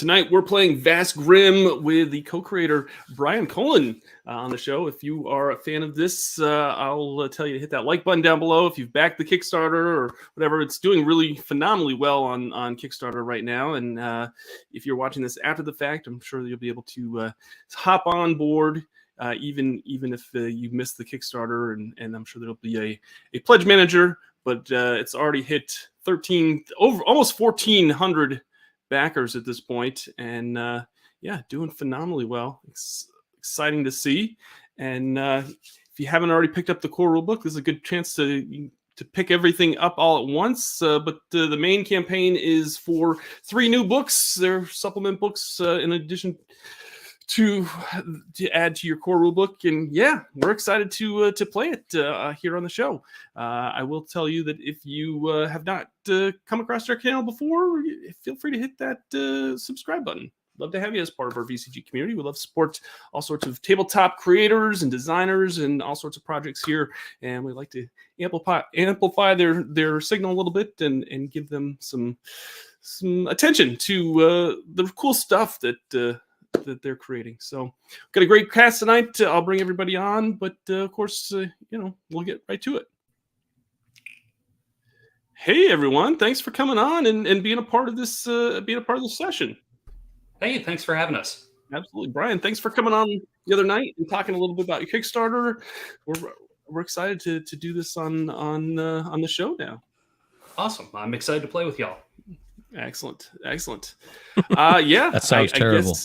Tonight, we're playing Vast Grimm with the co-creator Brian Colin on the show. If you are a fan of this, I'll tell you to hit that like button down below. If you've backed the Kickstarter or whatever, it's doing really phenomenally well on Kickstarter right now. And if you're watching this after the fact, I'm sure you'll be able to hop on board. Even if you missed the Kickstarter, and I'm sure there'll be a pledge manager, but it's already hit almost 1,400 backers at this point, and doing phenomenally well. It's exciting to see. And if you haven't already picked up the core rulebook, this is a good chance to pick everything up all at once. But the main campaign is for 3 new books. They're supplement books in addition to add to your core rulebook, and we're excited to play it here on the show. I will tell you that if you have not come across our channel before, feel free to hit that subscribe button. Love to have you as part of our VCG community. We love to support all sorts of tabletop creators and designers and all sorts of projects here, and we like to amplify their signal a little bit and give them some attention to the cool stuff that they're creating. So got a great cast tonight. I'll bring everybody on, but of course, we'll get right to it. Hey everyone, thanks for coming on and being a part of this session. Hey, thanks for having us. Absolutely. Brian, thanks for coming on the other night and talking a little bit about your Kickstarter. We're excited to do this on the show now. Awesome. I'm excited to play with y'all. Excellent. That sounds terrible.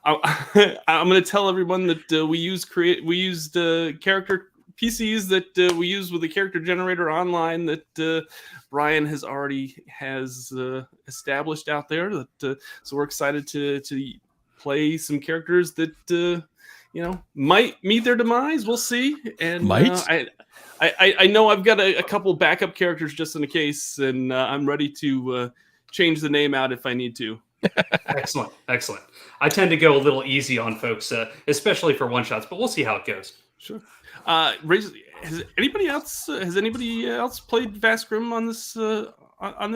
I'm going to tell everyone that we used character PCs that we use with the character generator online that Brian has already established out there. So we're excited to play some characters that might meet their demise. We'll see. And I know I've got a couple backup characters just in case, and I'm ready to change the name out if I need to. Excellent. I tend to go a little easy on folks, especially for one-shots, but we'll see how it goes. Sure. Has anybody else played Vast Grimm on this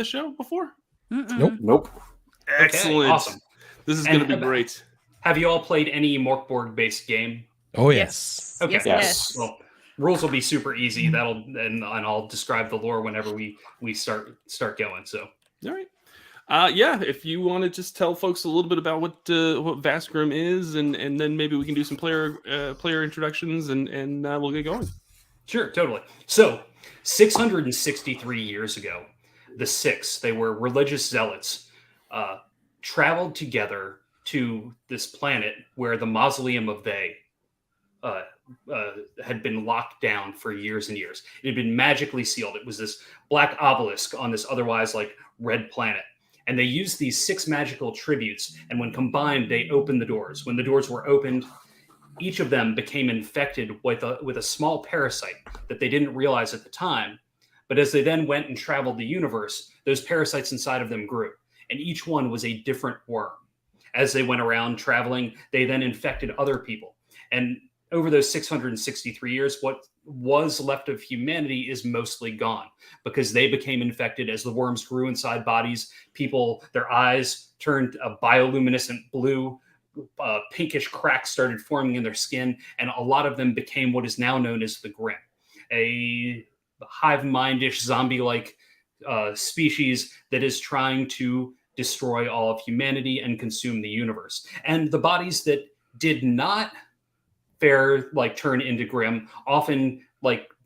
show before? Nope. Excellent. Okay, awesome. This is going to be great. Have you all played any Mörk based game? Oh yes. Okay. Yes. Well, rules will be super easy. And I'll describe the lore whenever we start going. So. All right. If you want to just tell folks a little bit about what Vast Grimm is, and then maybe we can do some player introductions, and we'll get going. Sure, totally. So, 663 years ago, the Six, they were religious zealots, traveled together to this planet where the mausoleum of They had been locked down for years and years. It had been magically sealed. It was this black obelisk on this otherwise red planet. And they used these 6 magical tributes, and when combined, they opened the doors. When the doors were opened, each of them became infected with a small parasite that they didn't realize at the time. But as they then went and traveled the universe, those parasites inside of them grew, and each one was a different worm. As they went around traveling, they then infected other people. And over those 663 years, what was left of humanity is mostly gone because they became infected as the worms grew inside bodies. Their eyes turned a bioluminescent blue, pinkish cracks started forming in their skin, and a lot of them became what is now known as the Grimm, a hive-mindish zombie-like species that is trying to destroy all of humanity and consume the universe. And the bodies that did not turn into Grimm, often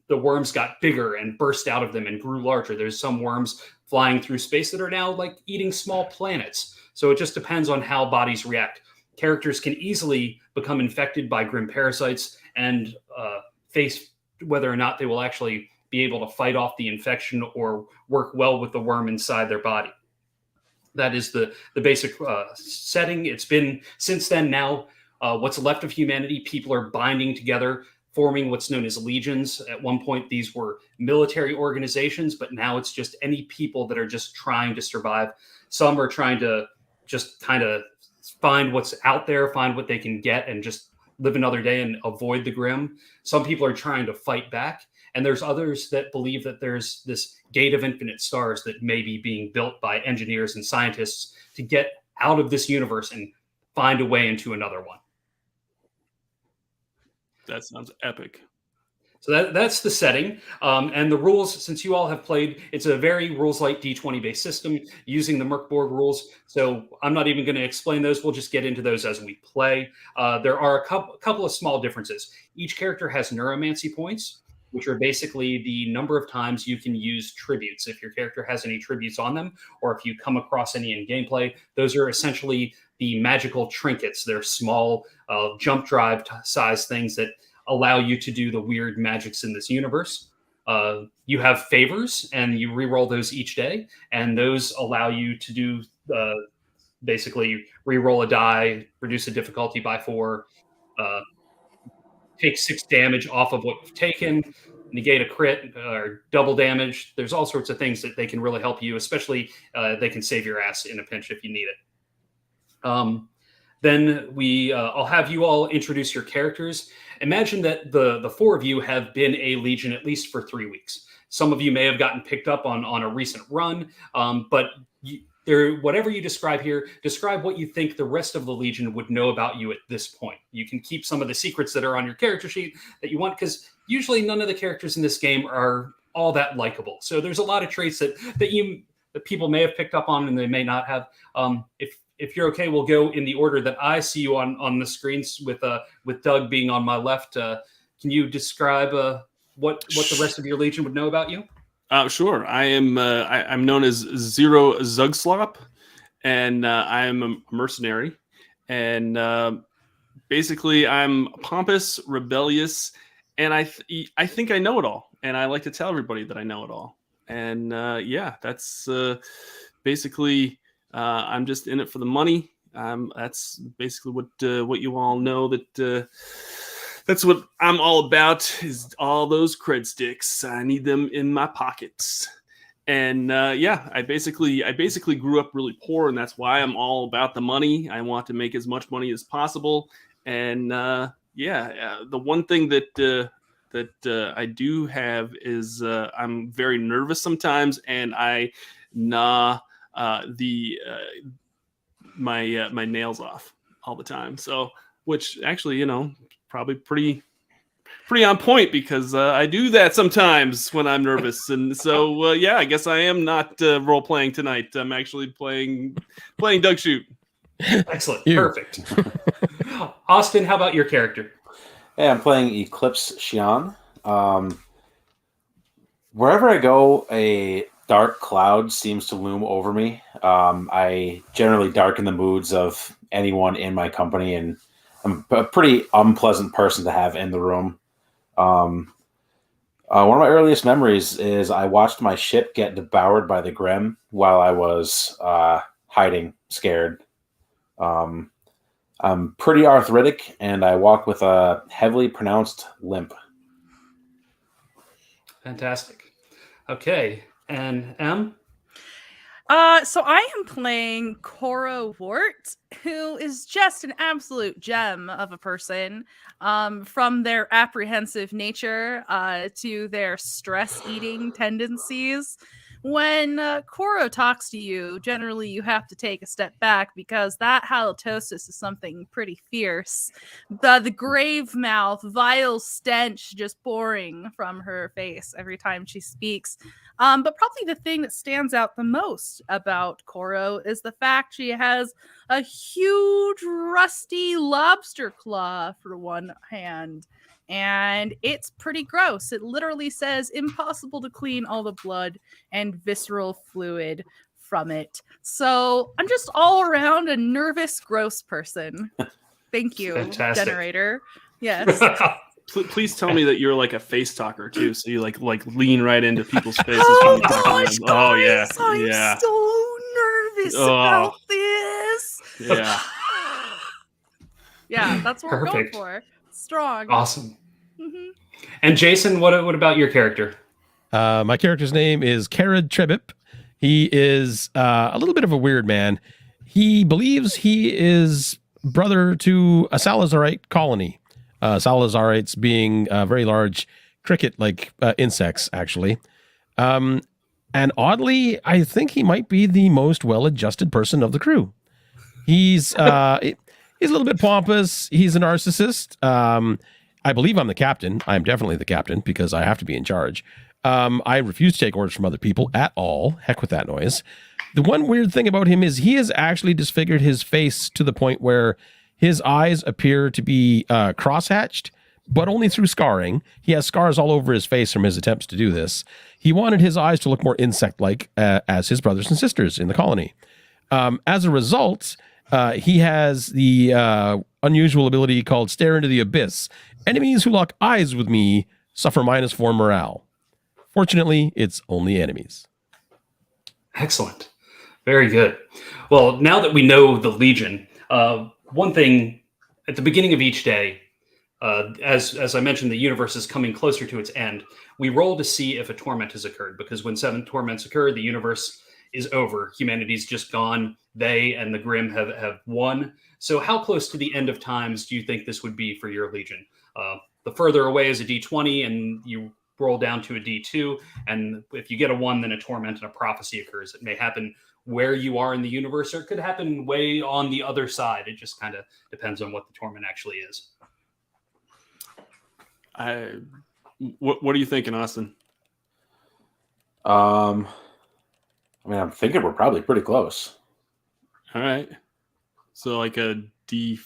the worms got bigger and burst out of them and grew larger. There's some worms flying through space that are now eating small planets. So it just depends on how bodies react. Characters can easily become infected by Grimm parasites and face whether or not they will actually be able to fight off the infection or work well with the worm inside their body. That is the basic setting. It's been since then now. What's left of humanity, people are binding together, forming what's known as legions. At one point, these were military organizations, but now it's just any people that are just trying to survive. Some are trying to just kind of find what's out there, find what they can get, and just live another day and avoid the Grimm. Some people are trying to fight back. And there's others that believe that there's this gate of infinite stars that may be being built by engineers and scientists to get out of this universe and find a way into another one. That sounds epic. So that's the setting. And the rules, since you all have played, it's a very rules-light D20 based system using the Mörk Borg rules. So I'm not even going to explain those. We'll just get into those as we play. There are a couple of small differences. Each character has neuromancy points, which are basically the number of times you can use tributes. If your character has any tributes on them, or if you come across any in gameplay, those are essentially the magical trinkets. They're small jump drive size things that allow you to do the weird magics in this universe. You have favors, and you reroll those each day, and those allow you to do basically reroll a die, reduce a difficulty by 4, take 6 damage off of what you've taken, negate a crit or double damage. There's all sorts of things that they can really help you, especially they can save your ass in a pinch if you need it. Then I'll have you all introduce your characters. Imagine that the 4 of you have been a Legion at least for 3 weeks. Some of you may have gotten picked up on a recent run, but whatever you describe here, describe what you think the rest of the Legion would know about you at this point. You can keep some of the secrets that are on your character sheet that you want, because usually none of the characters in this game are all that likable. So there's a lot of traits that people may have picked up on and they may not have. If you're okay, we'll go in the order that I see you on the screens, with Doug being on my left. Can you describe what the rest of your Legion would know about you? Sure. I'm known as Zero Zugslop, and I am a mercenary. And basically, I'm pompous, rebellious, and I think I know it all. And I like to tell everybody that I know it all. And that's basically. I'm just in it for the money. That's basically what you all know. That's what I'm all about. Is all those cred sticks. I need them in my pockets. And I basically grew up really poor, and that's why I'm all about the money. I want to make as much money as possible. And the one thing that I do have is I'm very nervous sometimes, and I my nails off all the time. So, which actually, probably pretty on point, because I do that sometimes when I'm nervous. And so, I guess I am not role playing tonight. I'm actually playing Doug Shoot. Excellent. Perfect. Austin, how about your character? Hey, I'm playing Eclipse Xian. Wherever I go, a dark cloud seems to loom over me. I generally darken the moods of anyone in my company, and I'm a pretty unpleasant person to have in the room. One of my earliest memories is I watched my ship get devoured by the Grimm while I was hiding, scared. I'm pretty arthritic, and I walk with a heavily pronounced limp. Fantastic. Okay. And Em? So I am playing Coro Wart, who is just an absolute gem of a person. From their apprehensive nature to their stress-eating tendencies. When Coro talks to you, generally you have to take a step back, because that halitosis is something pretty fierce. The grave mouth, vile stench just pouring from her face every time she speaks. But probably the thing that stands out the most about Coro is the fact she has a huge rusty lobster claw for one hand. And it's pretty gross. It literally says impossible to clean all the blood and visceral fluid from it. So I'm just all around a nervous, gross person. Thank you, Fantastic. Generator. Yes. Please tell me that you're like a face talker too, so you like lean right into people's faces. Oh gosh, guys, I'm yeah. so nervous about this. Yeah. Yeah, that's what Perfect. we're going for. Strong. Awesome. Mm-hmm. And Jason, what about your character? My character's name is Karad Trebip. He is a little bit of a weird man. He believes he is brother to a Salazarite colony. Salazarites being very large cricket-like insects, actually. And oddly, I think he might be the most well-adjusted person of the crew. He's he's a little bit pompous. He's a narcissist. I believe I'm the captain. I'm definitely the captain because I have to be in charge. I refuse to take orders from other people at all. Heck with that noise. The one weird thing about him is he has actually disfigured his face to the point where his eyes appear to be crosshatched, but only through scarring. He has scars all over his face from his attempts to do this. He wanted his eyes to look more insect-like as his brothers and sisters in the colony. As a result, he has the unusual ability called Stare into the Abyss. Enemies who lock eyes with me suffer -4 morale. Fortunately, it's only enemies. Excellent. Very good. Well, now that we know the Legion, one thing at the beginning of each day, as I mentioned, the universe is coming closer to its end. We roll to see if a torment has occurred, because when 7 torments occur, the universe is over. Humanity's just gone. They and the Grimm have won. So how close to the end of times do you think this would be for your Legion? The further away is a D20, and you roll down to a D2. And if you get a 1, then a torment and a prophecy occurs. It may happen where you are in the universe, or it could happen way on the other side. It just kind of depends on what the torment actually is. What are you thinking, Austin? I mean, I'm thinking we're probably pretty close. All right. So like a D4,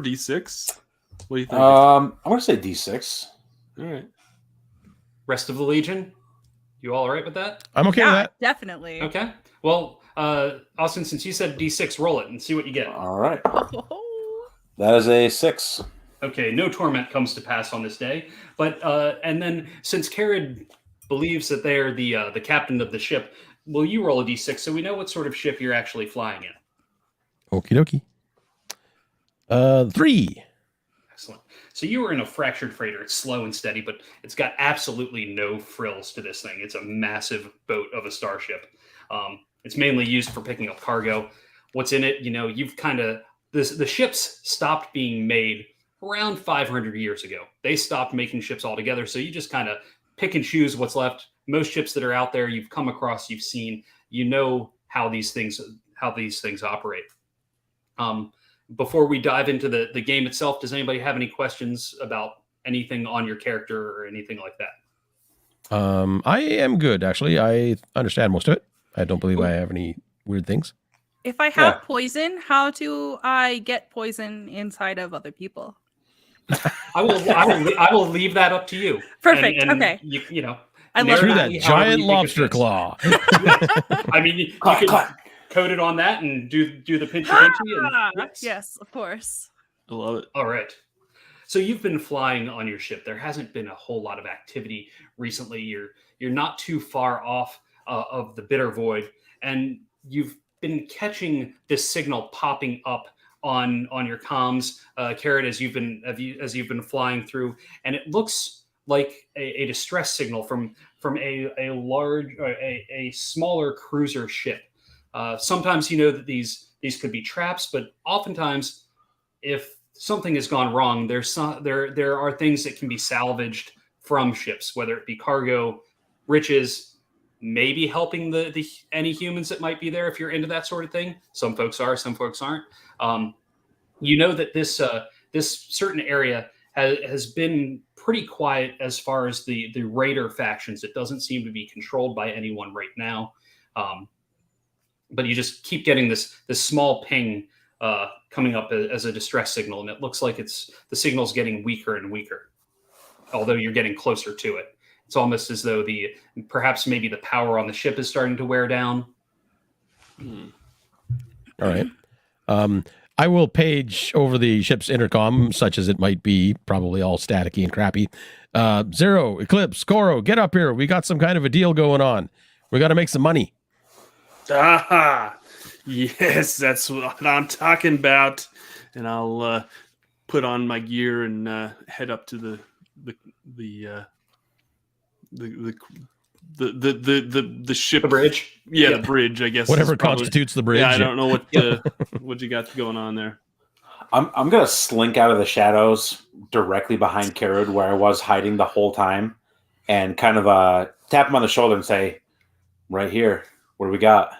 D6? What do you think? I'm going to say D6. All right. Rest of the Legion, you all right with that? I'm okay with that. Definitely. Okay. Well, Austin, since you said D6, roll it and see what you get. All right. That is a 6. Okay, no torment comes to pass on this day. But and then since Carrad believes that they're the captain of the ship, will you roll a D6 so we know what sort of ship you're actually flying in? Okie dokie. 3. Excellent. So you were in a fractured freighter. It's slow and steady, but it's got absolutely no frills to this thing. It's a massive boat of a starship. It's mainly used for picking up cargo. What's in it? You know, you've kind of the ships stopped being made around 500 years ago. They stopped making ships altogether. So you just kind of pick and choose what's left. Most ships that are out there, you've come across, you've seen, you know how these things operate. Before we dive into the game itself, does anybody have any questions about anything on your character or anything like that? I am good, actually. I understand most of it. I don't believe I have any weird things. If I have poison, how do I get poison inside of other people? I will leave that up to you. Perfect. And okay. You know, I love Through that. that giant lobster claw. I mean, you can code it on that and do the pinchy pinchy. Yes, of course. I love it. All right. So you've been flying on your ship. There hasn't been a whole lot of activity recently. You're not too far off of the bitter void, and you've been catching this signal popping up on your comms, Carrad, as you've been flying through, and it looks like a distress signal from a large, a smaller cruiser ship. Sometimes you know that these could be traps, but oftentimes, if something has gone wrong, there are things that can be salvaged from ships, whether it be cargo, riches, maybe helping any humans that might be there if you're into that sort of thing. Some folks are, some folks aren't. You know that this certain area has been pretty quiet as far as the raider factions. It doesn't seem to be controlled by anyone right now. But you just keep getting this small ping coming up as a distress signal, and it looks like the signal's getting weaker and weaker, although you're getting closer to it. It's almost as though perhaps maybe the power on the ship is starting to wear down. All right. I will page over the ship's intercom, such as it might be, probably all staticky and crappy. Zero, Eclipse, Coro, get up here. We got some kind of a deal going on. We got to make some money. Aha! Yes, that's what I'm talking about. And I'll put on my gear and head up to the ship, The bridge. Yeah, the bridge. I guess Whatever is probably, constitutes the bridge. Yeah, I don't know what you got going on there. I'm gonna slink out of the shadows directly behind Carrad, where I was hiding the whole time, and kind of tap him on the shoulder and say, "Right here. What do we got?"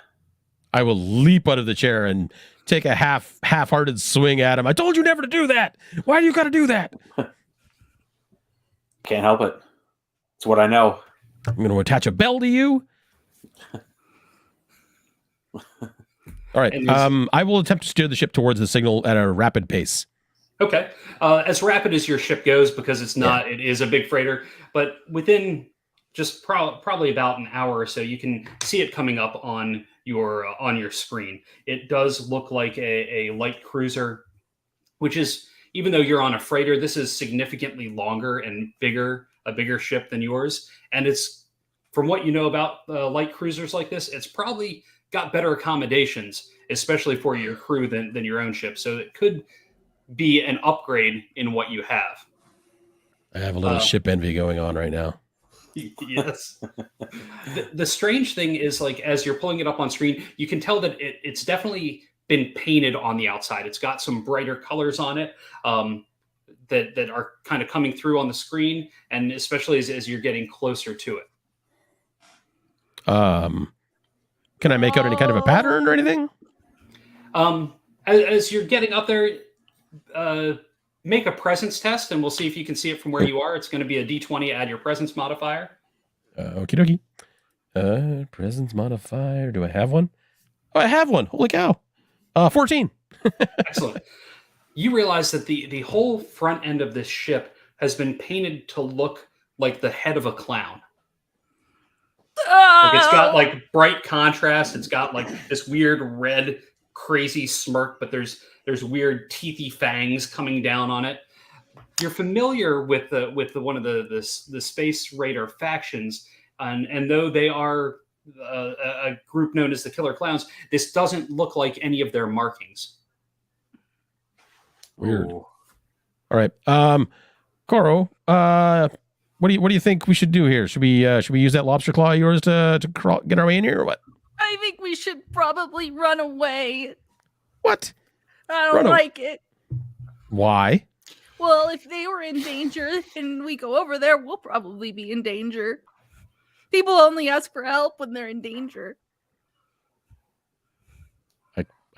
I will leap out of the chair and take a half-hearted swing at him. I told you never to do that. Why do you got to do that? Can't help it. It's what I know. I'm going to attach a bell to you. All right. I will attempt to steer the ship towards the signal at a rapid pace. Okay. As rapid as your ship goes, because it's not, it is a big freighter, but within just probably about an hour or so, you can see it coming up on your screen. It does look like a light cruiser, which is, even though you're on a freighter, this is significantly longer and a bigger ship than yours. And it's, from what you know about light cruisers like this, it's probably got better accommodations, especially for your crew than your own ship. So it could be an upgrade in what you have. I have a little ship envy going on right now. Yes. The strange thing is, like, as you're pulling it up on screen, you can tell that it's definitely been painted on the outside. It's got some brighter colors on it that are kind of coming through on the screen, and especially as you're getting closer to it. Can I make out any kind of a pattern or anything? As you're getting up there, make a presence test, and we'll see if you can see it from where you are. It's going to be a D20, add your presence modifier. Okie dokie. Presence modifier. Do I have one? Oh, I have one. Holy cow. 14. Excellent. You realize that the whole front end of this ship has been painted to look like the head of a clown. Like, it's got like bright contrast. It's got like this weird red, crazy smirk, but there's weird teethy fangs coming down on it. You're familiar with one of the Space Raider factions, and though they are a group known as the Killer Clowns, this doesn't look like any of their markings. Weird. Ooh. All right, Coro, what do you think we should do here? Should we use that lobster claw of yours to get our way in here, or what? I think we should probably run away. What? I don't like it. Why? Well, if they were in danger and we go over there, we'll probably be in danger. People only ask for help when they're in danger.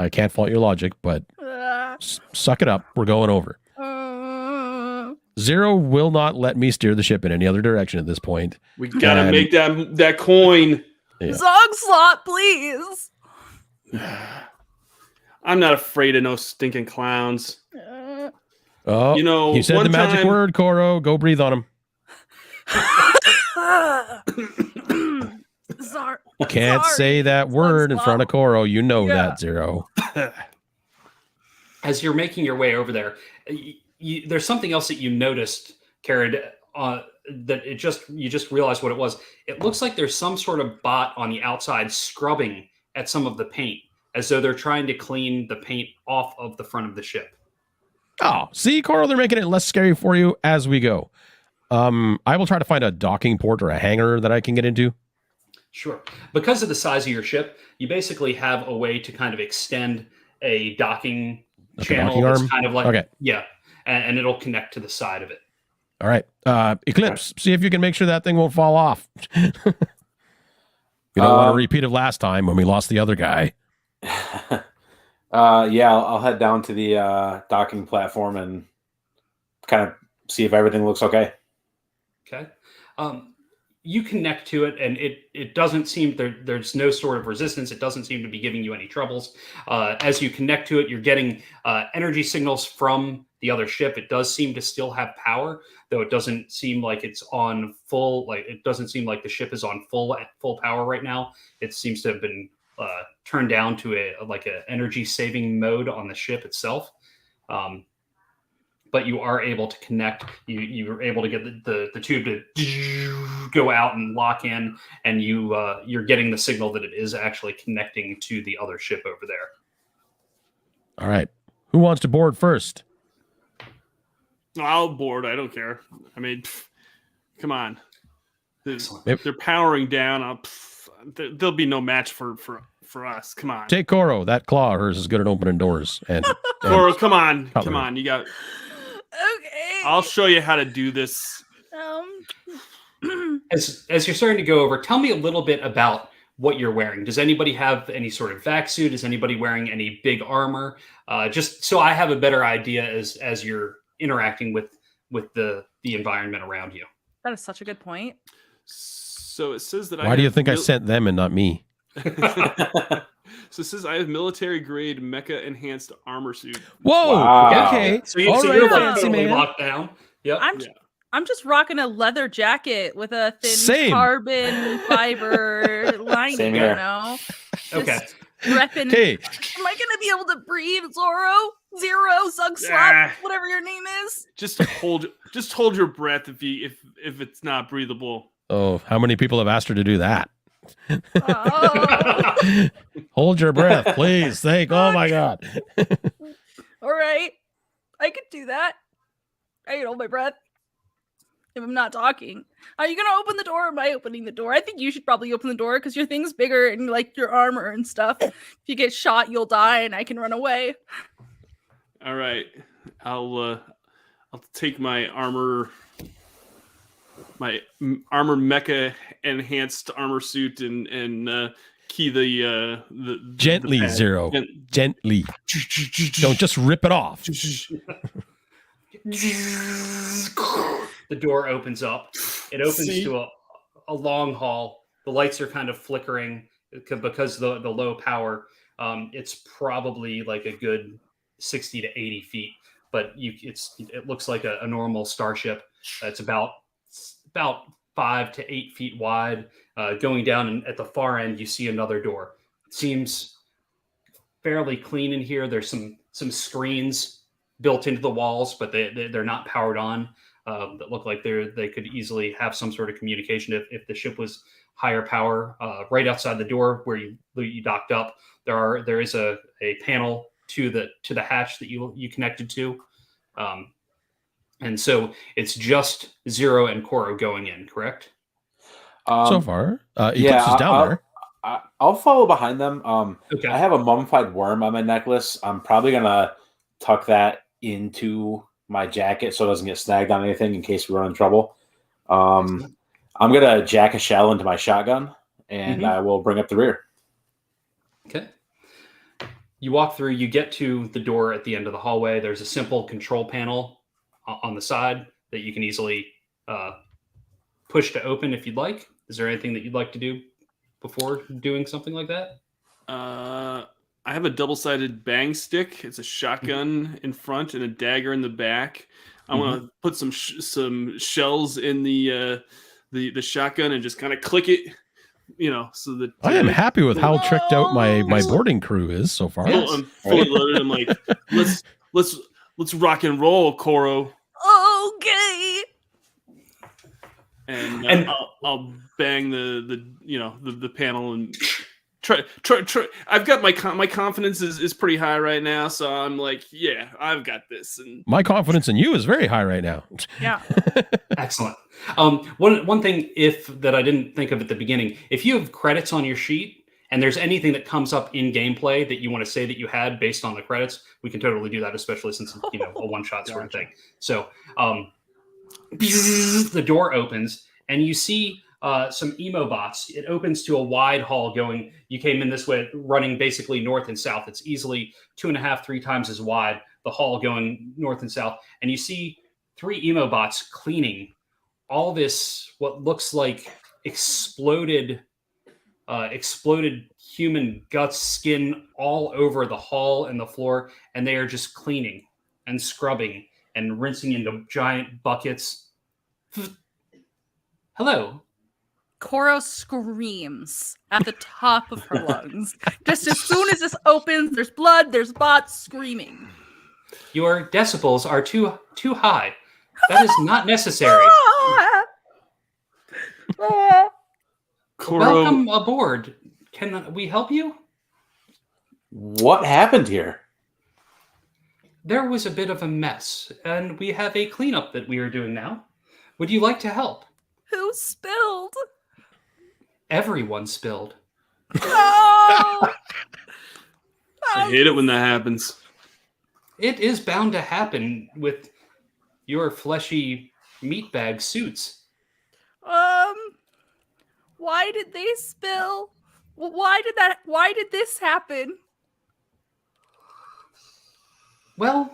I can't fault your logic, but suck it up. We're going over. Zero will not let me steer the ship in any other direction at this point. We gotta make that coin. Yeah. Zogslot, please. I'm not afraid of no stinking clowns. Oh, you know, you said the magic word, Coro. Go breathe on him. Can't say that word in front of Coro. You know that, Zero. As you're making your way over there, there's something else that you noticed, Karen, that you just realized what it was. It looks like there's some sort of bot on the outside scrubbing at some of the paint, as though they're trying to clean the paint off of the front of the ship. Oh, see, Coral, they're making it less scary for you as we go. I will try to find a docking port or a hangar that I can get into. Sure. Because of the size of your ship, you basically have a way to kind of extend a docking channel that's kind of like, and it'll connect to the side of it. All right. Eclipse, see if you can make sure that thing won't fall off. We don't want a repeat of last time when we lost the other guy. I'll head down to the docking platform and kind of see if everything looks okay. Okay. You connect to it, and it doesn't seem there's no sort of resistance. It doesn't seem to be giving you any troubles. As you connect to it, you're getting energy signals from the other ship. It does seem to still have power, though it doesn't seem like it's on full. Like, it doesn't seem like the ship is on full power right now. It seems to have been turned down to a energy saving mode on the ship itself. But you are able to connect. You're able to get the tube to go out and lock in, and you're getting the signal that it is actually connecting to the other ship over there. All right. Who wants to board first? I'll board. I don't care. I mean, come on. They're powering down. There'll be no match for us. Come on. Take Coro. That claw of hers is good at opening doors. And Coro, come on. Come on. You got... Okay. I'll show you how to do this. As you're starting to go over, tell me a little bit about what you're wearing. Does anybody have any sort of vac suit? Is anybody wearing any big armor? Just so I have a better idea as you're interacting with the environment around you. That is such a good point. So it says that Why do you think I sent them and not me? So it says I have military grade mecha enhanced armor suit. Whoa. Wow. Okay. So, you, All so right, you're fancy totally man. locked down. Yep. I'm just rocking a leather jacket with a thin Same. carbon fiber lining, Same you here. know? Okay. Repping. Hey, Am I gonna be able to breathe, Zorro? Zero, Zug Slap, whatever your name is. Just hold your breath if it's not breathable. oh, how many people have asked her to do that? Oh, Hold your breath, please. Oh my God. all right. I could do that. I can hold my breath if I'm not talking. Are you gonna open the door or am I opening the door? I think you should probably open the door because your thing's bigger and like your armor and stuff. If you get shot, you'll die and I can run away. All right, I'll take my armor mecha enhanced armor suit and key the Gently, pad. Zero. Gently. Don't just rip it off. The door opens up. It opens to a long hall. The lights are kind of flickering because the low power. It's probably like a good 60 to 80 feet, but it looks like a normal starship. It's about 5 to 8 feet wide. Going down, and at the far end, you see another door. It seems fairly clean in here. There's some screens built into the walls, but they're not powered on. That look like they could easily have some sort of communication if the ship was higher power. Right outside the door where you docked up, there is a panel to the hatch that you connected to, and so it's just Zero and Koro going in, correct? So far, Eclipse yeah, is down there. I'll follow behind them. Okay. I have a mummified worm on my necklace. I'm probably gonna tuck that into my jacket so it doesn't get snagged on anything in case we run in trouble. I'm gonna jack a shell into my shotgun, and I will bring up the rear. Okay. You walk through. You get to the door at the end of the hallway. There's a simple control panel on the side that you can easily push to open if you'd like. Is there anything that you'd like to do before doing something like that? I have a double-sided bang stick. It's a shotgun in front and a dagger in the back. I want to put some shells in the shotgun and just kind of click it, so that I am happy with how tricked out my boarding crew is so far. I'm fully loaded. I'm like, let's rock and roll, Koro. Okay. And I'll bang the panel and try. I've got my confidence is pretty high right now, so I'm like, yeah, I've got this. And My confidence in you is very high right now. Yeah. Excellent. One thing that I didn't think of at the beginning, if you have credits on your sheet and there's anything that comes up in gameplay that you want to say that you had based on the credits, we can totally do that, especially since it's a one-shot sort of thing. So the door opens and you see some emo bots. It opens to a wide hall going. You came in this way, running basically north and south. It's easily 2.5, 3 times as wide. The hall going north and south, and you see 3 emo bots cleaning all this what looks like exploded human guts, skin all over the hall and the floor, and they are just cleaning and scrubbing and rinsing into giant buckets. Hello. Koro screams at the top of her lungs. Just as soon as this opens, there's blood, there's bots screaming. Your decibels are too high. That is not necessary. Koro, Welcome aboard. Can we help you? What happened here? There was a bit of a mess, and we have a cleanup that we are doing now. Would you like to help? Who spilled? Everyone spilled. No! I hate it when that happens. It is bound to happen with your fleshy meatbag suits. Why did they spill? Well, why did this happen? Well,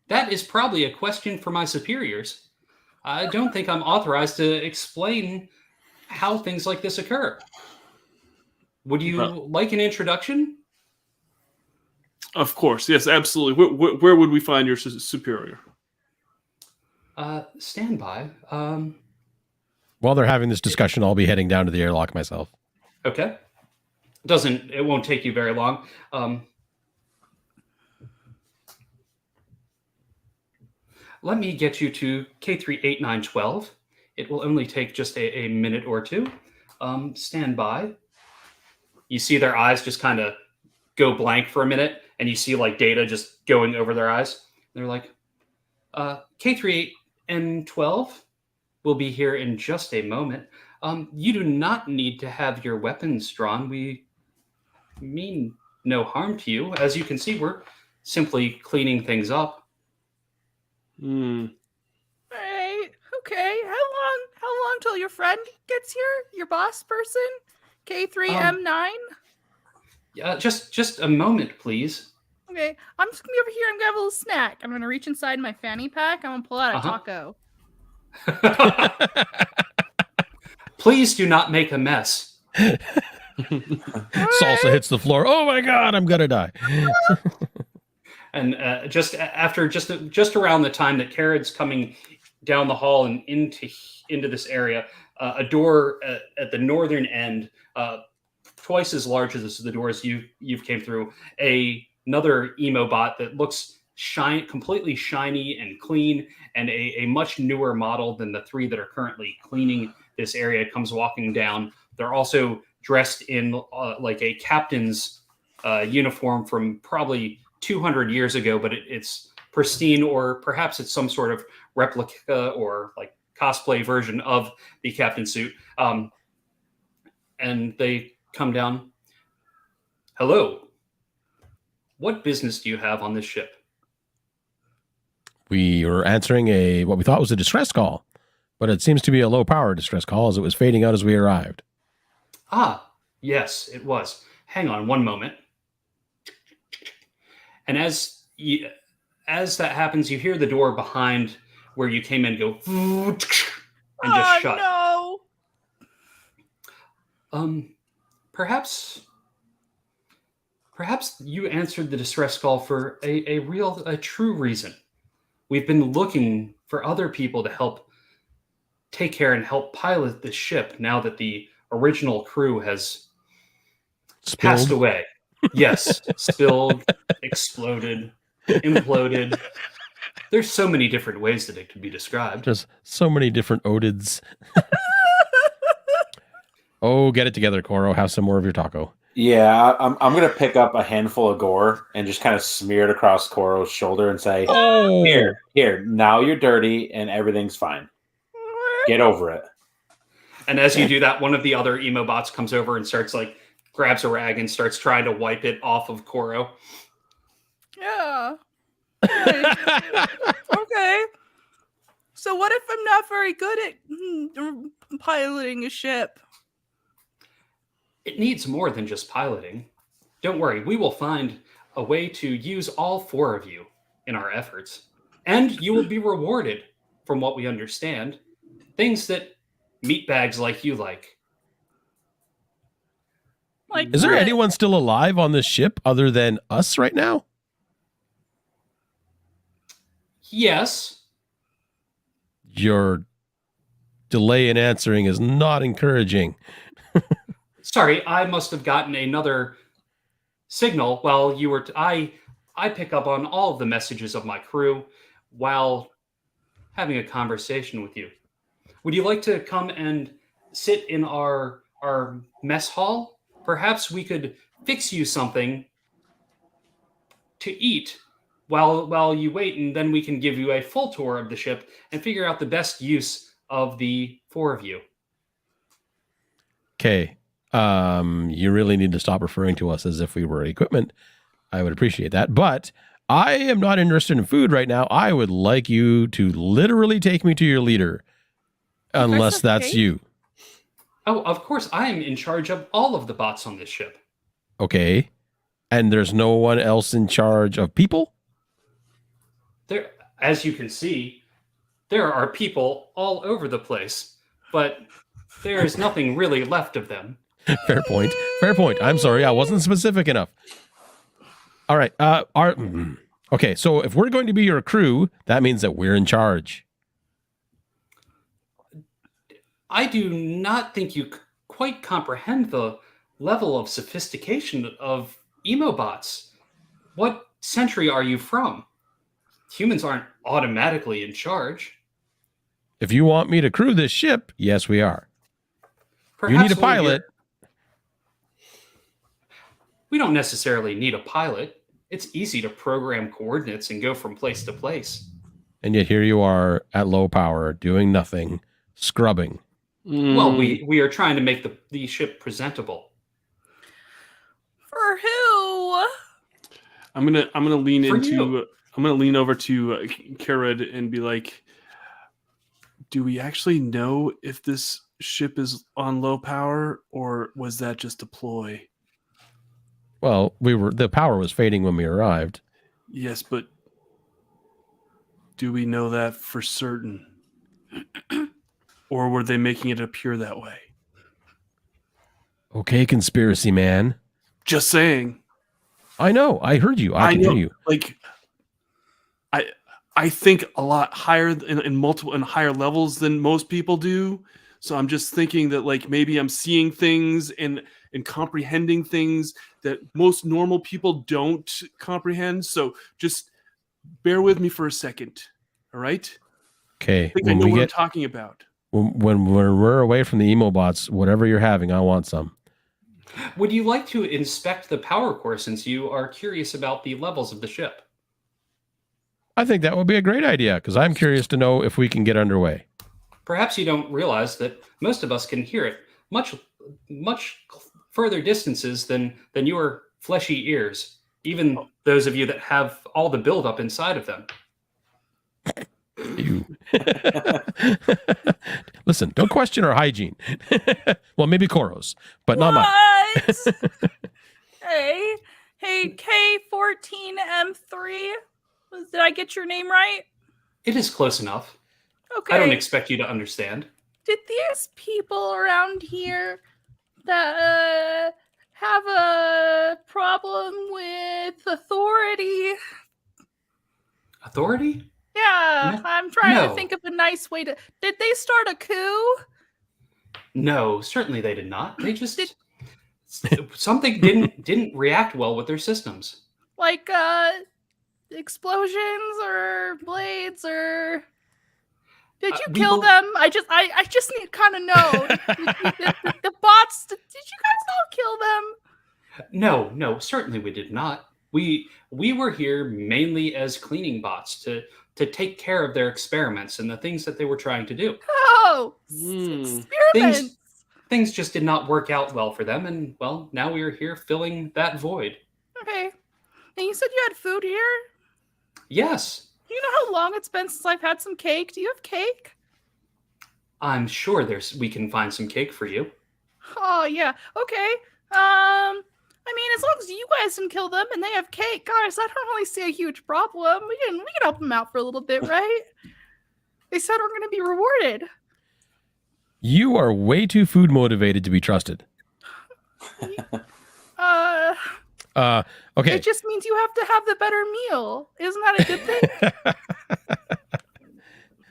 that is probably a question for my superiors. I don't think I'm authorized to explain how things like this occur. Would you like an introduction? Of course, yes, absolutely. Where would we find your superior? Stand by. While they're having this discussion, I'll be heading down to the airlock myself. Okay. It won't take you very long. Let me get you to K38912. It will only take just a minute or two. Stand by. You see their eyes just kind of go blank for a minute, and you see like data just going over their eyes. They're like, K38N12 will be here in just a moment. You do not need to have your weapons drawn. We mean no harm to you. As you can see, we're simply cleaning things up. Right. Okay. How long till your friend gets here? Your boss person? K3M9? Yeah, just a moment, please. Okay. I'm just gonna be over here. I'm gonna have a little snack. I'm gonna reach inside my fanny pack. I'm gonna pull out a taco. Please do not make a mess. Salsa hits the floor. Oh my God, I'm gonna die. And just around the time that Carad's coming down the hall and into this area, a door at the northern end, twice as large as the doors you've came through, another emo bot that looks completely shiny and clean, and a much newer model than the three that are currently cleaning this area comes walking down. They're also dressed in like a captain's uniform from probably 200 years ago, but it's pristine, or perhaps it's some sort of replica or like cosplay version of the captain's suit. And they come down. Hello. What business do you have on this ship? We were answering what we thought was a distress call, but it seems to be a low power distress call as it was fading out as we arrived. Ah, yes, it was. Hang on one moment. And as that happens, you hear the door behind where you came in go and just shut. No. Perhaps you answered the distress call for a true reason. We've been looking for other people to help take care and help pilot this ship now that the original crew has passed away. Yes, spilled, exploded, imploded. There's so many different ways that it could be described. There's so many different odids. Oh, get it together, Koro. Have some more of your taco. Yeah, I'm going to pick up a handful of gore and just kind of smear it across Koro's shoulder and say, Oh, here, now you're dirty and everything's fine. Get over it. And as you do that, one of the other emo bots comes over and grabs a rag and starts trying to wipe it off of Koro. Yeah. Okay. So what if I'm not very good at piloting a ship? It needs more than just piloting. Don't worry, we will find a way to use all four of you in our efforts. And you will be rewarded, from what we understand, things that meatbags like you like. Like, is there what? anyone still alive on this ship other than us right now? Yes. Your delay in answering is not encouraging. Sorry, I must have gotten another signal while you were... I pick up on all of the messages of my crew while having a conversation with you. Would you like to come and sit in our mess hall? Perhaps we could fix you something to eat while you wait, and then we can give you a full tour of the ship and figure out the best use of the four of you. Okay. You really need to stop referring to us as if we were equipment. I would appreciate that. But I am not interested in food right now. I would like you to literally take me to your leader. Unless that's you. Oh, of course, I am in charge of all of the bots on this ship. Okay. And there's no one else in charge of people? There, as you can see, there are people all over the place, but there is nothing really left of them. Fair point. Fair point. I'm sorry, I wasn't specific enough. All right. Okay, so if we're going to be your crew, that means that we're in charge. I do not think you quite comprehend the level of sophistication of emobots. What century are you from? Humans aren't automatically in charge. If you want me to crew this ship, yes, we are. You need a Perhaps one of your- pilot. We don't necessarily need a pilot. It's easy to program coordinates and go from place to place. And yet here you are at low power, doing nothing, scrubbing. Well, we are trying to make the ship presentable. For who? I'm gonna lean For into. you. I'm gonna lean over to Karad and be like, "Do we actually know if this ship is on low power, or was that just a ploy?" Well, the power was fading when we arrived. Yes, but do we know that for certain? Or were they making it appear that way? Okay, conspiracy man. Just saying. I know. I heard you. I can know, hear you. Like, I think a lot higher in multiple and higher levels than most people do. So I'm just thinking that like maybe I'm seeing things and comprehending things that most normal people don't comprehend. So just bear with me for a second. All right? Okay. I think I know what I'm talking about. When we're away from the emobots, whatever you're having, I want some. Would you like to inspect the power core since you are curious about the levels of the ship? I think that would be a great idea because I'm curious to know if we can get underway. Perhaps you don't realize that most of us can hear it much further distances than your fleshy ears, even those of you that have all the buildup inside of them. You. Listen, don't question our hygiene. Well, maybe Koro's, but not mine. Hey, K14M3. Did I get your name right? It is close enough. Okay. I don't expect you to understand. Did these people around here that have a problem with authority? Authority? Yeah, No. I'm trying No. to think of a nice way to. Did they start a coup? No, certainly they did not. They just something didn't react well with their systems. Like explosions or blades or? Did you kill them? I just need to kind of know. the bots. Did you guys all kill them? No, certainly we did not. We were here mainly as cleaning bots to take care of their experiments and the things that they were trying to do. Oh, experiments. Things just did not work out well for them, and well, now we are here filling that void. Okay. And you said you had food here? Yes, Do you know how long it's been since I've had some cake? Do you have cake? I'm sure we can find some cake for you. Oh yeah. Okay. I mean, as long as you guys can kill them and they have cake, guys, I don't really see a huge problem. We can help them out for a little bit, right? They said we're gonna be rewarded. You are way too food motivated to be trusted. Okay. It just means you have to have the better meal. Isn't that a good thing?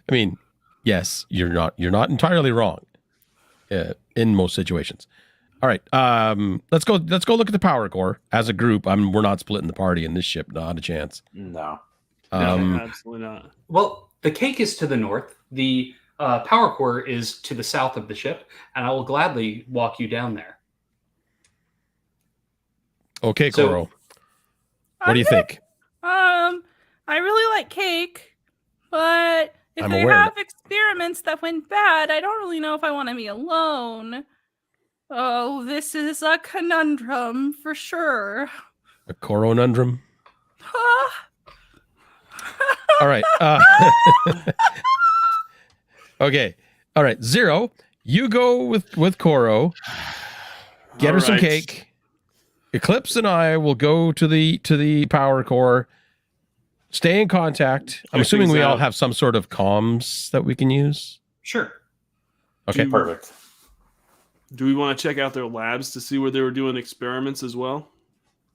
I mean, yes, you're not entirely wrong in most situations. All right, let's go look at the power core as a group. We're not splitting the party in this ship, not a chance. No. No, absolutely not. Well, the cake is to the north. The power core is to the south of the ship, and I will gladly walk you down there. Okay, So- Koro. What do you think? I really like cake, but if I'm they aware have experiments that went bad, I don't really know if I want to be alone. Oh, this is a conundrum for sure. A coronundrum? Ah. All right. Okay. All right. Zero, You go with Koro, get her All some right. cake. Eclipse and I will go to the power core. Stay in contact. I'm Check assuming things we all out. have some sort of comms that we can use. Sure. Okay. Perfect. Do we want to check out their labs to see where they were doing experiments as well?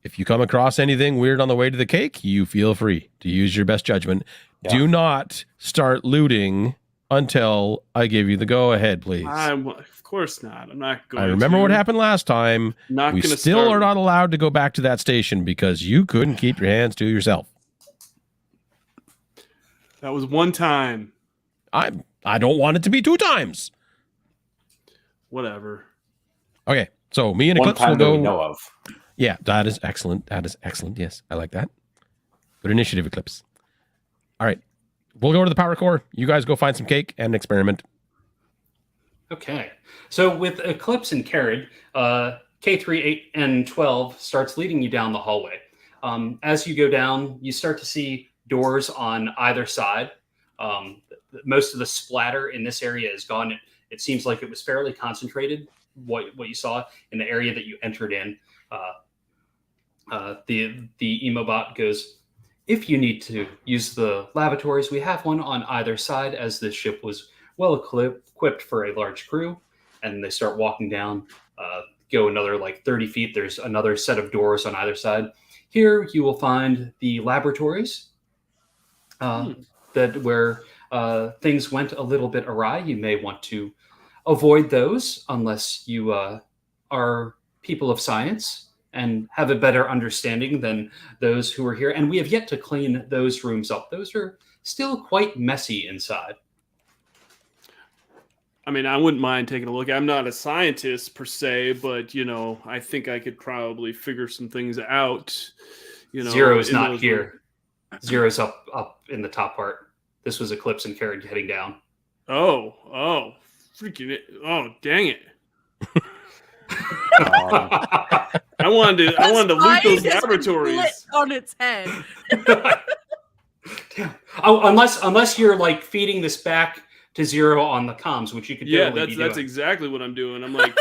If you come across anything weird on the way to the cake, you feel free to use your best judgment. Yeah. Do not start looting until I give you the go ahead, please. Of course not. I'm not going. I remember to. what happened last time. Not We gonna still start. are not allowed to go back to that station because you couldn't keep your hands to yourself. That was one time. I don't want it to be 2 times. Whatever. Okay, so me and One Eclipse will time that go. we know of. Yeah, that is excellent. That is excellent. Yes, I like that. Good initiative, Eclipse. All right, we'll go to the power core. You guys go find some cake and experiment. Okay. So with Eclipse and Carrot, K3, 8, and 12 starts leading you down the hallway. As you go down, you start to see doors on either side. Most of the splatter in this area is gone. It seems like it was fairly concentrated, what you saw in the area that you entered in. The Emobot goes, if you need to use the lavatories, we have one on either side, as this ship was well equipped for a large crew. And they start walking down, go another like 30 feet. There's another set of doors on either side. Here you will find the laboratories that where things went a little bit awry. You may want to avoid those unless you are people of science and have a better understanding than those who are here. And we have yet to clean those rooms up. Those are still quite messy inside. I mean, I wouldn't mind taking a look. I'm not a scientist per se, but I think I could probably figure some things out. Zero's in not those here. Zero's up in the top part. This was Eclipse and Carrot heading down. Oh, freaking it! Oh, dang it! I wanted to loot those laboratories. On its head. Damn. Oh, unless you're like feeding this back to Zero on the comms, which you could totally that's doing. exactly what I'm doing. I'm like,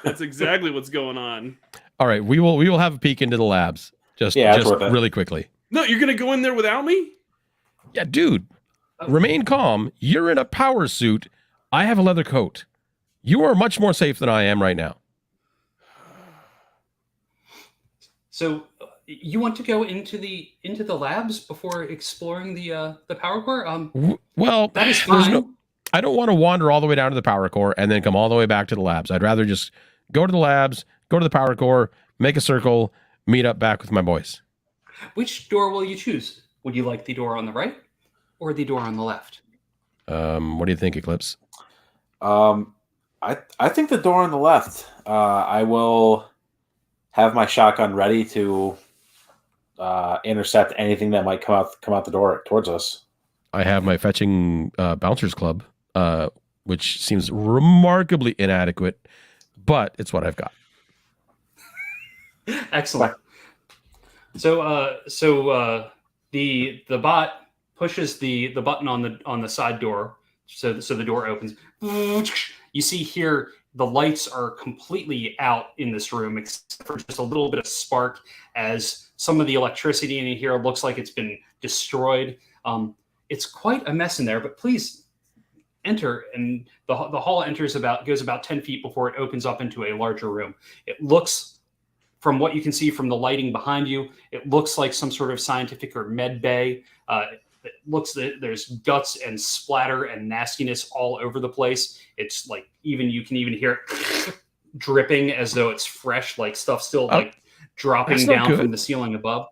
that's exactly what's going on. All right, we will have a peek into the labs just worth it. really quickly. No, you're gonna go in there without me? Yeah, dude, remain calm. You're in a power suit. I have a leather coat. You are much more safe than I am right now. So you want to go into the labs before exploring the power core? Well, that is there's fine. I don't want to wander all the way down to the power core and then come all the way back to the labs. I'd rather just go to the labs, go to the power core, make a circle, meet up back with my boys. Which door will you choose? Would you like the door on the right or the door on the left? What do you think, Eclipse? I think the door on the left. I will have my shotgun ready to intercept anything that might come out the door towards us. I have my fetching bouncers club, which seems remarkably inadequate, but it's what I've got. Excellent. So the bot pushes the button on the side door, so the door opens. You see here the lights are completely out in this room, except for just a little bit of spark, as some of the electricity in here looks like it's been destroyed. It's quite a mess in there, but please enter. And the hall goes about 10 feet before it opens up into a larger room. It looks, from what you can see from the lighting behind you, it looks like some sort of scientific or med bay. It looks that there's guts and splatter and nastiness all over the place. It's like you can even hear it dripping as though it's fresh, like stuff still like dropping down from the ceiling above.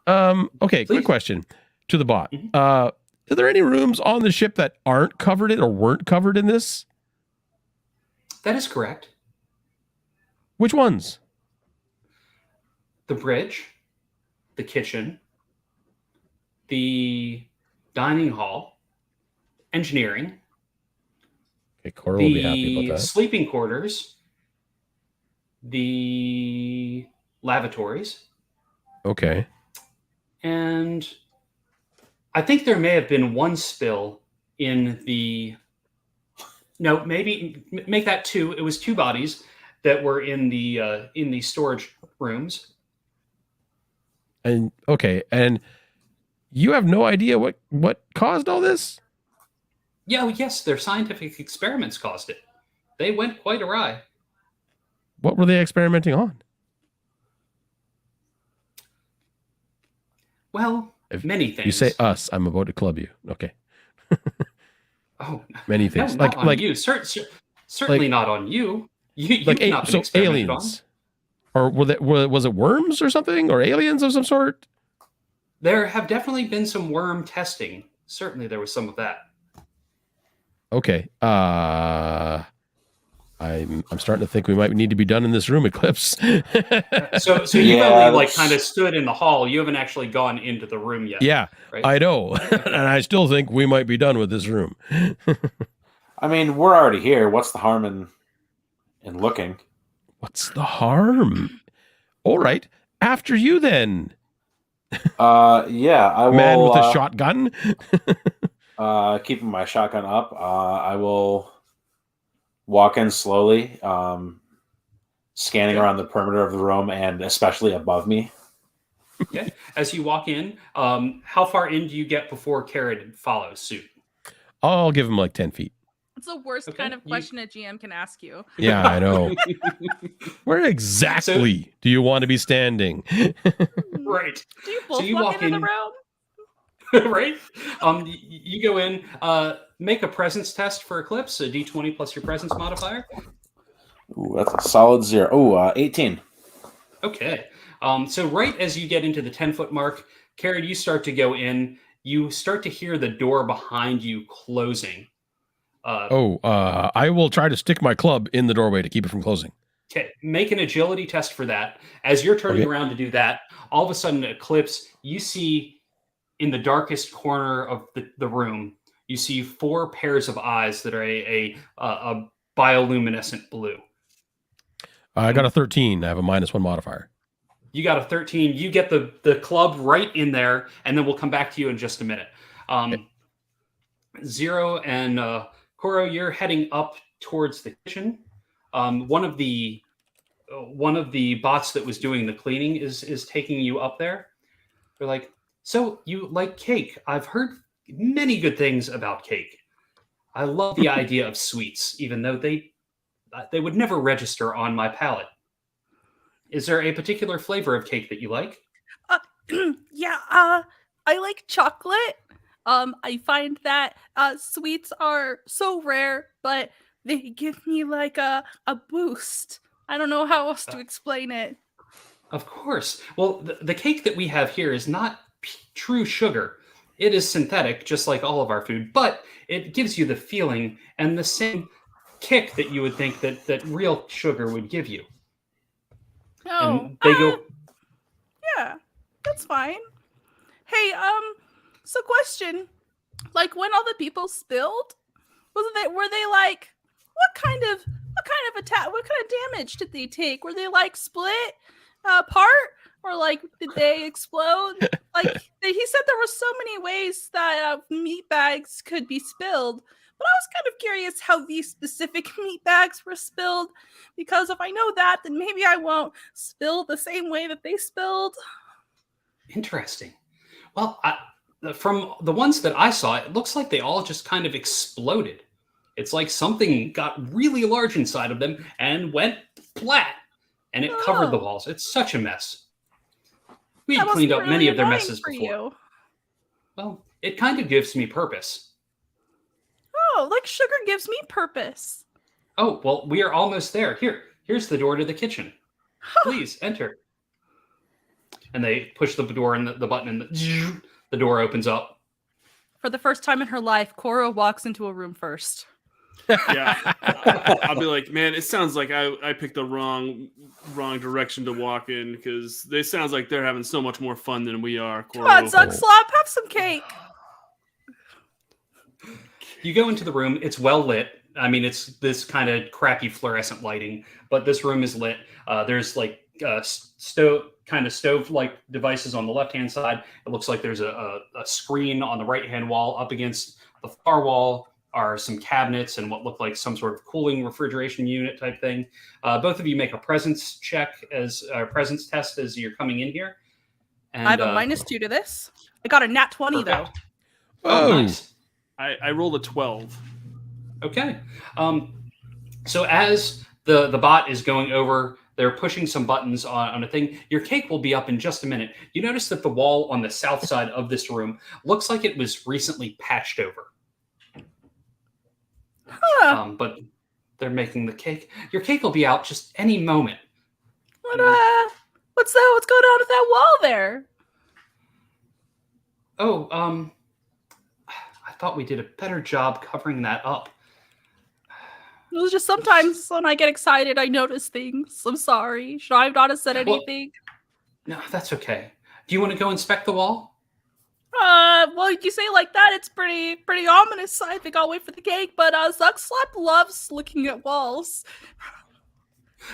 Okay, quick question to the bot. Mm-hmm. Are there any rooms on the ship that aren't covered in or weren't covered in this? That is correct. Which ones? The bridge, the kitchen, the dining hall, engineering, okay, Cora will be happy about the that. sleeping quarters, the lavatories. Okay. And I think there may have been one spill in the... No, maybe make that 2. It was 2 bodies that were in the storage rooms. And okay, and you have no idea what caused all this? Yeah, well, yes, their scientific experiments caused it. They went quite awry. What were they experimenting on? Well, If many things. you say us, I'm about to club you. Okay. Oh, Many no, things. not on like you. Certainly not on you. You've like not been experimented aliens. Or was it worms or something? Or aliens of some sort? on. There have definitely been some worm testing. Certainly there was some of that. Okay. I'm starting to think we might need to be done in this room, Eclipse. So you've only like kind of stood in the hall. You haven't actually gone into the room yet. Yeah, right? I know. And I still think we might be done with this room. I mean, we're already here. What's the harm in looking? What's the harm? All right. After you then. Yeah, I will. Man with a shotgun. Keeping my shotgun up, I will walk in slowly, scanning around the perimeter of the room and especially above me. Okay. As you walk in, how far in do you get before Carrot follows suit? I'll give him like 10 feet. It's the worst kind of question a GM can ask you. Yeah, I know. Where exactly do you want to be standing? Right. Do you both you walk walk into in- the room? Right. You go in, make a presence test for Eclipse, a D20 plus your presence modifier. Ooh, that's a solid 0. Oh, 18. Okay. So right as you get into the 10-foot mark, Carrot, you start to go in. You start to hear the door behind you closing. I will try to stick my club in the doorway to keep it from closing. Okay, make an agility test for that. As you're turning around to do that, all of a sudden, Eclipse, you see in the darkest corner of the room, you see 4 pairs of eyes that are a bioluminescent blue. I got a 13. I have a -1 modifier. You got a 13. You get the club right in there, and then we'll come back to you in just a minute. 0 and Koro, you're heading up towards the kitchen. One of the bots that was doing the cleaning is taking you up there. They're like, so you like cake? I've heard many good things about cake. I love the idea of sweets, even though they would never register on my palate. Is there a particular flavor of cake that you like? Yeah, I like chocolate. I find that sweets are so rare, but they give me like a boost. I don't know how else to explain it. Of course. Well, the cake that we have here is not true sugar. It is synthetic, just like all of our food, but it gives you the feeling and the same kick that you would think that real sugar would give you. Oh, And they go... Yeah, that's fine. Hey, so question, like when all the people spilled, were they like, what kind of damage did they take? Were they like split apart, or like did they explode? Like he said there were so many ways that meat bags could be spilled, but I was kind of curious how these specific meat bags were spilled, because if I know that, then maybe I won't spill the same way that they spilled. Interesting. Well, from the ones that I saw, it looks like they all just kind of exploded. It's like something got really large inside of them and went flat, and it covered the walls. It's such a mess. We had cleaned up many of their messes before. You. Well, it kind of gives me purpose. Oh, like sugar gives me purpose. Oh, well, we are almost there. Here's the door to the kitchen. Please enter. And they push the door and the button, and the door opens up. For the first time in her life, Cora walks into a room first. Yeah, I'll be like, man, it sounds like I picked the wrong direction to walk in, because this sounds like they're having so much more fun than we are. Come on, Zug Slop, have some cake. You go into the room. It's well lit. I mean, it's this kind of crappy fluorescent lighting, but this room is lit. There's like stove-like devices on the left-hand side. It looks like there's a screen on the right-hand wall up against the far wall are some cabinets and what look like some sort of cooling refrigeration unit type thing. Both of you make a presence presence test as you're coming in here. And, I have a -2 to this. I got a nat 20 perfect. though. Oh, nice. I rolled a 12. Okay. So as the bot is going over, they're pushing some buttons on a thing. Your cake will be up in just a minute. You notice that the wall on the south side of this room looks like it was recently patched over. Huh. But they're making the cake. Your cake will be out just any moment. What's going on with that wall there? Oh, I thought we did a better job covering that up. It was just sometimes when I get excited, I notice things. I'm sorry. Should I not have said anything? No, that's okay. Do you want to go inspect the wall? Well, you say it like that, it's pretty ominous. I think I'll wait for the cake, but Zuckslap loves looking at walls.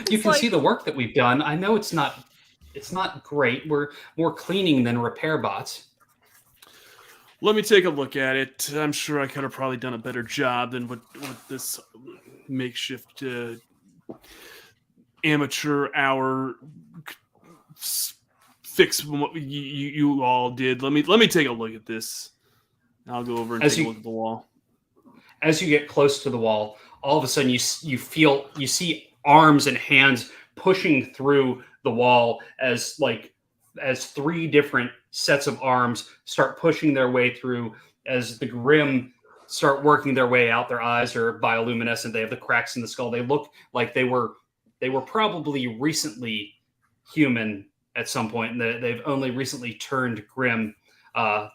You can see the work that we've done. I know it's not great. We're more cleaning than repair bots. Let me take a look at it. I'm sure I could have probably done a better job than what this makeshift amateur hour fix what you all did. Let me take a look at this. I'll go over and take a look at the wall. As you get close to the wall, all of a sudden you see arms and hands pushing through the wall as 3 different sets of arms start pushing their way through as the Grimm start working their way out. Their eyes are bioluminescent. They have the cracks in the skull. They look like they were probably recently human at some point, and they've only recently turned Grimm.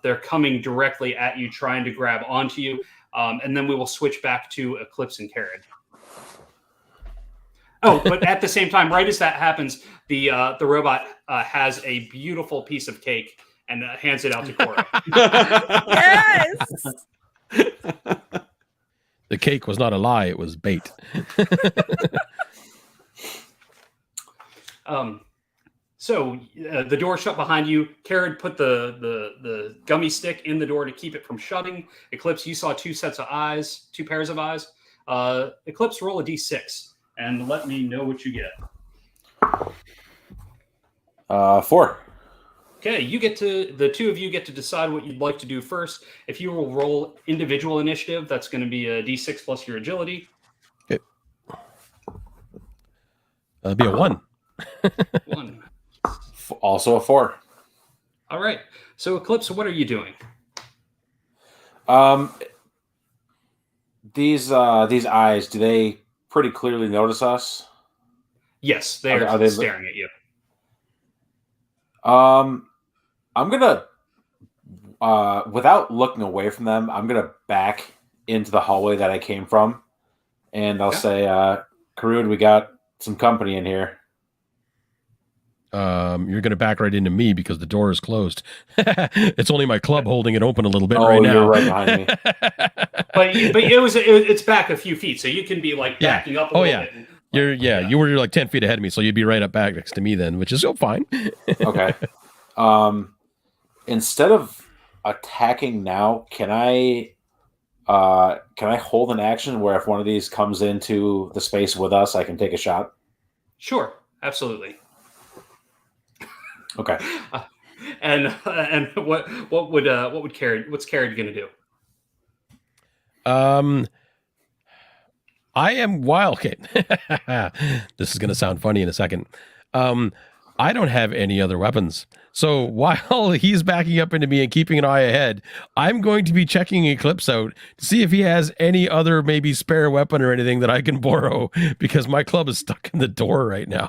They're coming directly at you, trying to grab onto you, and then we will switch back to Eclipse and Carrot. Oh, but at the same time, right as that happens, the robot has a beautiful piece of cake and hands it out to Cora. Yes. The cake was not a lie; it was bait. So the door shut behind you. Carrot put the gummy stick in the door to keep it from shutting. Eclipse, you saw 2 pairs of eyes. Eclipse, roll a d6 and let me know what you get. 4. Okay, the 2 of you get to decide what you'd like to do first. If you will roll individual initiative, that's going to be a d6 plus your agility. Okay. That'd be a 1. 1. Also a 4. All right. So Eclipse, what are you doing? These eyes, do they pretty clearly notice us? Yes, are they staring at you. I'm gonna, without looking away from them, I'm gonna back into the hallway that I came from, and I'll say, Karud, we got some company in here. You're going to back right into me because the door is closed. It's only my club holding it open a little bit right now. You're right behind me. but it's back a few feet, so you can be like backing up a little bit. You were like 10 feet ahead of me, so you'd be right up back next to me then, which is fine. Okay. Instead of attacking now, can I hold an action where if one of these comes into the space with us, I can take a shot? Sure, absolutely. Okay. And what's Carrot going to do? I am wild. Okay. This is going to sound funny in a second. I don't have any other weapons. So while he's backing up into me and keeping an eye ahead, I'm going to be checking Eclipse out to see if he has any other maybe spare weapon or anything that I can borrow, because my club is stuck in the door right now.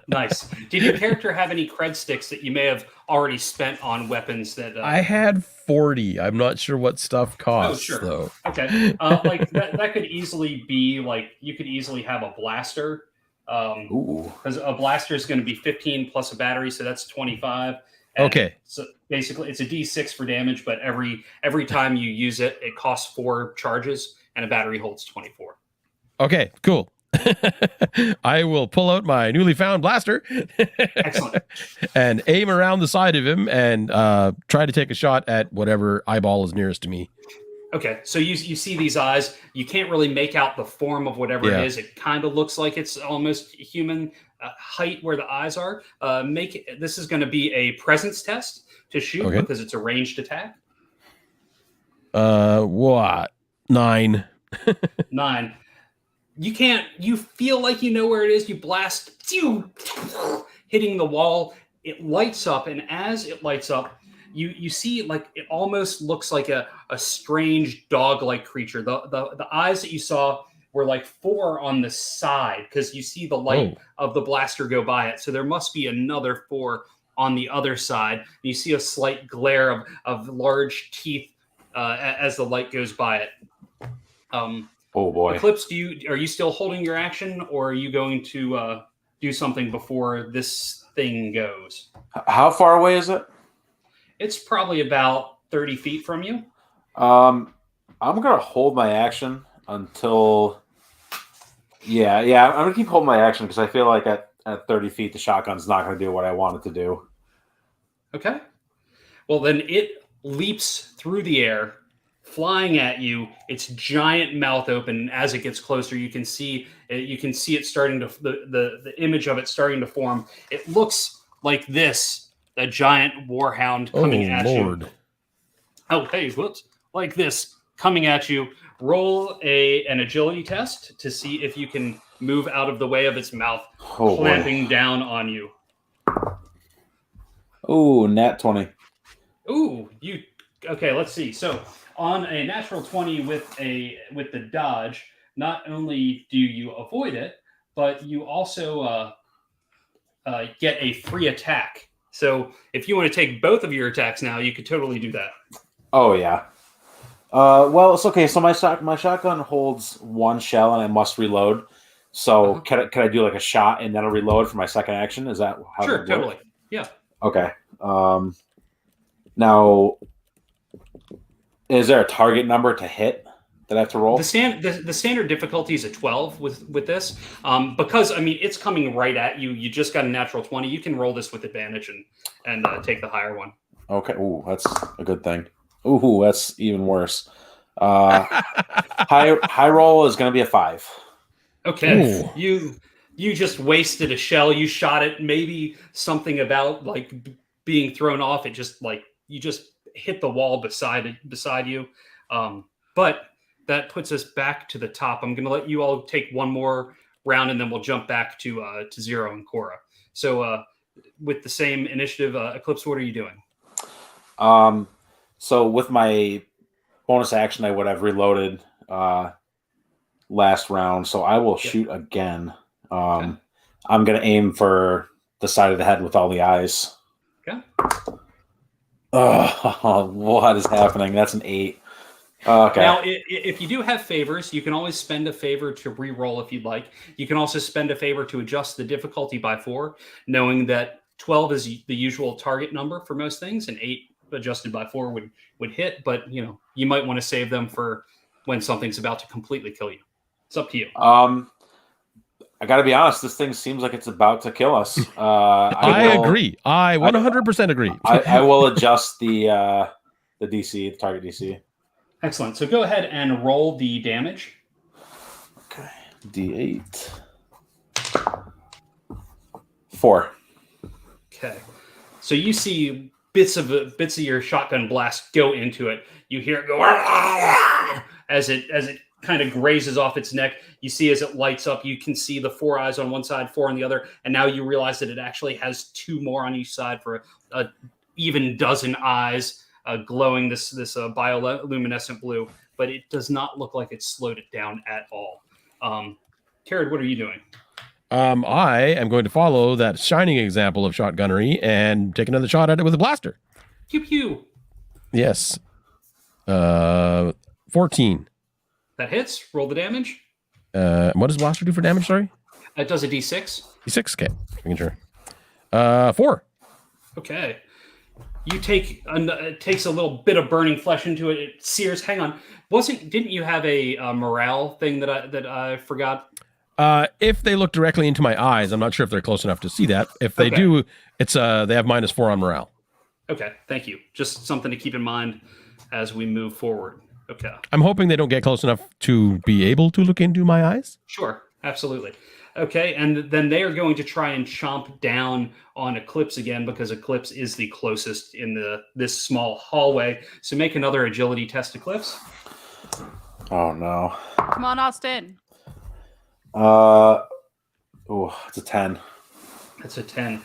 Nice. Did your character have any cred sticks that you may have already spent on weapons that... I had 40. I'm not sure what stuff costs, though. Okay. That could easily be, you could easily have a blaster. Because a blaster is going to be 15 plus a battery, so that's 25. Okay. So basically, it's a D6 for damage, but every time you use it, it costs 4 charges, and a battery holds 24. Okay, cool. I will pull out my newly found blaster. Excellent. And aim around the side of him and try to take a shot at whatever eyeball is nearest to me. Okay, so you see these eyes. You can't really make out the form of whatever Yeah. it is. It kind of looks like it's almost human height where the eyes are. This is going to be a presence test to shoot Okay. because it's a ranged attack. What? 9. 9. You feel like you know where it is. You blast, hitting the wall. It lights up, and as it lights up, you see like it almost looks like a strange dog-like creature. The eyes that you saw were like 4 on the side because you see the light of the blaster go by it. So there must be another 4 on the other side. You see a slight glare of large teeth as the light goes by it. Oh boy. Eclipse, are you still holding your action, or are you going to do something before this thing goes? How far away is it? It's probably about 30 feet from you. I'm gonna hold my action until. Yeah. I'm gonna keep holding my action because I feel like at 30 feet the shotgun's not gonna do what I want it to do. Okay. Well, then it leaps through the air, flying at you. Its giant mouth open. As it gets closer, you can see it starting to the image of it starting to form. It looks like this. A giant warhound coming at Lord. you. Oh, hey, whoops. Like this, coming at you. Roll an agility test to see if you can move out of the way of its mouth, clamping down on you. Ooh, nat 20. Ooh, okay, let's see. So on a natural 20 with the dodge, not only do you avoid it, but you also get a free attack. So if you want to take both of your attacks now, you could totally do that. Oh yeah. Well, it's okay. So my shotgun holds 1 shell, and I must reload. So can I do like a shot and then a reload for my second action? Is that how? Sure, totally. Yeah. Okay. Now, is there a target number to hit that I have to roll? The standard difficulty is a 12 with this, because I mean it's coming right at you. You just got a natural 20. You can roll this with advantage and take the higher one. Okay. Ooh, that's a good thing. Ooh, that's even worse. High roll is going to be a 5. Okay. Ooh. You just wasted a shell. You shot it. Maybe something about like being thrown off. It just like you just hit the wall beside you. But that puts us back to the top. I'm going to let you all take one more round, and then we'll jump back to Zero and Cora. So with the same initiative, Eclipse, what are you doing? So with my bonus action, I would have reloaded last round. So I will shoot again. Okay. I'm going to aim for the side of the head with all the eyes. Okay. Oh, what is happening? That's an 8. Okay. Now, if you do have favors, you can always spend a favor to re-roll if you'd like. You can also spend a favor to adjust the difficulty by 4, knowing that 12 is the usual target number for most things, and 8 adjusted by 4 would hit. But you might want to save them for when something's about to completely kill you. It's up to you. I got to be honest. This thing seems like it's about to kill us. I agree. I 100% agree. I will adjust the DC, the target DC. Excellent. So go ahead and roll the damage. Okay. D8. 4. Okay. So you see bits of your shotgun blast go into it. You hear it go as it kind of grazes off its neck. You see as it lights up, you can see the 4 eyes on one side, 4 on the other, and now you realize that it actually has 2 more on each side for a even dozen eyes. Glowing this bioluminescent blue, but it does not look like it's slowed it down at all. Karad, what are you doing? I am going to follow that shining example of shotgunnery and take another shot at it with a blaster. Pew pew. Yes. 14. That hits. Roll the damage. What does blaster do for damage? Sorry. It does a d6. D6. Okay. Making sure. 4. Okay. You take it takes a little bit of burning flesh into it. It sears. Hang on, didn't you have a morale thing that I forgot? If they look directly into my eyes, I'm not sure if they're close enough to see that. If they do, it's they have -4 on morale. Okay, thank you. Just something to keep in mind as we move forward. Okay. I'm hoping they don't get close enough to be able to look into my eyes. Sure. Absolutely. Okay, and then they are going to try and chomp down on Eclipse again because Eclipse is the closest in this small hallway. So make another agility test, Eclipse. Oh no. Come on, Austin. It's a 10. That's a 10.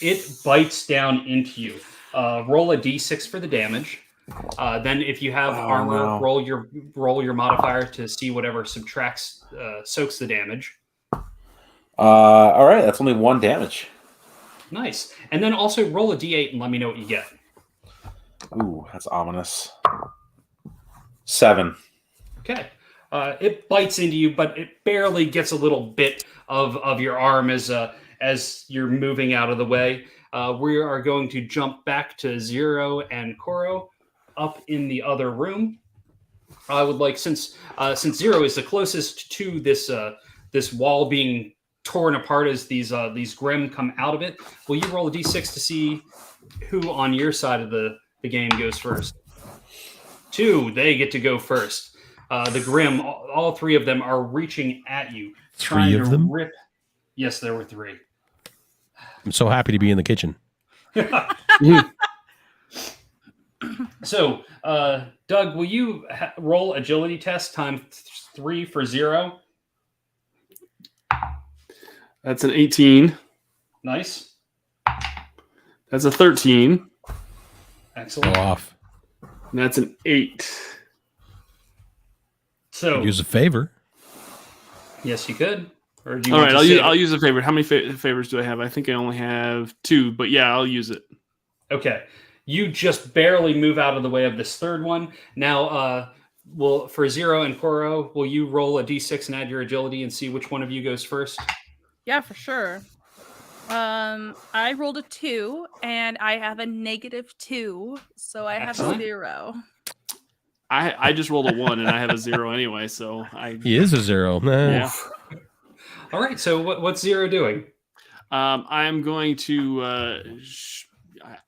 It bites down into you. Roll a d6 for the damage. Then, if you have armor, no. roll your modifier to see whatever soaks the damage. All right, that's only 1 damage. Nice. And then also roll a d8 and let me know what you get. Ooh, that's ominous. 7. Okay. It bites into you, but it barely gets a little bit of your arm as you're moving out of the way. We are going to jump back to Zero and Koro up in the other room. I would like, since Zero is the closest to this wall being torn apart as these Grimm come out of it, will you roll a d6 to see who on your side of the game goes first? 2, they get to go first. The Grimm, all 3 of them are reaching at you. 3 of them? Yes, there were 3. I'm so happy to be in the kitchen. So, Doug, will you roll agility test times 3 for Zero? That's an 18. Nice. That's a 13. Excellent. Go off. And that's an 8. So, Use a favor. yes, you could. Or do you All want right, to save I'll it? use a favorite. How many favors do I have? I think I only have 2, but yeah, I'll use it. Okay. You just barely move out of the way of this third one. Now, for Zero and Koro, will you roll a d6 and add your agility and see which one of you goes first? Yeah, for sure. I rolled a 2 and I have a -2, so I have Excellent. 0. I just rolled a 1 and I have a 0 anyway, so He is a 0. yeah. All right. So what's Zero doing? I'm going to.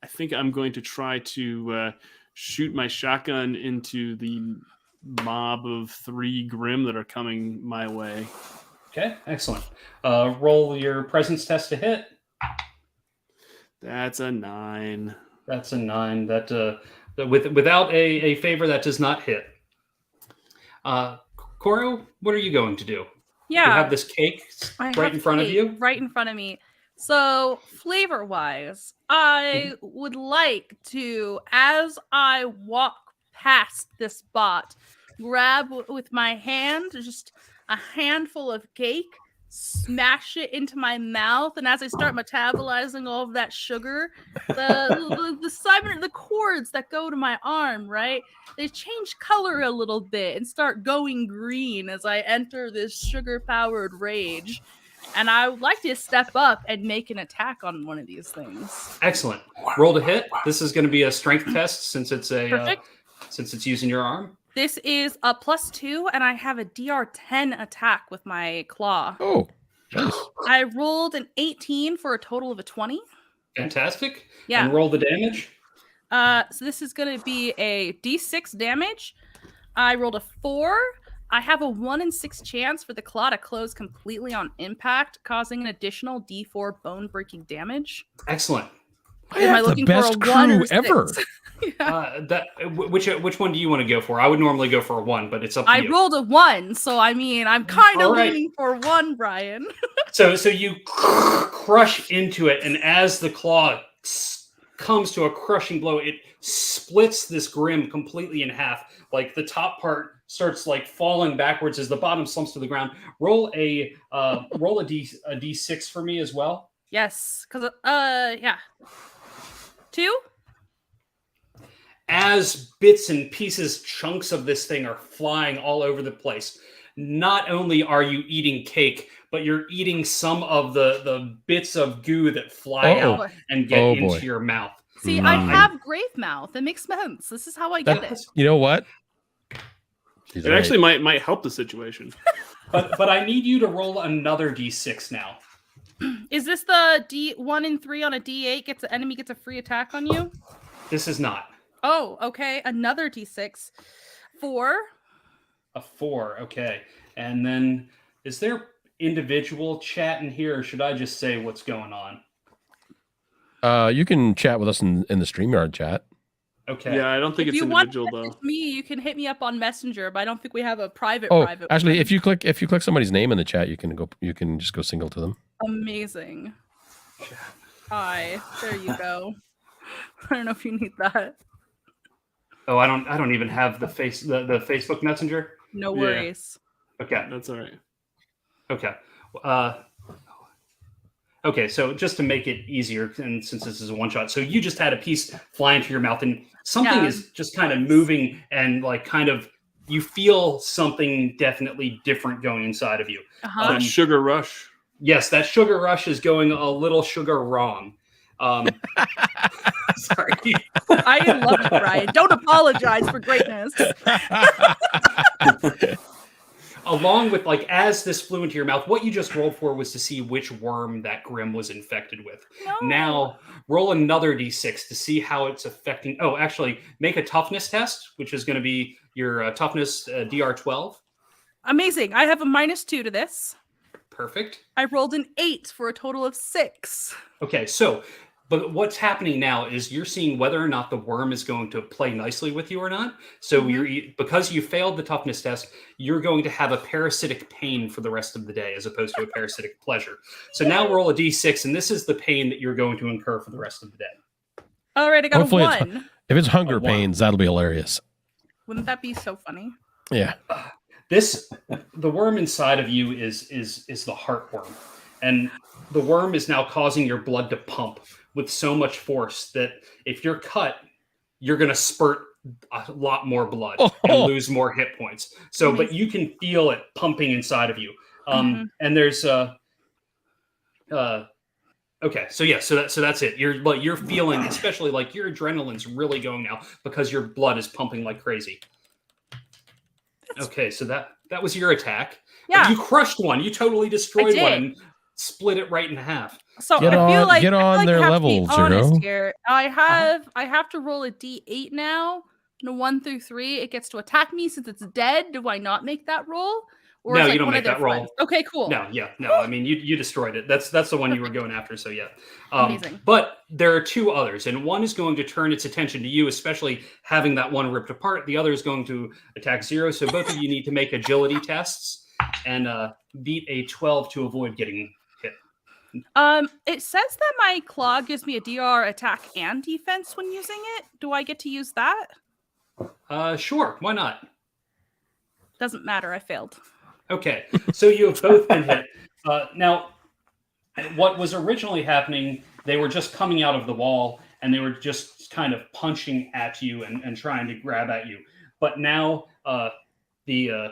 I think I'm going to try to shoot my shotgun into the mob of 3 Grimm that are coming my way. Okay. Excellent. Roll your presence test to hit. That's a 9. That's a 9. Without a favor, that does not hit. Koro, what are you going to do? Yeah. You have this cake I right have in front of cake you. right in front of me. So flavor wise, I would like to, as I walk past this spot, grab with my hand just a handful of cake, smash it into my mouth, and as I start metabolizing all of that sugar, the cords that go to my arm, right, they change color a little bit and start going green as I enter this sugar-powered rage. And I would like to step up and make an attack on one of these things. Excellent. Roll to hit. This is going to be a strength test since it's Perfect. since it's using your arm. This is a +2, and I have a DR10 attack with my claw. Oh, nice. I rolled an 18 for a total of a 20. Fantastic. Yeah. And roll the damage. So this is going to be a D6 damage. I rolled a 4. I have a 1 in 6 chance for the claw to close completely on impact, causing an additional D4 bone-breaking damage. Excellent. I have the best crew ever. Yeah. Which one do you want to go for? I would normally go for a 1, but it's up to I you. rolled a 1, so I mean, I'm kind of All right. leaning for 1, Brian. So you crush into it, and as the claw comes to a crushing blow, it splits this Grimm completely in half. Like the top part starts like falling backwards as the bottom slumps to the ground. Roll a d6 for me as well. Yes, because yeah. 2? As bits and pieces, chunks of this thing are flying all over the place. Not only are you eating cake, but you're eating some of the bits of goo that fly out and get into your mouth. See, I have grave mouth. It makes sense. This is how I get it. You know what? It actually might help the situation. But I need you to roll another d6 now. Is this the D1 and 3 on a D8 the enemy gets a free attack on you? This is not. Oh, okay. Another D6. 4. A 4. Okay. And then is there individual chat in here, or should I just say what's going on? You can chat with us in the StreamYard chat. Okay. Yeah, I don't think If it's you want individual to though. message me, you can hit me up on Messenger, but I don't think we have a private. Actually, one. if you click somebody's name in the chat, you can just go single to them. Amazing. Hi, there you go. I don't know if you need that. Oh, I don't even have the Facebook Messenger. No worries. Okay. That's all right. Okay. Okay, so just to make it easier, and since this is a one shot, so you just had a piece fly into your mouth, and something is just kind of moving, and like kind of you feel something definitely different going inside of you. That sugar rush. Yes, that sugar rush is going a little sugar wrong. Sorry. I love it, Brian. Don't apologize for greatness. Along with, like, as this flew into your mouth, what you just rolled for was to see which worm that Grimm was infected with. No. Now, roll another d6 to see how it's affecting. Oh, actually, make a toughness test, which is going to be your toughness DR12. Amazing. I have a -2 to this. Perfect. I rolled an 8 for a total of 6. Okay, so, but what's happening now is you're seeing whether or not the worm is going to play nicely with you or not. So because you failed the toughness test, you're going to have a parasitic pain for the rest of the day as opposed to a parasitic pleasure. So now roll a d6, and this is the pain that you're going to incur for the rest of the day. All right, I got Hopefully a 1. if it's hunger A 1. pains, that'll be hilarious. Wouldn't that be so funny? Yeah. The worm inside of you is the heartworm, and the worm is now causing your blood to pump with so much force that if you're cut, you're going to spurt a lot more blood and lose more hit points. So, but you can feel it pumping inside of you. And there's okay, so yeah, so that's it. You're feeling, especially like your adrenaline's really going now because your blood is pumping like crazy. Okay, so that was your attack. Yeah. But you crushed one. You totally destroyed one and split it right in half. So I feel like get on their level, Zero. Here. I have to roll a d8 now. And a 1 through 3. It gets to attack me since it's dead. Do I not make that roll? Or No, is, like, you don't one make of their that roll. friends? Okay, cool. No. I mean, you destroyed it. That's the one you were going after. So yeah. Amazing. But there are 2 others, and one is going to turn its attention to you, especially having that one ripped apart. The other is going to attack Zero. So both of you need to make agility tests and beat a 12 to avoid getting hit. It says that my claw gives me a DR attack and defense when using it. Do I get to use that? Sure. Why not? Doesn't matter. I failed. Okay, so you have both been hit. Now, what was originally happening, they were just coming out of the wall, and they were just kind of punching at you and trying to grab at you. But now, the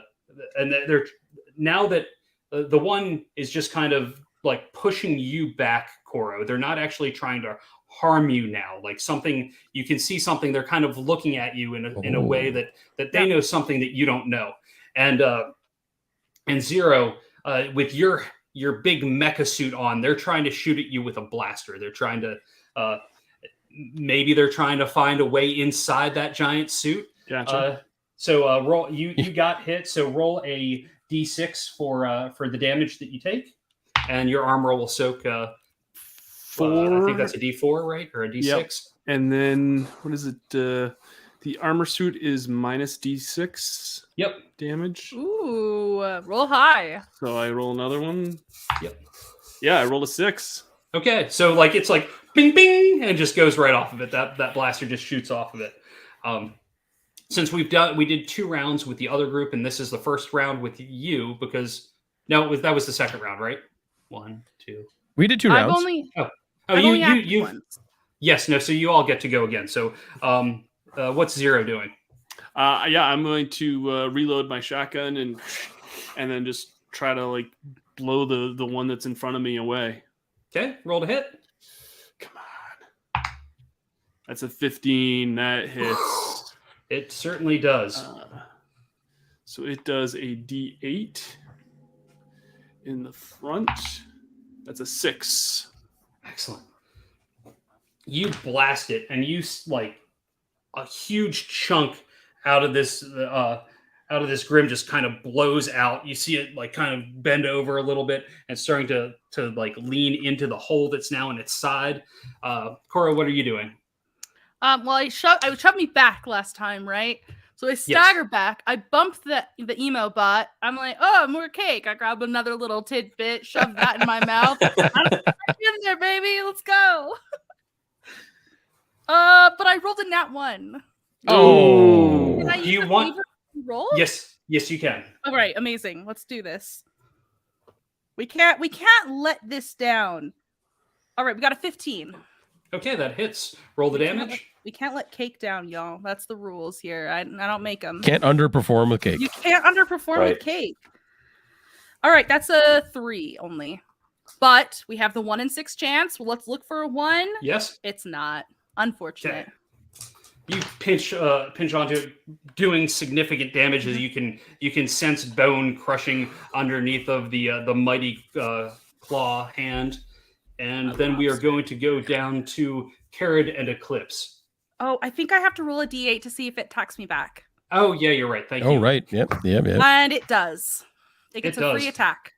one is just kind of like pushing you back, Koro. They're not actually trying to harm you now. Like something, you can see something. They're kind of looking at you in a way that they know something that you don't know. And Zero, with your big mecha suit on, they're trying to shoot at you with a blaster. They're trying to, maybe they're trying to find a way inside that giant suit. Gotcha. So roll. You got hit. So roll a d6 for the damage that you take, and your arm roll will soak. 4. I think that's a d4, right, or a d6. Yep. And then what is it? The armor suit is -d6. Yep. Damage. Ooh, roll high. So I roll another one. Yep. Yeah, I rolled a 6. Okay, so like it's like bing bing, and it just goes right off of it. That blaster just shoots off of it. Since we did 2 rounds with the other group, and this is the first round with you because that was the second round, right? 1, 2. We did 2 rounds. I've only acted once. Yes, no. So you all get to go again. So, what's Zero doing? Yeah, I'm going to reload my shotgun and then just try to like blow the one that's in front of me away. Okay, roll to hit. Come on, that's a 15. That hits. It certainly does. So it does a D8 in the front. That's a 6. Excellent. You blast it, and you like a huge chunk out of this Grimm just kind of blows out. You see it like kind of bend over a little bit and starting to like lean into the hole that's now in its side. Cora, what are you doing? Well, I shoved me back last time, right? So I stagger back. I bumped the emo bot. I'm like, oh, more cake. I grab another little tidbit, shove that in my mouth. I'm in there, baby. Let's go. But I rolled a nat 1. Oh. Can I Do use you a want? fever roll? Yes, you can. All right, amazing. Let's do this. We can't let this down. All right, we got a 15. Okay, that hits. Roll the damage. We can't let cake down, y'all. That's the rules here. I don't make them. Can't underperform with cake. You can't underperform with cake. All right, that's a 3 only. But we have the 1 in 6 chance. Well, let's look for a 1. Yes. It's not. Unfortunate. Okay. You pinch onto it, doing significant damage as you can sense bone crushing underneath of the mighty claw hand. And then we are going to go down to Carrot and Eclipse. Oh, I think I have to roll a d8 to see if it attacks me back. Oh, yeah, you're right. Thank you. Oh, right. Yep. And it does. It gets a free attack.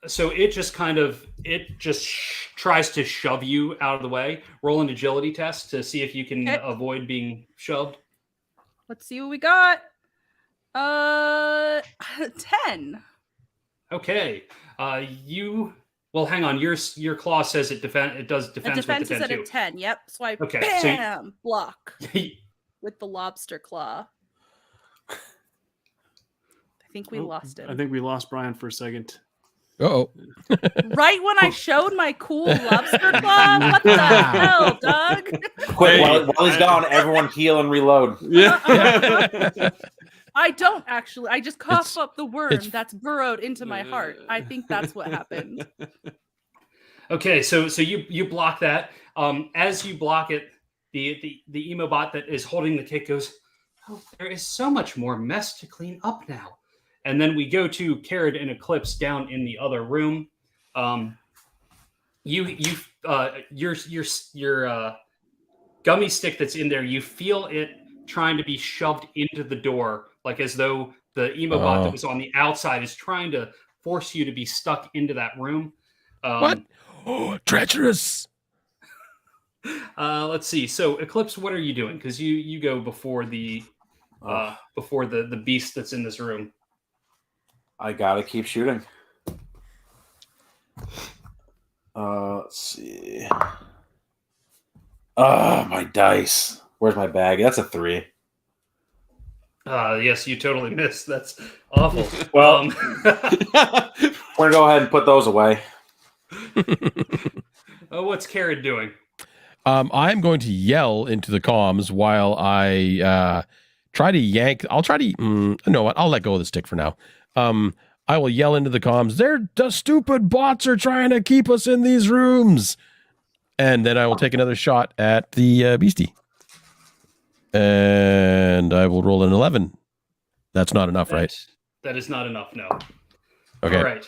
So it just tries to shove you out of the way. Roll an agility test to see if you can avoid being shoved. Let's see what we got. 10. Okay. Well, hang on. Your claw says it does defense. The defense with is the 10 at too. a 10. Yep. So I bam, block with the lobster claw. I think we lost him. I think we lost Brian for a second. Uh-oh. Right when I showed my cool lobster claw? What the hell, Doug? Quick, while he's gone, everyone heal and reload. Yeah. I don't actually. I just cough up the worm that's burrowed into my heart. I think that's what happened. Okay, so you block that. As you block it, the emo bot that is holding the cake goes, "Oh, there is so much more mess to clean up now." And then we go to Carrot and Eclipse down in the other room. Your gummy stick that's in there, you feel it trying to be shoved into the door, like as though the emo bot that was on the outside is trying to force you to be stuck into that room. What? Oh, treacherous. Let's see. So Eclipse, what are you doing? Because you go before the beast that's in this room. I gotta keep shooting. Let's see. My dice. Where's my bag? That's a 3. Yes, you totally missed. That's awful. Well, we're gonna go ahead and put those away. What's Carrot doing? I'm going to yell into the comms while I try to yank. I'll try to. You know what? I'll let go of the stick for now. I will yell into the comms. The stupid bots are trying to keep us in these rooms. And then I will take another shot at the beastie. And I will roll an 11. That's not enough, right? That is not enough, no. Okay. All right.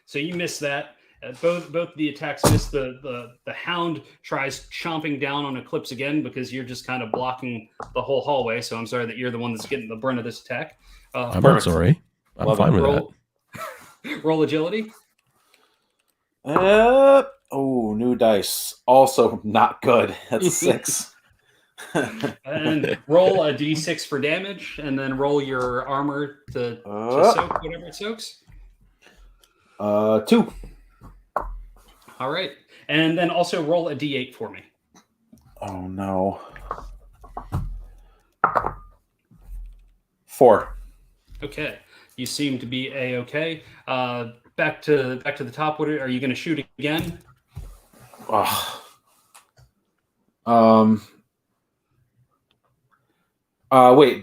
So you miss that. Both the attacks miss. The hound tries chomping down on Eclipse again because you're just kind of blocking the whole hallway. So I'm sorry that you're the one that's getting the brunt of this attack. I'm not sorry. I'm fine with that. Roll agility. New dice. Also not good. That's 6. And roll a d6 for damage, and then roll your armor to soak whatever it soaks. 2. All right. And then also roll a d8 for me. Oh, no. 4. Okay. You seem to be A-okay. Back to the top. What are you going to shoot again? Wait.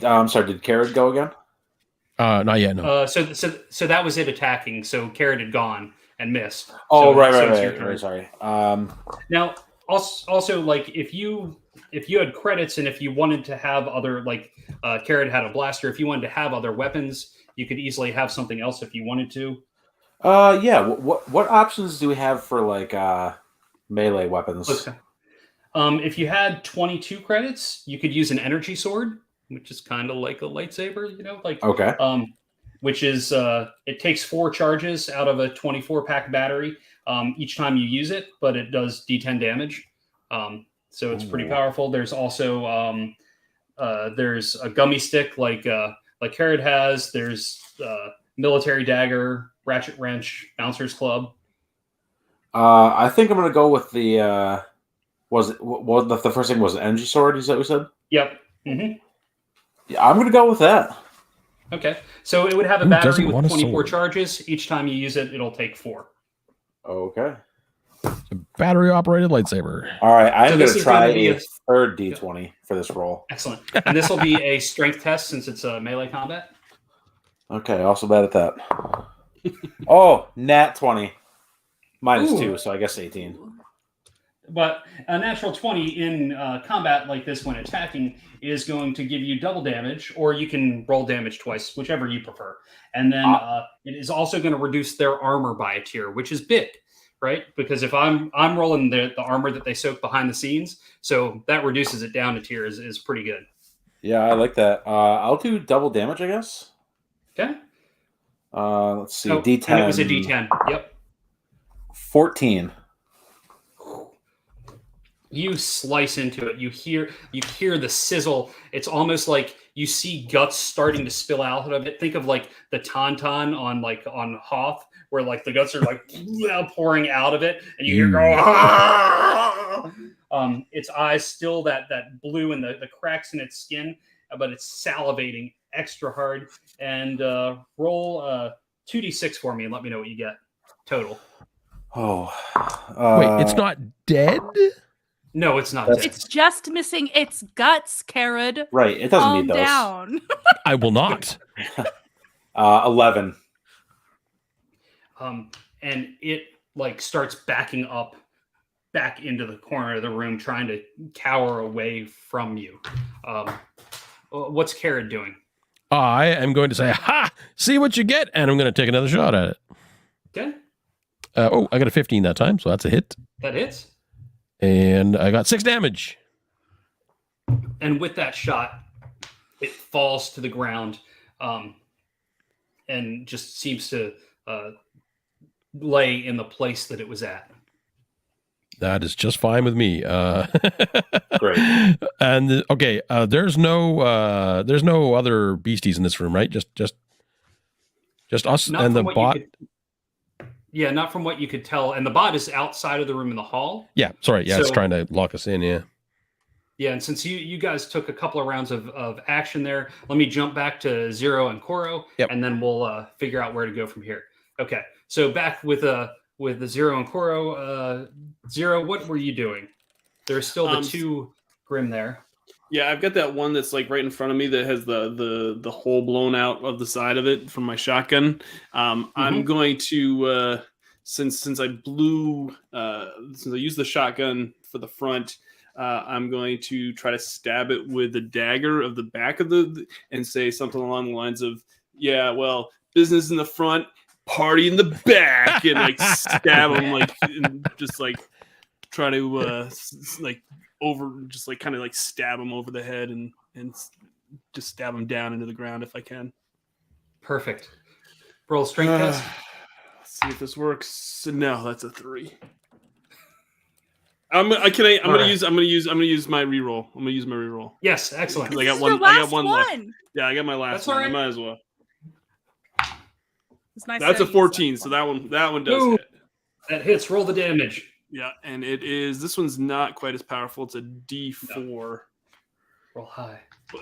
I'm sorry. Did Carrot go again? Not yet. No. So that was it attacking. So Carrot had gone and missed. Oh, so, right. Sorry. Now, also, like if you had credits and if you wanted to have other, like Carrot had a blaster, if you wanted to have other weapons, you could easily have something else if you wanted to. Yeah. What options do we have for like melee weapons? Okay. If you had 22 credits, you could use an energy sword, which is kind of like a lightsaber, Okay. which is it takes 4 charges out of a 24-pack battery each time you use it, but it does D10 damage. So it's pretty powerful. There's also there's a gummy stick like Herod has. There's military dagger, ratchet wrench, bouncer's club. I think I'm gonna go with the. What the first thing was an energy sword? Is that what we said? Yep. Mm-hmm. Yeah, I'm gonna go with that. Okay, so it would have a Who battery doesn't want with a 24 sword? charges. Each time you use it, it'll take 4. Okay. Battery operated lightsaber. All right, I'm So gonna this is try gonna be a third D20 for this roll. Excellent. And this will be a strength test since it's a melee combat. Okay, also bad at that. Oh, nat 20. Minus Ooh. 2, so I guess 18. But a natural 20 in combat like this when attacking is going to give you double damage, or you can roll damage twice, whichever you prefer. And then it is also going to reduce their armor by a tier, which is big, right? Because if I'm rolling the armor that they soak behind the scenes, so that reduces it down a tier is pretty good. Yeah, I like that. I'll do double damage, I guess. Okay. Let's see. Oh, D10. and it was a D10. Yep. 14. You slice into it. You hear the sizzle. It's almost like you see guts starting to spill out of it. Think of like the tauntaun on Hoth, where like the guts are like pouring out of it, and you hear go. Its eyes still that blue and the cracks in its skin, but it's salivating extra hard. And roll 2d6 for me and let me know what you get total. Oh. Wait, it's not dead? No, it's not. It's just missing its guts, Carrot. Right, it doesn't Calm need those. down. I will not. 11. And it like starts backing up back into the corner of the room, trying to cower away from you. What's Carrot doing? I am going to say, ha! See what you get, and I'm going to take another shot at it. Okay, I got a 15 that time, so that's a hit. that hits. And I got 6 damage. And with that shot, it falls to the ground, and just seems to lay in the place that it was at. That is just fine with me. Great. And okay, there's no other beasties in this room, right? Just us Not and the from what bot. Yeah, not from what you could tell. And the bot is outside of the room in the hall. Yeah, sorry. Yeah, it's So- trying to lock us in. Yeah. Yeah, and since you guys took a couple of rounds of action there, let me jump back to Zero and Koro, Yep. and then we'll figure out where to go from here. Okay, so back with the Zero and Koro. Zero, what were you doing? There's still the 2 Grimm there. Yeah, I've got that one that's like right in front of me that has the hole blown out of the side of it from my shotgun. I'm going to since I used the shotgun for the front, I'm going to try to stab it with the dagger of the back of and say something along the lines of, yeah, well, business in the front, party in the back, and like stab him and just like try to kind of stab him over the head and just stab him down into the ground if I can. Perfect. Roll a strength test. Let's see if this works. No, that's a 3. I'm gonna use my reroll. I'm gonna use my reroll. Yes, excellent. I This got is one. your I got last one left. Yeah, I got my last That's one. all right. I might as well. It's nice That's to a use 14. So that one does Ooh. hit. That hits. Roll the damage. Yeah, and this one's not quite as powerful. It's a D4, Roll high. but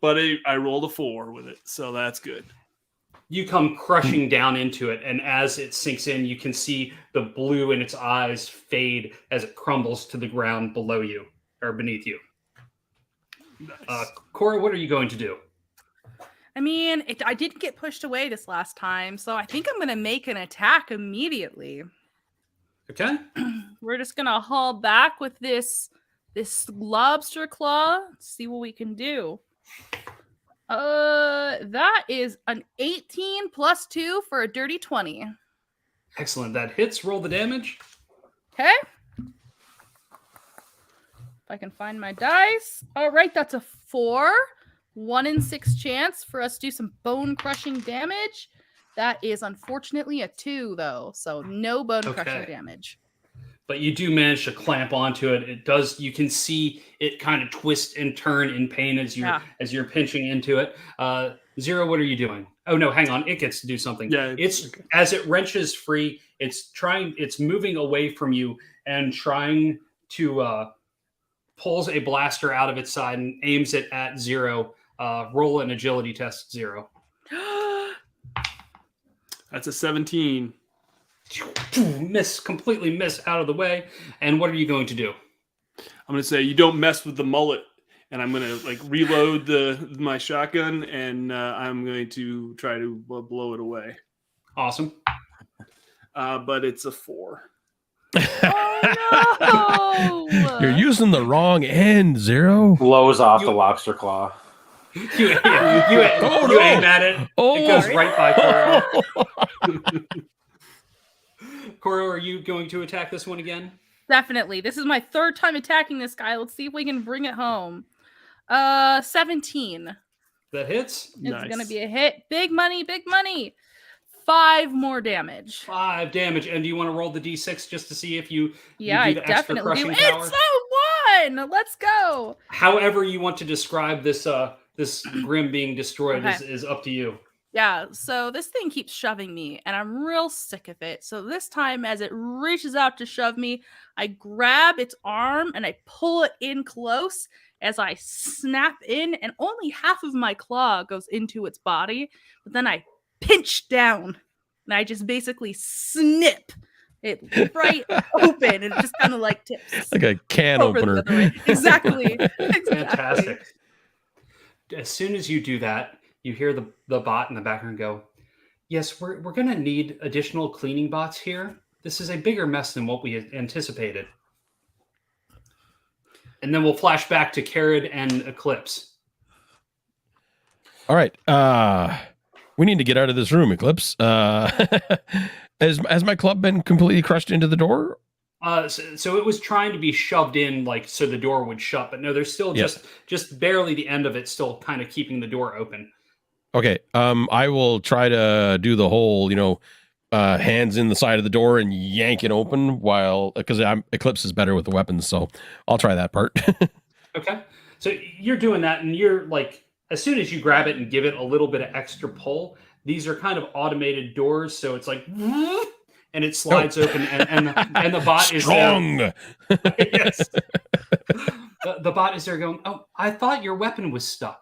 But I rolled a 4 with it, so that's good. You come crushing down into it, and as it sinks in, you can see the blue in its eyes fade as it crumbles to the ground below you, or beneath you. Nice. Cora, what are you going to do? I mean, I didn't get pushed away this last time, so I think I'm going to make an attack immediately. Okay. We're just going to haul back with this lobster claw, see what we can do. That is an 18 plus 2 for a dirty 20. Excellent. That hits. Roll the damage. Okay. If I can find my dice. All right, that's a 4. 1 in 6 chance for us to do some bone crushing damage. That is unfortunately a 2, though. So no bone crushing damage. But you do manage to clamp onto it. It does. You can see it kind of twist and turn in pain as you're pinching into it. Zero, what are you doing? Oh no, hang on. It gets to do something. Yeah, it's okay. As it wrenches free, it's moving away from you and trying to pulls a blaster out of its side and aims it at Zero. Roll an agility test, Zero. That's a 17. Completely miss out of the way. And what are you going to do? I'm going to say, you don't mess with the mullet. And I'm going to reload my shotgun, and I'm going to try to blow it away. Awesome. But it's a 4. Oh, no! You're using the wrong end, Zero. Blows off the lobster claw. You aim at it. It goes right by Koro. Koro, are you going to attack this one again? Definitely. This is my 3rd time attacking this guy. Let's see if we can bring it home. 17. That hits. It's going to be a hit. Big money, big money. 5 more damage. 5 damage. And do you want to roll the d6 just to see if you do I the extra definitely do. crushing power? It's a 1. Let's go. However you want to describe this this Grimm being destroyed is up to you. Yeah, so this thing keeps shoving me, and I'm real sick of it. So this time, as it reaches out to shove me, I grab its arm and I pull it in close as I snap in, and only half of my claw goes into its body. But then I pinch down, and I just basically snip it right open, and it just kind of tips. Like a can opener. Exactly. Fantastic. As soon as you do that, you hear the bot in the background go, yes, we're going to need additional cleaning bots here. This is a bigger mess than what we had anticipated. And then we'll flash back to Carrot and Eclipse. All right. We need to get out of this room, Eclipse. Has my club been completely crushed into the door? So it was trying to be shoved in, so the door would shut. But no, there's still just barely the end of it still kind of keeping the door open. Okay. I will try to do the whole, hands in the side of the door and yank it open because Eclipse is better with the weapons. So I'll try that part. Okay. So you're doing that, and you're as soon as you grab it and give it a little bit of extra pull, these are kind of automated doors. So it's and it slides open, and the bot is strong. Yes. The bot is there going, oh, I thought your weapon was stuck.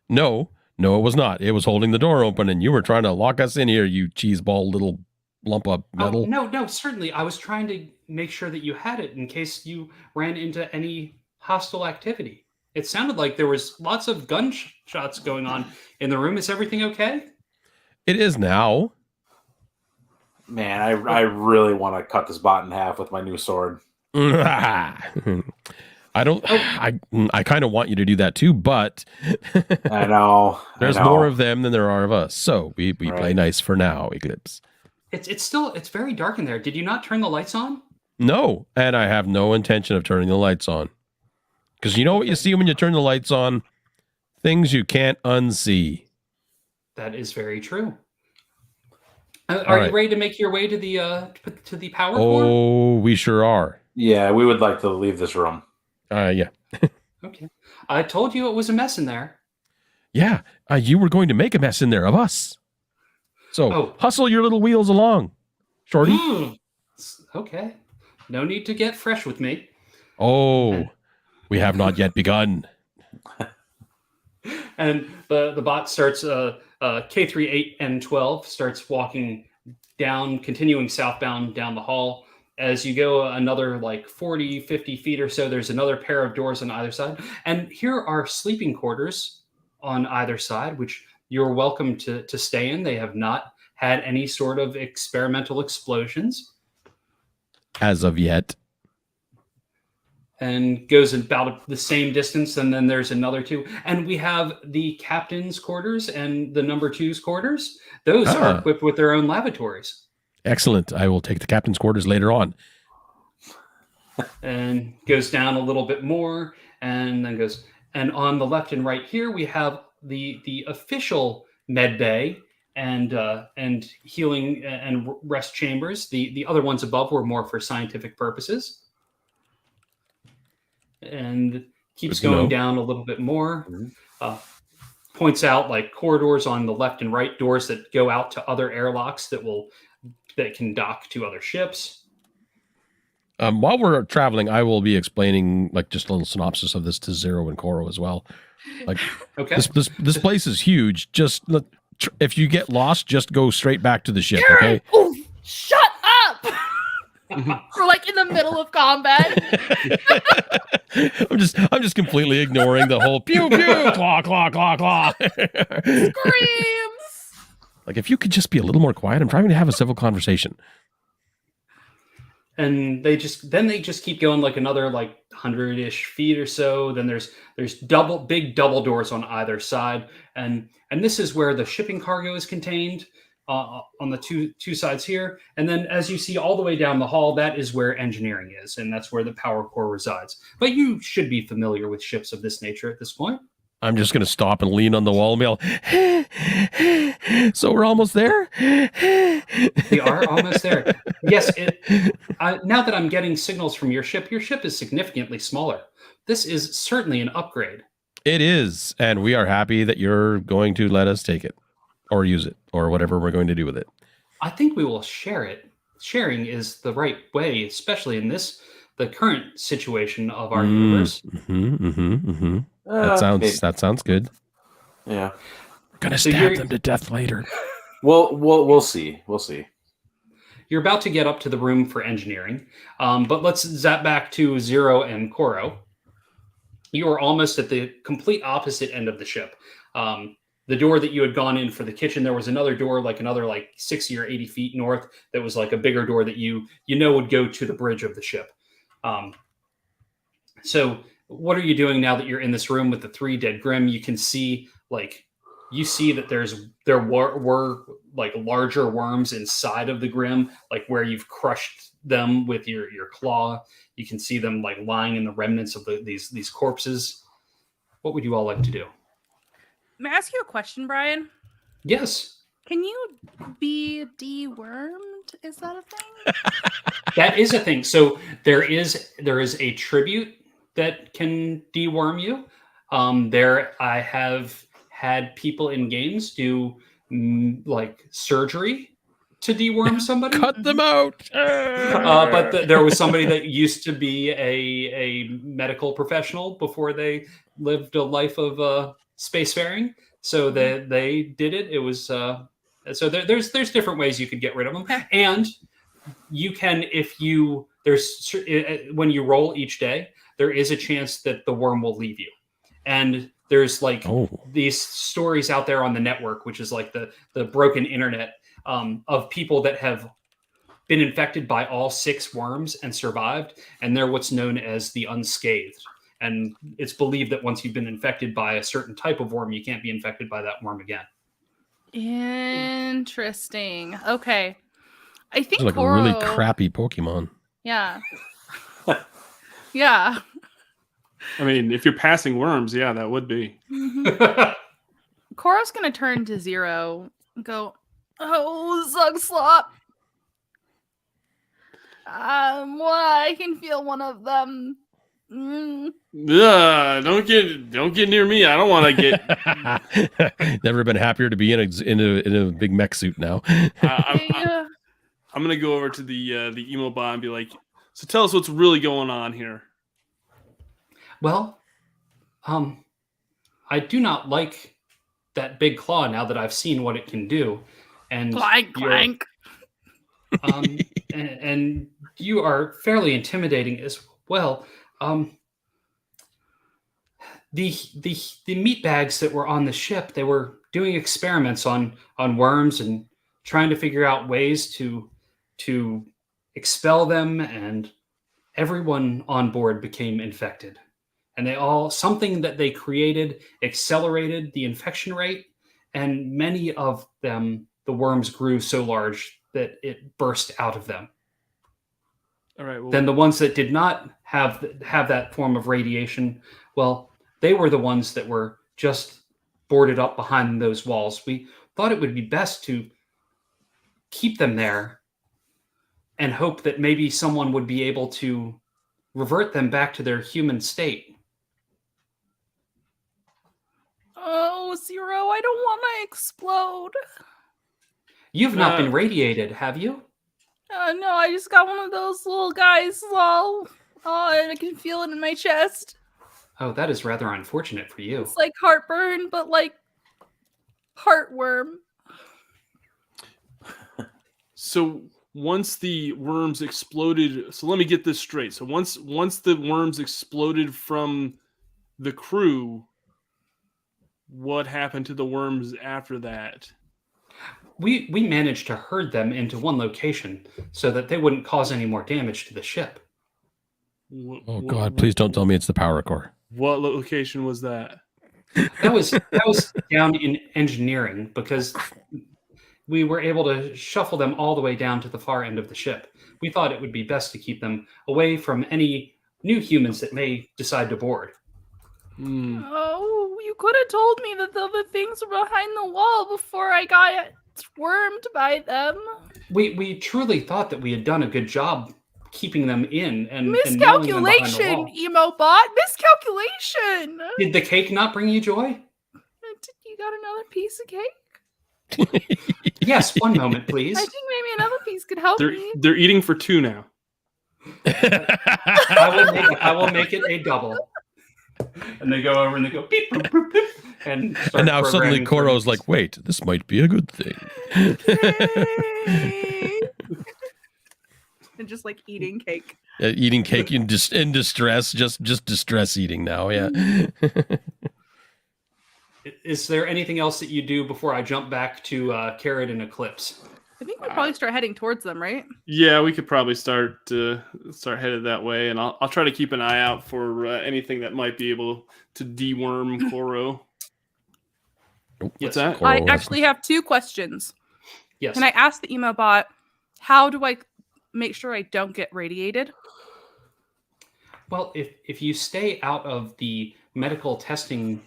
No, it was not. It was holding the door open, and you were trying to lock us in here, you cheeseball little lump of metal. Oh, no, certainly. I was trying to make sure that you had it in case you ran into any hostile activity. It sounded like there was lots of gunshots going on in the room. Is everything okay? It is now. Man, I really want to cut this bot in half with my new sword. I don't. I kind of want you to do that too, but I know there's more of them than there are of us. So we play nice for now, Eclipse. It's very dark in there. Did you not turn the lights on? No, and I have no intention of turning the lights on. Because you know what you see when you turn the lights on? Things you can't unsee. That is very true. Are you ready to make your way to the power core? Oh, we sure are. Yeah, we would like to leave this room. Yeah. Okay. I told you it was a mess in there. Yeah, you were going to make a mess in there of us. So hustle your little wheels along, Shorty. Okay. No need to get fresh with me. Oh, we have not yet begun. And the bot starts, K3, 8, and 12 starts walking down, continuing southbound down the hall. As you go another 40, 50 feet or so, there's another pair of doors on either side. And here are sleeping quarters on either side, which you're welcome to stay in. They have not had any sort of experimental explosions. As of yet. And goes about the same distance, and then there's another 2. And we have the captain's quarters and the number 2's quarters. Those are equipped with their own lavatories. Excellent. I will take the captain's quarters later on. and goes down a little bit more, and then goes. And on the left and right here, we have the official med bay and healing and rest chambers. The other ones above were more for scientific purposes. And keeps going down a little bit more. Points out like corridors on the left and right, doors that go out to other airlocks that can dock to other ships. While we're traveling, I will be explaining like just a little synopsis of this to Zero and Koro as well. Like, okay, this place is huge. Just if you get lost, just go straight back to the ship. Okay. Oh, shut up! We're like in the middle of combat. I'm just completely ignoring the whole pew pew claw claw claw claw. Screams. Like if you could just be a little more quiet. I'm trying to have a civil conversation. And they just keep going like another like 100-ish feet or so. Then there's big double doors on either side, and this is where the shipping cargo is contained on the two sides here. And then as you see all the way down the hall, that is where engineering is, and that's where the power core resides. But you should be familiar with ships of this nature at this point. I'm just going to stop and lean on the wall and be like, so we're almost there? We are almost there. Yes. Now that I'm getting signals from your ship is significantly smaller. This is certainly an upgrade. It is. And we are happy that you're going to let us take it or use it or whatever we're going to do with it. I think we will share it. Sharing is the right way, especially in the current situation of our universe. That sounds good. Yeah. We're gonna stab them to death later. We'll see. We'll see. You're about to get up to the room for engineering, but let's zap back to Zero and Koro. You are almost at the complete opposite end of the ship. The door that you had gone in for the kitchen, there was another door, like another 60 or 80 feet north, that was like a bigger door that you would go to the bridge of the ship. So what are you doing now that you're in this room with the 3 dead Grimm? You can see that there were like larger worms inside of the Grimm, like where you've crushed them with your claw. You can see them like lying in the remnants of these corpses. What would you all like to do? May I ask you a question, Brian? Yes. Can you be dewormed? Is that a thing? That is a thing. So there is a tribute that can deworm you. I have had people in games do like surgery to deworm somebody. Cut them out. But there was somebody that used to be a medical professional before they lived a life of spacefaring. So they did it. It was so there's different ways you could get rid of them, and you can when you roll each day, there is a chance that the worm will leave you. And there's these stories out there on the network, which is like the broken internet, of people that have been infected by all 6 worms and survived. And they're what's known as the unscathed. And it's believed that once you've been infected by a certain type of worm, you can't be infected by that worm again. Interesting. Okay. I think like Koro... a really crappy Pokemon. Yeah. Yeah. I mean, if you're passing worms, yeah, that would be. Mm-hmm. Koro's gonna turn to Zero and go, "Oh, Zug Slop. I can feel one of them. Don't get near me. I don't want to get. Never been happier to be in a big mech suit now. I'm gonna go over to the emo bot and be like, so tell us what's really going on here. Well, I do not like that big claw now that I've seen what it can do. And clank, clank. And you are fairly intimidating as well. The meat bags that were on the ship, they were doing experiments on worms and trying to figure out ways to expel them, and everyone on board became infected. And something that they created accelerated the infection rate, and many of them, the worms grew so large that it burst out of them. All right. Well, Then the ones that did not have that form of radiation, well, they were the ones that were just boarded up behind those walls. We thought it would be best to keep them there and hope that maybe someone would be able to revert them back to their human state. Oh, Zero, I don't want to explode. You've not been radiated, have you? No, I just got one of those little guys all, and I can feel it in my chest. Oh, that is rather unfortunate for you. It's like heartburn, but like heartworm. So once the worms exploded, so let me get this straight. So once the worms exploded from the crew, what happened to the worms after that? We managed to herd them into one location so that they wouldn't cause any more damage to the ship. Oh God! Please don't tell me it's the power core. What location was that? That was down in engineering because we were able to shuffle them all the way down to the far end of the ship. We thought it would be best to keep them away from any new humans that may decide to board. Oh, you could have told me that the other things were behind the wall before I got wormed by them. We truly thought that we had done a good job keeping them in and Miscalculation, Emobot. Miscalculation. Did the cake not bring you joy? You got another piece of cake? Yes, one moment, please. I think maybe another piece could help me. They're eating for two now. I will make it a double. And they go over and they go beep, boop, boop, boop, and now suddenly Koro's like, wait, this might be a good thing. And just like eating cake. Eating cake in distress, just distress eating now, yeah. Is there anything else that you do before I jump back to Carrot and Eclipse? I think we probably start heading towards them, right? Yeah, we could probably start headed that way, and I'll try to keep an eye out for anything that might be able to deworm Koro. What's that? I actually have two questions. Yes. Can I ask the Emobot, how do I make sure I don't get radiated? Well, if you stay out of the medical testing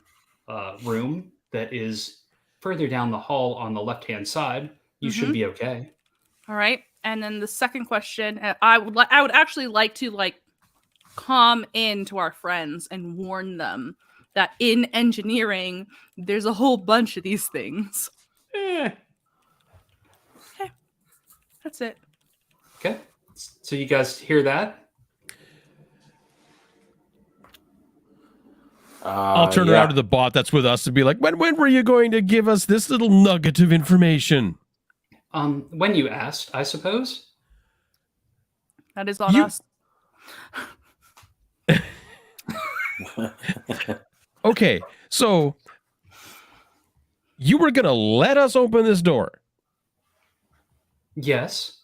room that is further down the hall on the left-hand side, you should be okay. All right. And then the second question, I would actually like to come in to our friends and warn them that in engineering, there's a whole bunch of these things. Okay. That's it. Okay. So you guys hear that? I'll turn around to the bot that's with us and be like, when were you going to give us this little nugget of information? When you asked, I suppose. That is on us. Okay, so you were going to let us open this door? Yes.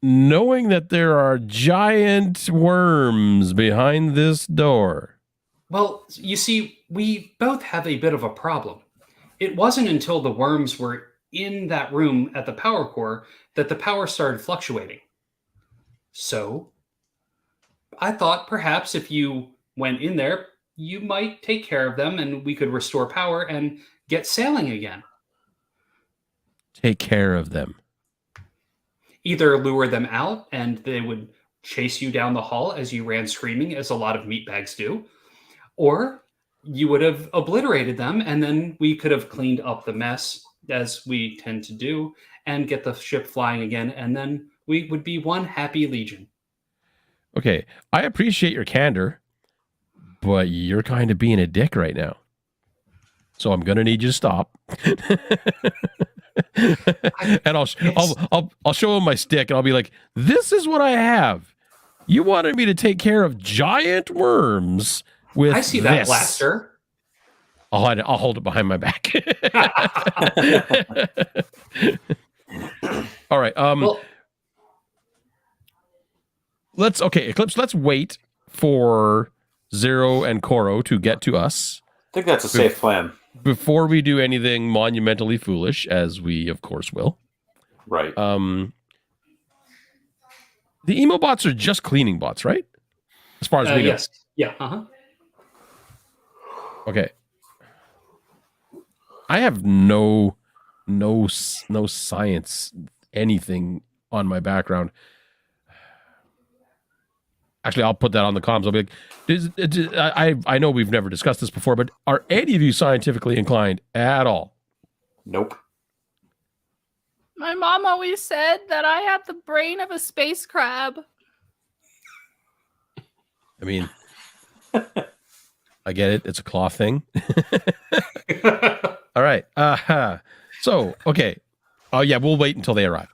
Knowing that there are giant worms behind this door. Well, you see, we both have a bit of a problem. It wasn't until the worms were in that room at the power core that the power started fluctuating. So I thought perhaps if you went in there, you might take care of them and we could restore power and get sailing again. Take care of them. Either lure them out and they would chase you down the hall as you ran screaming, as a lot of meatbags do, or you would have obliterated them and then we could have cleaned up the mess, as we tend to do, and get the ship flying again, and then we would be one happy legion. Okay, I appreciate your candor, but you're kind of being a dick right now. So I'm gonna need you to stop. And I'll show him my stick, and I'll be like, "This is what I have. You wanted me to take care of giant worms with I see that this. blaster. I'll hold it behind my back." All right. Well, Eclipse, let's wait for Zero and Koro to get to us. I think that's a safe plan. Before we do anything monumentally foolish, as we of course will. Right. The emo bots are just cleaning bots, right? As far as we know. Yes. Yeah. Okay. I have no science anything on my background. Actually, I'll put that on the comms. I'll be like, I know we've never discussed this before, but are any of you scientifically inclined at all? Nope. My mom always said that I had the brain of a space crab. I mean, I get it. It's a claw thing. All right. So, okay. Oh, yeah, we'll wait until they arrive.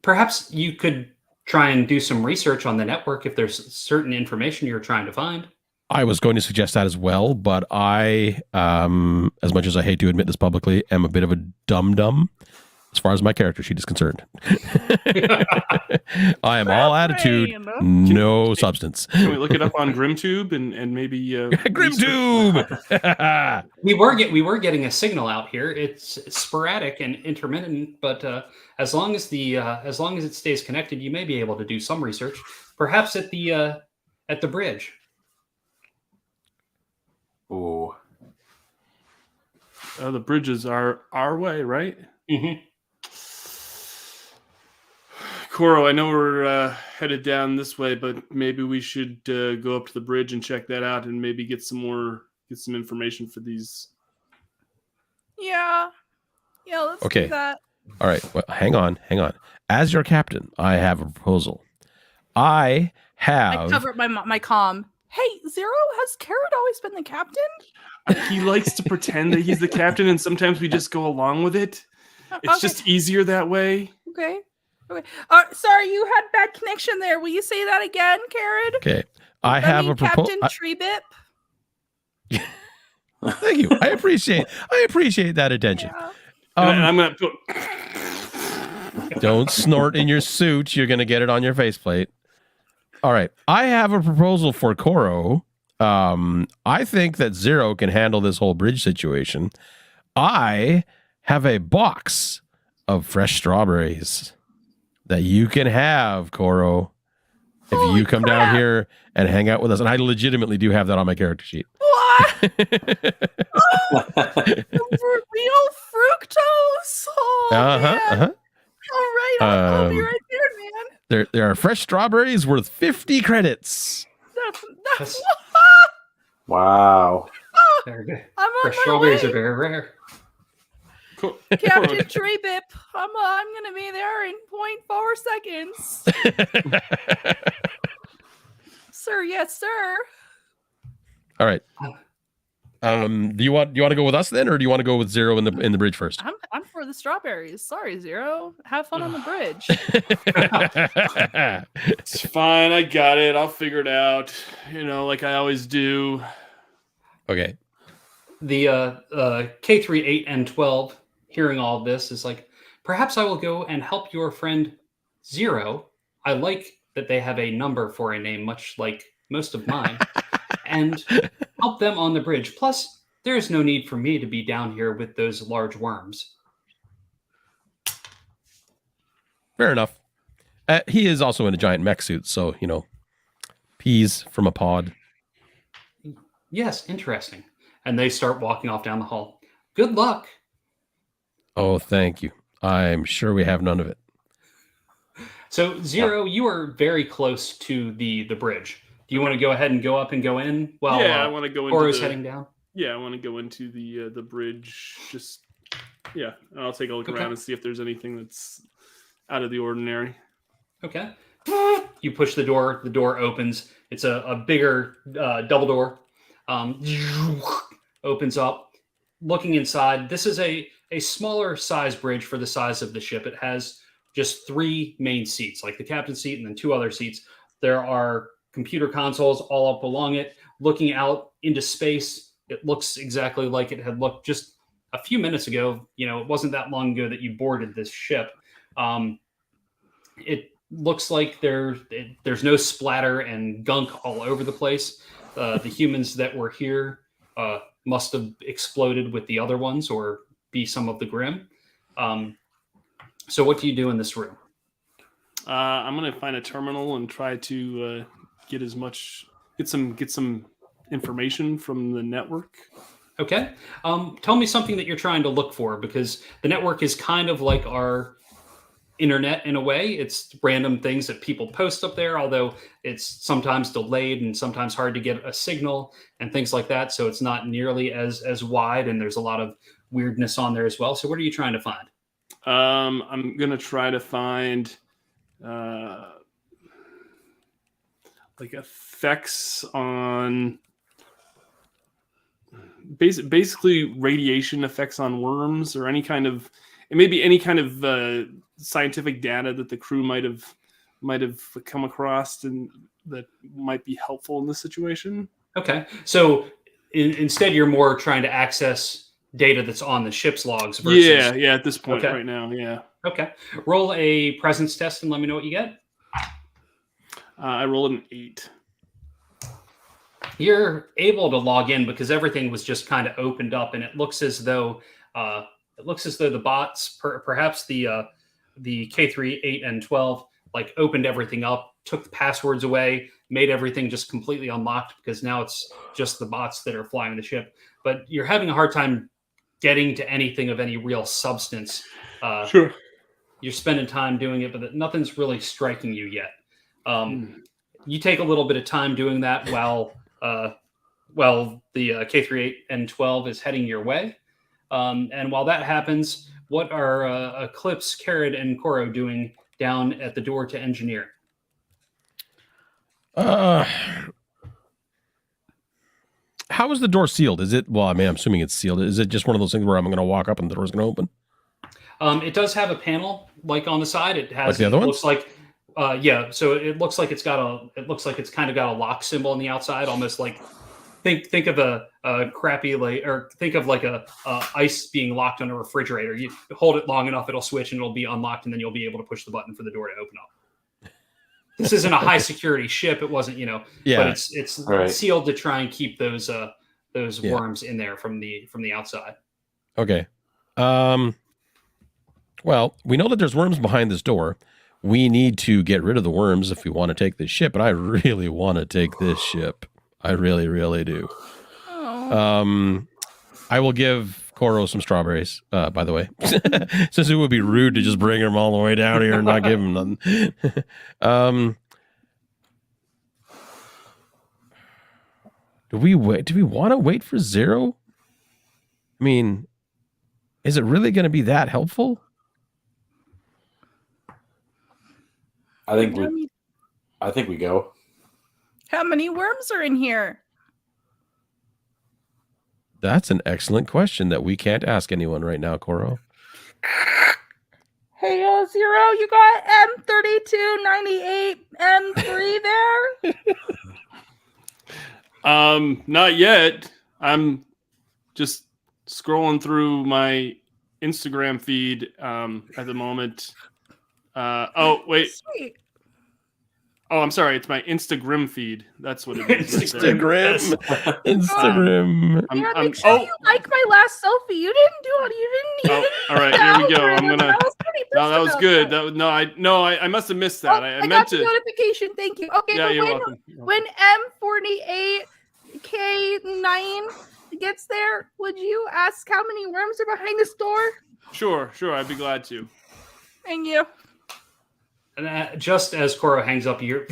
Perhaps you could try and do some research on the network if there's certain information you're trying to find. I was going to suggest that as well, but I, as much as I hate to admit this publicly, am a bit of a dum-dum as far as my character sheet is concerned. I am all attitude, no substance. Can we look it up on GrimmTube and maybe GrimmTube? We were getting a signal out here. It's sporadic and intermittent, but as long as it stays connected, you may be able to do some research, perhaps at the bridge. Ooh. The bridges are our way, right? Mm-hmm. Koro, I know we're headed down this way, but maybe we should go up to the bridge and check that out, and maybe get some information for these. Yeah, let's do that. All right. Well, hang on. As your captain, I have a proposal. I cover up my comm. Hey, Zero, has Carrot always been the captain? He likes to pretend that he's the captain, and sometimes we just go along with it. It's just easier that way. Okay. Sorry, you had bad connection there. Will you say that again, Carrot? Okay. I have a proposal. Captain Treebip. Thank you. I appreciate that attention. Yeah. And I'm gonna put. Don't snort in your suit. You're gonna get it on your faceplate. All right. I have a proposal for Koro. I think that Zero can handle this whole bridge situation. I have a box of fresh strawberries that you can have, Koro, if you come down here and hang out with us. And I legitimately do have that on my character sheet. What? Real fructose? Oh, man. All right, I'll be right there, man. There are fresh strawberries worth 50 credits. That's Wow. Very good. I'm on Fresh my strawberries way. are very rare. Captain Treebip, I'm gonna be there in 0.4 seconds. Sir, yes, sir. All right. Do you want to go with us then, or do you want to go with Zero in the bridge first? I'm for the strawberries. Sorry, Zero. Have fun on the bridge. It's fine. I got it. I'll figure it out. Like I always do. Okay. The K3, 8, and 12, hearing all of this, is like, perhaps I will go and help your friend Zero. I like that they have a number for a name, much like most of mine, and help them on the bridge. Plus, there is no need for me to be down here with those large worms. Fair enough. He is also in a giant mech suit, so, peas from a pod. Yes, interesting. And they start walking off down the hall. Good luck. Oh, thank you. I'm sure we have none of it. So, Zero, you are very close to the bridge. Do you want to go ahead and go up and go in while I want to go into Koro's heading down? Yeah, I want to go into the bridge. I'll take a look around and see if there's anything that's out of the ordinary. Okay. You push the door opens. It's a bigger double door. Opens up. Looking inside, this is a smaller size bridge for the size of the ship. It has just 3 main seats, like the captain's seat and then 2 other seats. There are computer consoles all up along it. Looking out into space, it looks exactly like it had looked just a few minutes ago. It wasn't that long ago that you boarded this ship. It looks like there's no splatter and gunk all over the place. The humans that were here must have exploded with the other ones or be some of the Grimm. So what do you do in this room? I'm gonna find a terminal and try to get some information from the network. Okay. Tell me something that you're trying to look for, because the network is kind of like our internet in a way. It's random things that people post up there, although it's sometimes delayed and sometimes hard to get a signal and things like that. So it's not nearly as wide, and there's a lot of weirdness on there as well. So what are you trying to find? I'm gonna try to find like effects on basically radiation effects on worms, or any kind of scientific data that the crew might have come across and that might be helpful in this situation. Okay. So instead, you're more trying to access data that's on the ship's logs versus. Yeah, at this point Okay. right now, yeah. Okay. Roll a presence test and let me know what you get. I rolled an 8. You're able to log in because everything was just kind of opened up, and it looks as though the bots, perhaps the K3, 8, and 12, like opened everything up, took the passwords away, made everything just completely unlocked, because now it's just the bots that are flying the ship. But you're having a hard time getting to anything of any real substance. Sure. You're spending time doing it, but nothing's really striking you yet. You take a little bit of time doing that while the K3, 8, and 12 is heading your way. And while that happens, what are Eclipse, Carrot, and Koro doing down at the door to engineer? How is the door sealed? Is it? Well, I mean, I'm assuming it's sealed. Is it just one of those things where I'm going to walk up and the door's going to open? It does have a panel like on the side. It has. Like the other ones? Looks like. Yeah. So it looks like it's kind of got a lock symbol on the outside, almost like. Think of a crappy or think of like a ice being locked on a refrigerator. You hold it long enough, it'll switch and it'll be unlocked, and then you'll be able to push the button for the door to open up. This isn't a high security ship. It wasn't, but it's right. sealed to try and keep those worms in there from the outside. Okay. Well, we know that there's worms behind this door. We need to get rid of the worms if we want to take this ship, and I really want to take this ship. I really, really do. Oh. I will give Koro some strawberries, by the way, since it would be rude to just bring him all the way down here and not give him nothing. Do we want to wait for Zero? I mean, is it really going to be that helpful? I think we go. How many worms are in here? That's an excellent question that we can't ask anyone right now, Koro. Hey, Zero, you got M3298 M3 there? Not yet. I'm just scrolling through my Instagram feed at the moment. Oh, wait. Sweet. Oh, I'm sorry. It's my Instagram feed. That's what it is. Instagram. Make sure you like my last selfie. You didn't do it. You didn't. All right, here we go. I'm gonna. I was pretty pissed That was about good. that. I must have missed that. I got meant the to. notification. Thank you. Okay, Yeah, but you're welcome. when M48K9 gets there, would you ask how many worms are behind this door? Sure. I'd be glad to. Thank you. And just as Koro hangs up, the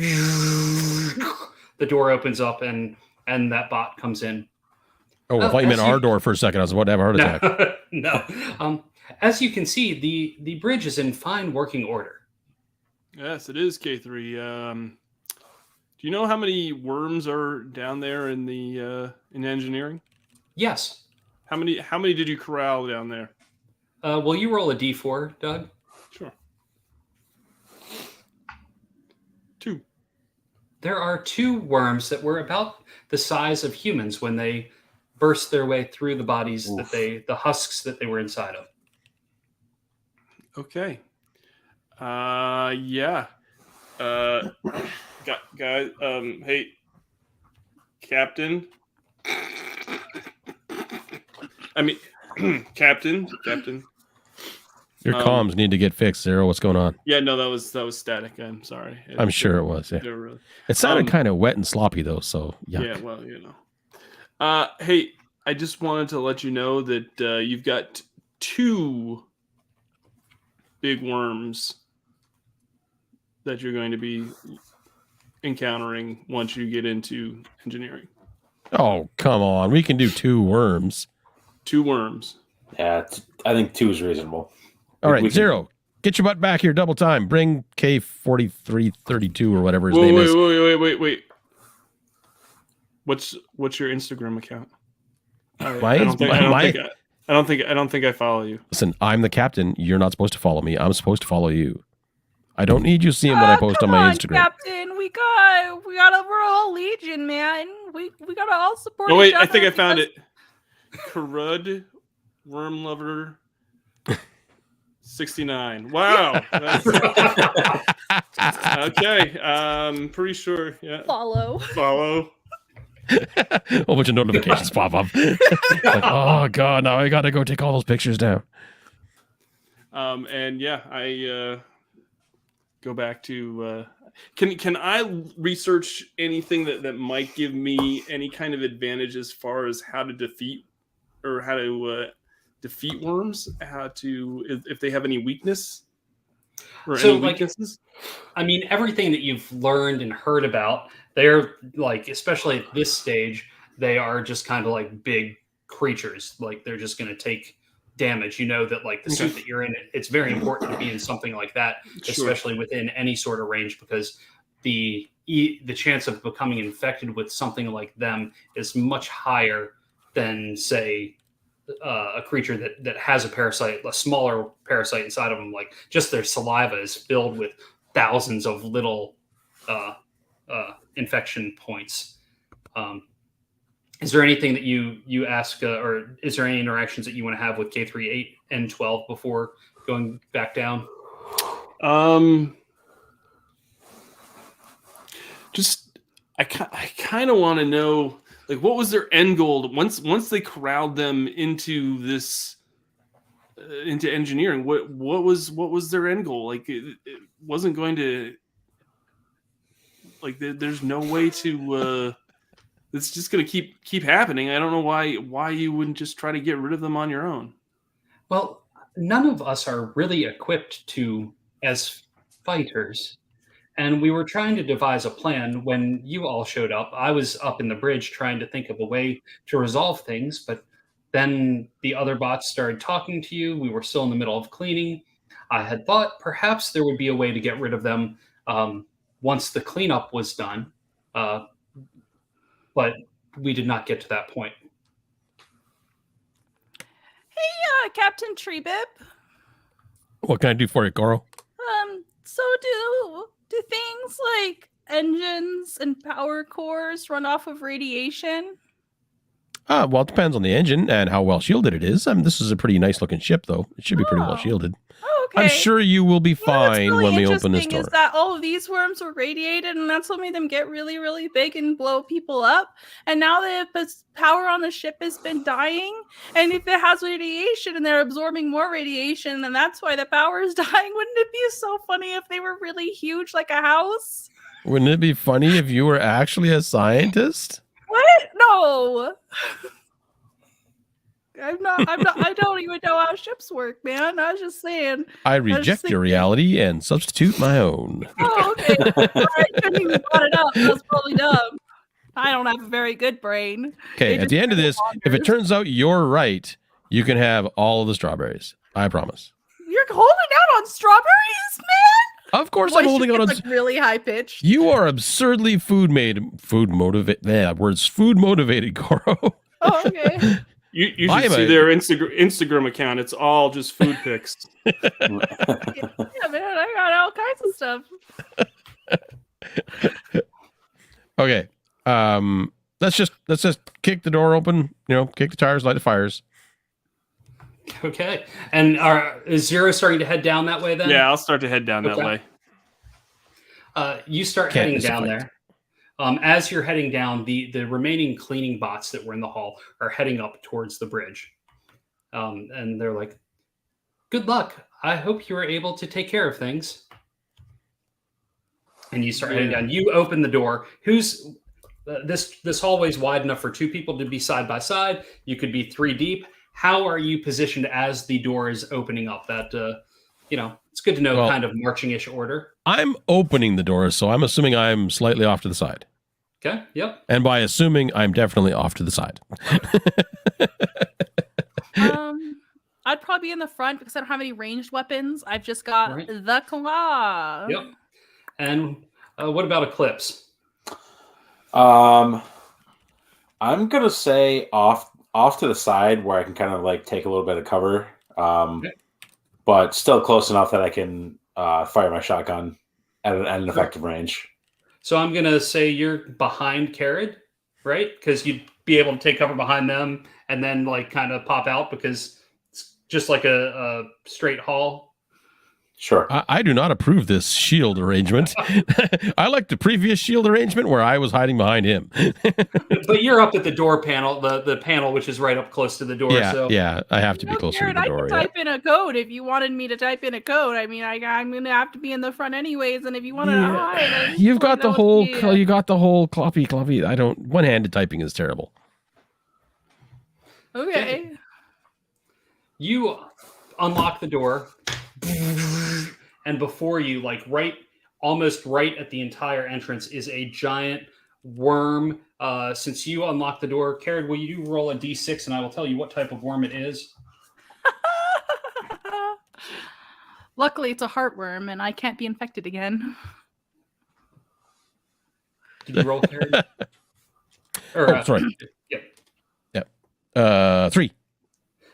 door opens up and that bot comes in. Oh, I thought you meant our door for a second. I was about to have a heart attack. No. As you can see, the bridge is in fine working order. Yes, it is K3. Do you know how many worms are down there in the in engineering? Yes. How many did you corral down there? Will you roll a D4, Doug? Sure. 2. There are 2 worms that were about the size of humans when they burst their way through the bodies the husks that they were inside of. Okay. Yeah. Guys. Hey, Captain. I mean, Captain. Your comms need to get fixed, Zero. What's going on? Yeah, no, that was static. I'm sorry. I'm sure it was. Yeah. They were really, It sounded kind of wet and sloppy though. So yuck. yeah, well, you know. Hey, I just wanted to let you know that you've got 2 big worms that you're going to be encountering once you get into engineering. Oh, come on. We can do 2 worms. 2 worms. Yeah, I think 2 is reasonable. All right, Zero. Get your butt back here double time. Bring K4332 or whatever his name is. Wait. What's your Instagram account? I don't think I follow you. Listen, I'm the captain. You're not supposed to follow me. I'm supposed to follow you. I don't need you seeing what I post on my Instagram. Captain, we got we're all legion, man. We gotta all support. Oh wait, each other I think I found it. Karud Worm Lover 69. Wow. Okay. Pretty sure. Yeah. Follow. A whole bunch of notifications pop up. Like, oh god, now I gotta go take all those pictures down. And yeah, I go back to can I research anything that might give me any kind of advantage as far as how to defeat worms, how to if they have any weakness or any weaknesses? I mean, everything that you've learned and heard about, they're like, especially at this stage, they are just kind of like big creatures. Like they're just going to take damage. You know that like the suit that you're in, it's very important to be in something like that, especially within any sort of range, because the chance of becoming infected with something like them is much higher than, say, a creature that has a parasite, a smaller parasite inside of them. Like just their saliva is filled with thousands of little infection points. Is there anything that you ask, or is there any interactions that you want to have with K38 and 12 before going back down? Just I kind of want to know, like, what was their end goal once they corralled them into this into engineering? What was their end goal? Like it wasn't going to, like, there's no way to it's just going to keep happening. I don't know why you wouldn't just try to get rid of them on your own. Well, none of us are really equipped as fighters. And we were trying to devise a plan when you all showed up. I was up in the bridge trying to think of a way to resolve things, but then the other bots started talking to you. We were still in the middle of cleaning. I had thought perhaps there would be a way to get rid of them once the cleanup was done, but we did not get to that point. Hey, Captain Treebib. What can I do for you, Goro? So do things like engines and power cores run off of radiation? Well, it depends on the engine and how well shielded it is. This is a pretty nice looking ship, though. It should be pretty well shielded. Okay. I'm sure you will be fine really when we open this door. Is that all of these worms were radiated, and that's what made them get really, really big and blow people up. And now the power on the ship has been dying, and if it has radiation and they're absorbing more radiation, and that's why the power is dying, wouldn't it be so funny if they were really huge, like a house? Wouldn't it be funny if you were actually a scientist? What? No. I'm not. I don't even know how ships work, man. I was just saying. I reject your reality and substitute my own. Oh, okay. I couldn't even brought it up. That's probably dumb. I don't have a very good brain. Okay, at the end of this, if it turns out you're right, you can have all of the strawberries. I promise. You're holding out on strawberries, man? Of course, I'm holding out on. Like really high pitched. You are absurdly food motivated, Goro. Oh, okay. You should see their Instagram account. It's all just food pics. Yeah, man, I got all kinds of stuff. Okay. Let's just kick the door open. Kick the tires, light the fires. Okay. And is Zero starting to head down that way then? Yeah, I'll start to head down that way. You start heading down there. As you're heading down, the remaining cleaning bots that were in the hall are heading up towards the bridge. And they're like, good luck. I hope you were able to take care of things. And you start heading down. You open the door. Who's this hallway's wide enough for 2 people to be side by side. You could be 3 deep. How are you positioned as the door is opening up? That it's good to know kind of marching-ish order. I'm opening the door, so I'm assuming I'm slightly off to the side. Okay. Yep. And by assuming, I'm definitely off to the side. I'd probably be in the front because I don't have any ranged weapons. I've just got the claw. Yep. And what about Eclipse? I'm gonna say off to the side where I can kind of like take a little bit of cover, but still close enough that I can fire my shotgun at an effective range. So I'm gonna say you're behind Carrot, right? Because you'd be able to take cover behind them and then like kind of pop out because it's just like a straight hall. Sure. I do not approve this shield arrangement. I like the previous shield arrangement where I was hiding behind him. But you're up at the door panel, the panel which is right up close to the door. Yeah, I have to be closer Jared, to the door. I can type in a code if you wanted me to type in a code. I mean, I'm going to have to be in the front anyways, and if you wanted to hide, you got the whole cloppy. I don't. One-handed typing is terrible. Okay. You unlock the door. And before you, like almost right at the entire entrance, is a giant worm. Since you unlocked the door, Karen, will you roll a d6 and I will tell you what type of worm it is? Luckily, it's a heartworm and I can't be infected again. Did you roll, Karen? Sorry. Yep. 3.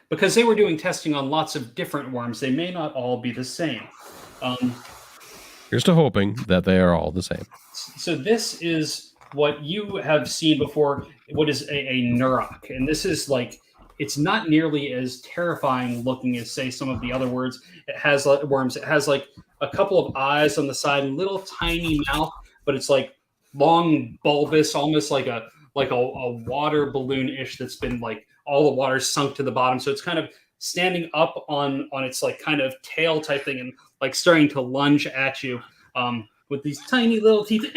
Because they were doing testing on lots of different worms, they may not all be the same. Here's to hoping that they are all the same. So this is what you have seen before, what is a Nurok. And this is like, it's not nearly as terrifying looking as, say, some of the other words. It has worms. It has like a couple of eyes on the side and little tiny mouth, but it's like long, bulbous, almost like a water balloon-ish that's been like all the water sunk to the bottom. So it's kind of standing up on its like kind of tail type thing and like starting to lunge at you with these tiny little teeth.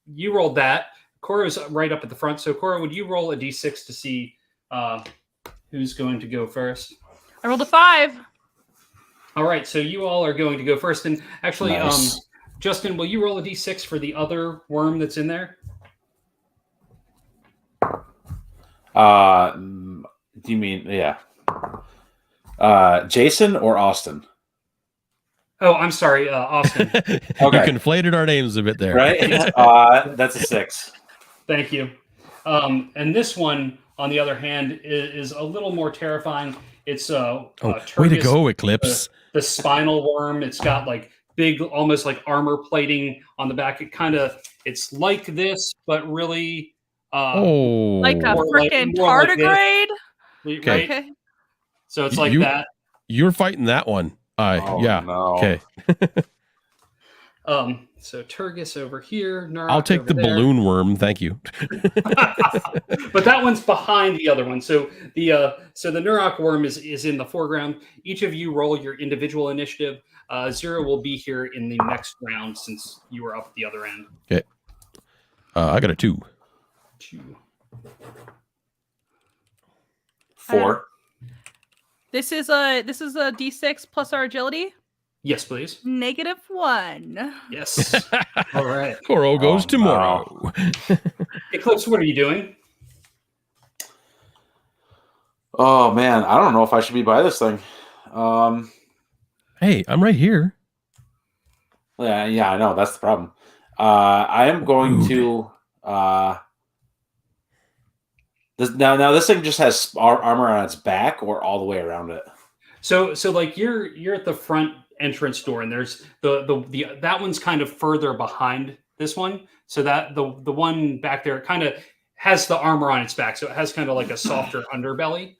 You rolled that. Cora's right up at the front. So Cora, would you roll a d6 to see who's going to go first? I rolled a 5. All right. So you all are going to go first. And actually, Nice. Justin, will you roll a d6 for the other worm that's in there? Do you mean Jason or Austin? Oh, I'm sorry, Austin. You conflated our names a bit there. Right? That's a 6. Thank you. And this one, on the other hand, is a little more terrifying. It's way to Turgus, go, Eclipse. the spinal worm. It's got like big, almost like armor plating on the back. It's like this, but really like a more freaking more like tardigrade. Right? Okay. So it's like that. You're fighting that one. Yeah. No. Okay. So Turgus over here. Nurok I'll take over the there. balloon worm. Thank you. But that one's behind the other one. So the Nurok worm is in the foreground. Each of you roll your individual initiative. Zero will be here in the next round since you were up at the other end. Okay. I got a 2. 2. 4. This is a d6 plus our agility. Yes, please. -1. Yes. All right. Coro goes tomorrow. Eclipse, what are you doing? Oh man, I don't know if I should be by this thing. Hey, I'm right here. Yeah, I know that's the problem. I am going to. Now this thing just has armor on its back, or all the way around it. So like you're at the front entrance door, and there's the that one's kind of further behind this one. So that the one back there kind of has the armor on its back, so it has kind of like a softer underbelly.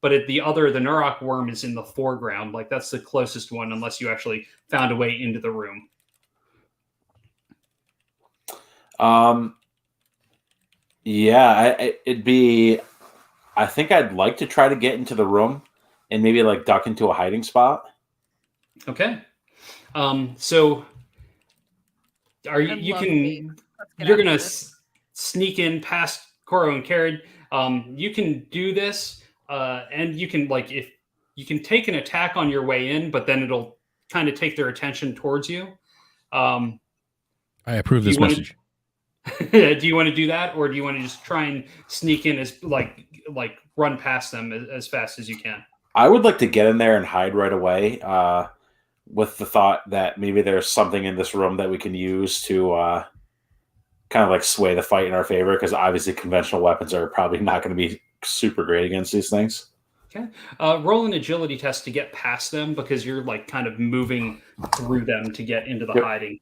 But the Nurok worm is in the foreground. Like that's the closest one, unless you actually found a way into the room. Yeah, it'd be. I think I'd like to try to get into the room, and maybe like duck into a hiding spot. Okay. So are you? I You love can. game. Let's get You're after gonna this. sneak in past Koro and Carrot. You can do this, and you can if you can take an attack on your way in, but then it'll kind of take their attention towards you. I approve Do this you wanna- message. do you want to do that, or do you want to just try and sneak in as like run past them as fast as you can? I would like to get in there and hide right away, with the thought that maybe there's something in this room that we can use to kind of like sway the fight in our favor, because obviously conventional weapons are probably not going to be super great against these things. Okay. Roll an agility test to get past them, because you're like kind of moving through them to get into the Yep. hiding.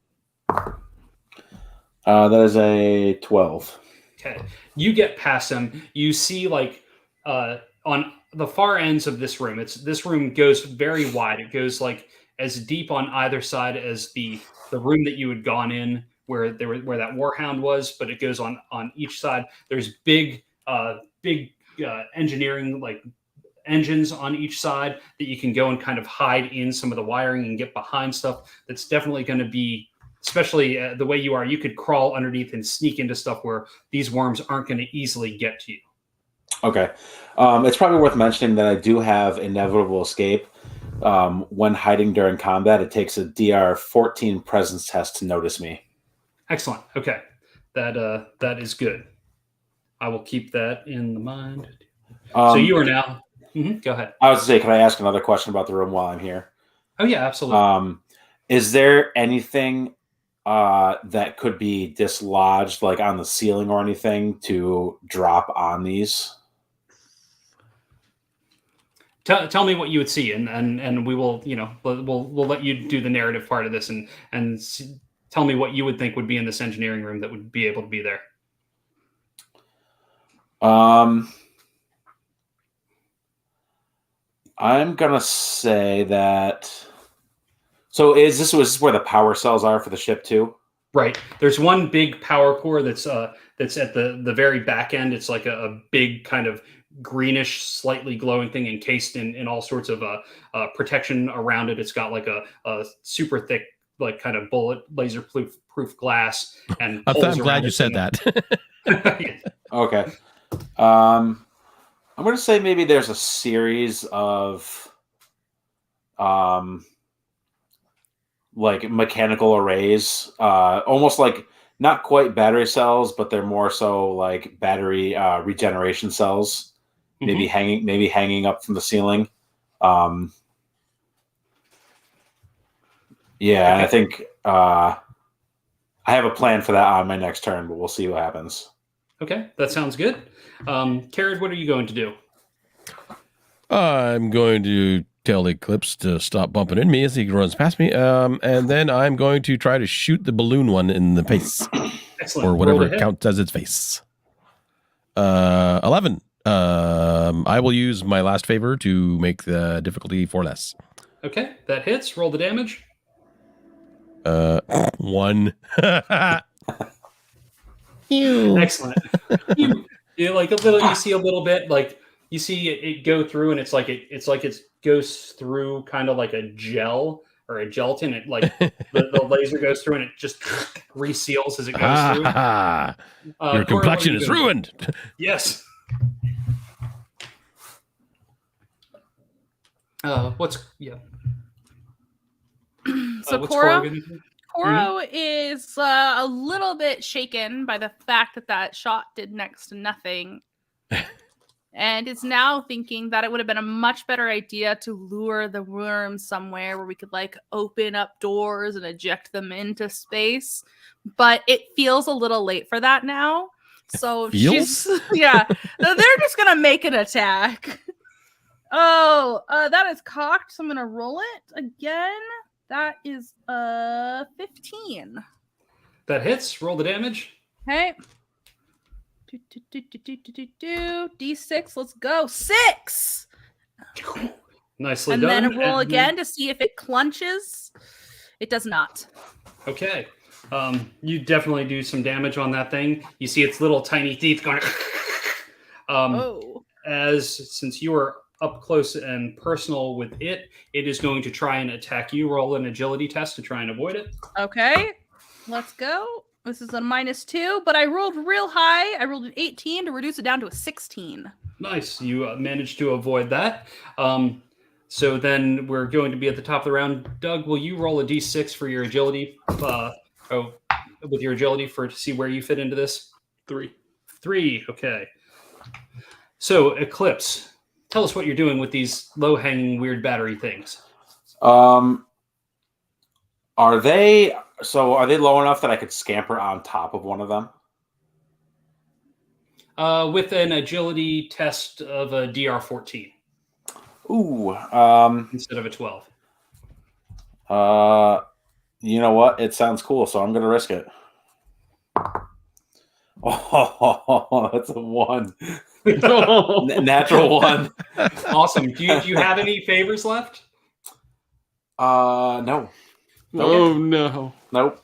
That is a 12. Okay. You get past them. You see on the far ends of this room. This room goes very wide. It goes like as deep on either side as the room that you had gone in where that warhound was, but it goes on each side. There's big engineering engines on each side that you can go and kind of hide in some of the wiring and get behind stuff. That's definitely going to be, especially the way you are, you could crawl underneath and sneak into stuff where these worms aren't going to easily get to you. Okay. It's probably worth mentioning that I do have inevitable escape. When hiding during combat, it takes a DR 14 presence test to notice me. Excellent. Okay. That is good. I will keep that in the mind. So you are now... Go ahead. I was going to say, can I ask another question about the room while I'm here? Oh, yeah, absolutely. Is there anything that could be dislodged, like on the ceiling or anything, to drop on these? Tell me what you would see, and we will, we'll let you do the narrative part of this, and tell me what you would think would be in this engineering room that would be able to be there. I'm gonna say that. So was this where the power cells are for the ship too? Right. There's one big power core that's at the very back end. It's like a big kind of greenish, slightly glowing thing encased in all sorts of protection around it. It's got like a super thick, like kind of bullet laser proof glass. And I'm glad you said that. Okay. I'm going to say maybe there's a series of like mechanical arrays, almost like not quite battery cells, but they're more so like battery regeneration cells, maybe hanging up from the ceiling. Yeah, okay. And I think I have a plan for that on my next turn, but we'll see what happens. Okay, that sounds good. Carrot, what are you going to do? I'm going to tell Eclipse to stop bumping into me as he runs past me, and then I'm going to try to shoot the balloon one in the face. Excellent. Or whatever counts as its face. 11. I will use my last favor to make the difficulty 4 less. Okay, that hits. Roll the damage. 1. Excellent. You like a little. You see a little bit. Like you see it go through, and it's like it goes through kind of like a gel or a gelatin. It like the laser goes through, and it just reseals as it goes through. Your complexion is ruined. Yes. So Koro is a little bit shaken by the fact that shot did next to nothing. And is now thinking that it would have been a much better idea to lure the worms somewhere where we could like open up doors and eject them into space. But it feels a little late for that now. So she's they're just gonna make an attack. That is cocked, so I'm gonna roll it again. That is 15. That hits. Roll the damage. Okay. D6, let's go. 6. Nicely and done. And then roll again to see if it clunches. It does not. Okay. You definitely do some damage on that thing. You see its little tiny teeth going. Since you are up close and personal with it. It is going to try and attack you. Roll an agility test to try and avoid it. Okay, let's go. This is a -2, but I rolled real high. I rolled an 18 to reduce it down to a 16. Nice. You managed to avoid that. So then we're going to be at the top of the round. Doug, will you roll a d6 for your agility? With your agility to see where you fit into this? 3. 3. Okay. So Eclipse, tell us what you're doing with these low-hanging weird battery things. Are they low enough that I could scamper on top of one of them? With an agility test of a DR 14. Ooh. Instead of a 12. You know what? It sounds cool, so I'm going to risk it. Oh, that's a 1. Natural 1. Awesome. Do you have any favors left? No. Oh, no. Nope.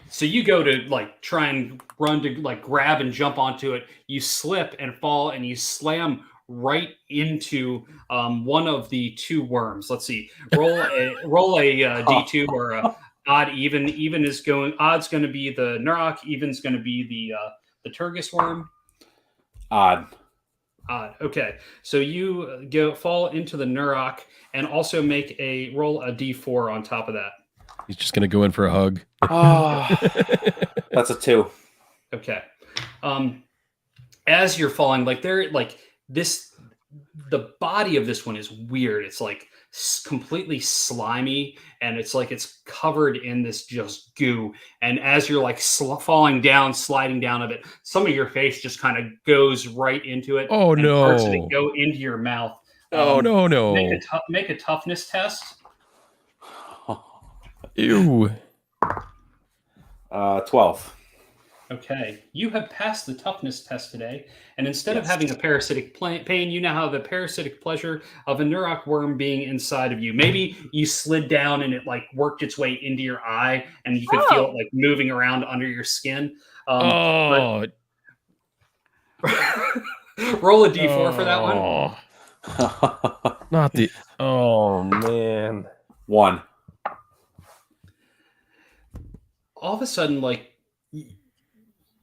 So you go to try and run to grab and jump onto it. You slip and fall and you slam right into one of the 2 worms. Let's see. Roll a d2 or a odd even. Even is going. Odd's going to be the Nurok. Even's going to be the Turgis worm. Odd. Okay. So you fall into the Nurok and also make a roll a d4 on top of that. He's just going to go in for a hug. Oh, that's a 2. Okay. As you're falling, the body of this one is weird. It's completely slimy, and it's covered in this just goo. And as you're falling down, sliding down of it, some of your face just kind of goes right into it. Oh, and no. Parts of it go into your mouth. No. Make a toughness test. Ew. 12. Okay, you have passed the toughness test today, and instead of having a parasitic pain, you now have a parasitic pleasure of a Nurok worm being inside of you. Maybe you slid down and it worked its way into your eye, and you could feel it moving around under your skin. Roll a d4 for that one. Not the. Oh man. 1. All of a sudden,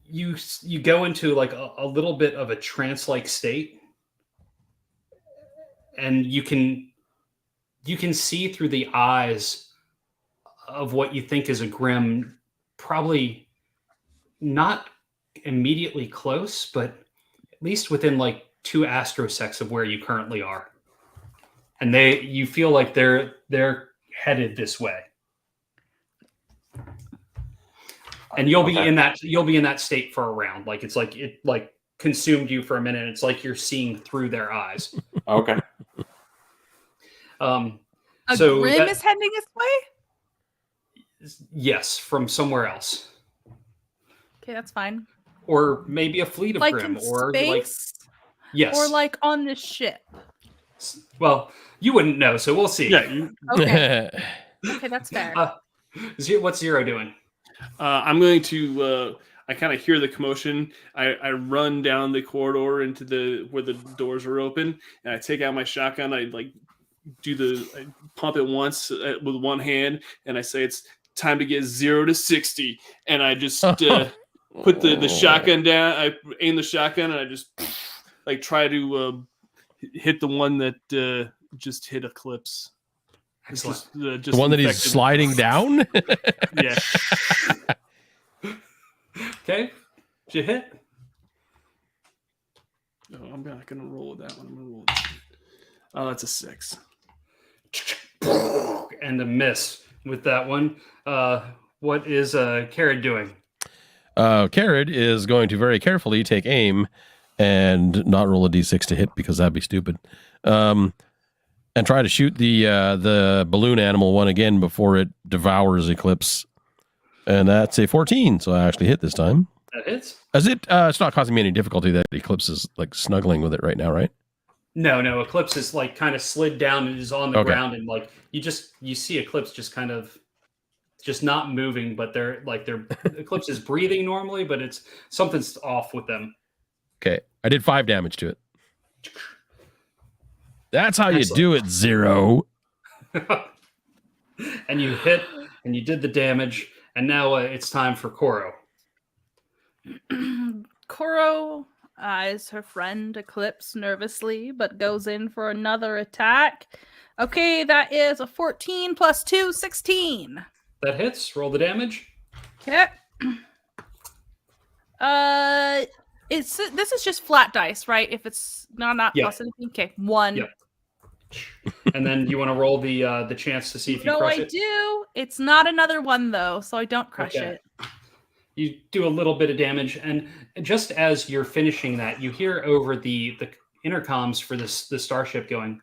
you go into a little bit of a trance-like state, and you can see through the eyes of what you think is a Grimm, probably not immediately close, but at least within 2 astrosecs of where you currently are, and you feel like they're headed this way. And you'll be in that state for a round. It consumed you for a minute. It's like you're seeing through their eyes. Okay. Grimm is heading this way? Yes, from somewhere else. Okay, that's fine. Or maybe a fleet of Grimm, in or space? yes, or on this ship. Well, you wouldn't know, so we'll see. Yeah. Okay. Okay, that's fair. What's Zero doing? I'm going to. I kind of hear the commotion. I run down the corridor into where the doors are open, and I take out my shotgun. I pump it once with one hand, and I say it's time to get 0 to 60, and I just put the shotgun down. I aim the shotgun, and I just try to hit the one that just hit Eclipse. Excellent. Just the one that infected. he's sliding down? Yeah. Okay. Did you hit? No, I'm not going to roll with that one. I'm going to roll with that. Oh, that's a 6. And a miss with that one. What is Carrot doing? Carrot is going to very carefully take aim and not roll a d6 to hit because that'd be stupid. And try to shoot the balloon animal one again before it devours Eclipse. And that's a 14, so I actually hit this time. That hits. As it's not causing me any difficulty that Eclipse is snuggling with it right now, right? No. Eclipse is kind of slid down and is on the ground, and you see Eclipse just kind of just not moving, but they're Eclipse is breathing normally, but it's something's off with them. Okay, I did 5 damage to it. That's how you Excellent. do it, Zero. And you hit, and you did the damage, and now it's time for Koro. Koro eyes her friend Eclipse nervously, but goes in for another attack. Okay, that is a 14 plus 2, 16. That hits. Roll the damage. Okay. This is just flat dice, right? If it's not Yeah. plus anything. Okay, 1. Yep. And then you want to roll the chance to see if you No, crush I it. do. It's not another 1 though, so I don't crush it. You do a little bit of damage, and just as you're finishing that, you hear over the intercoms for the starship going.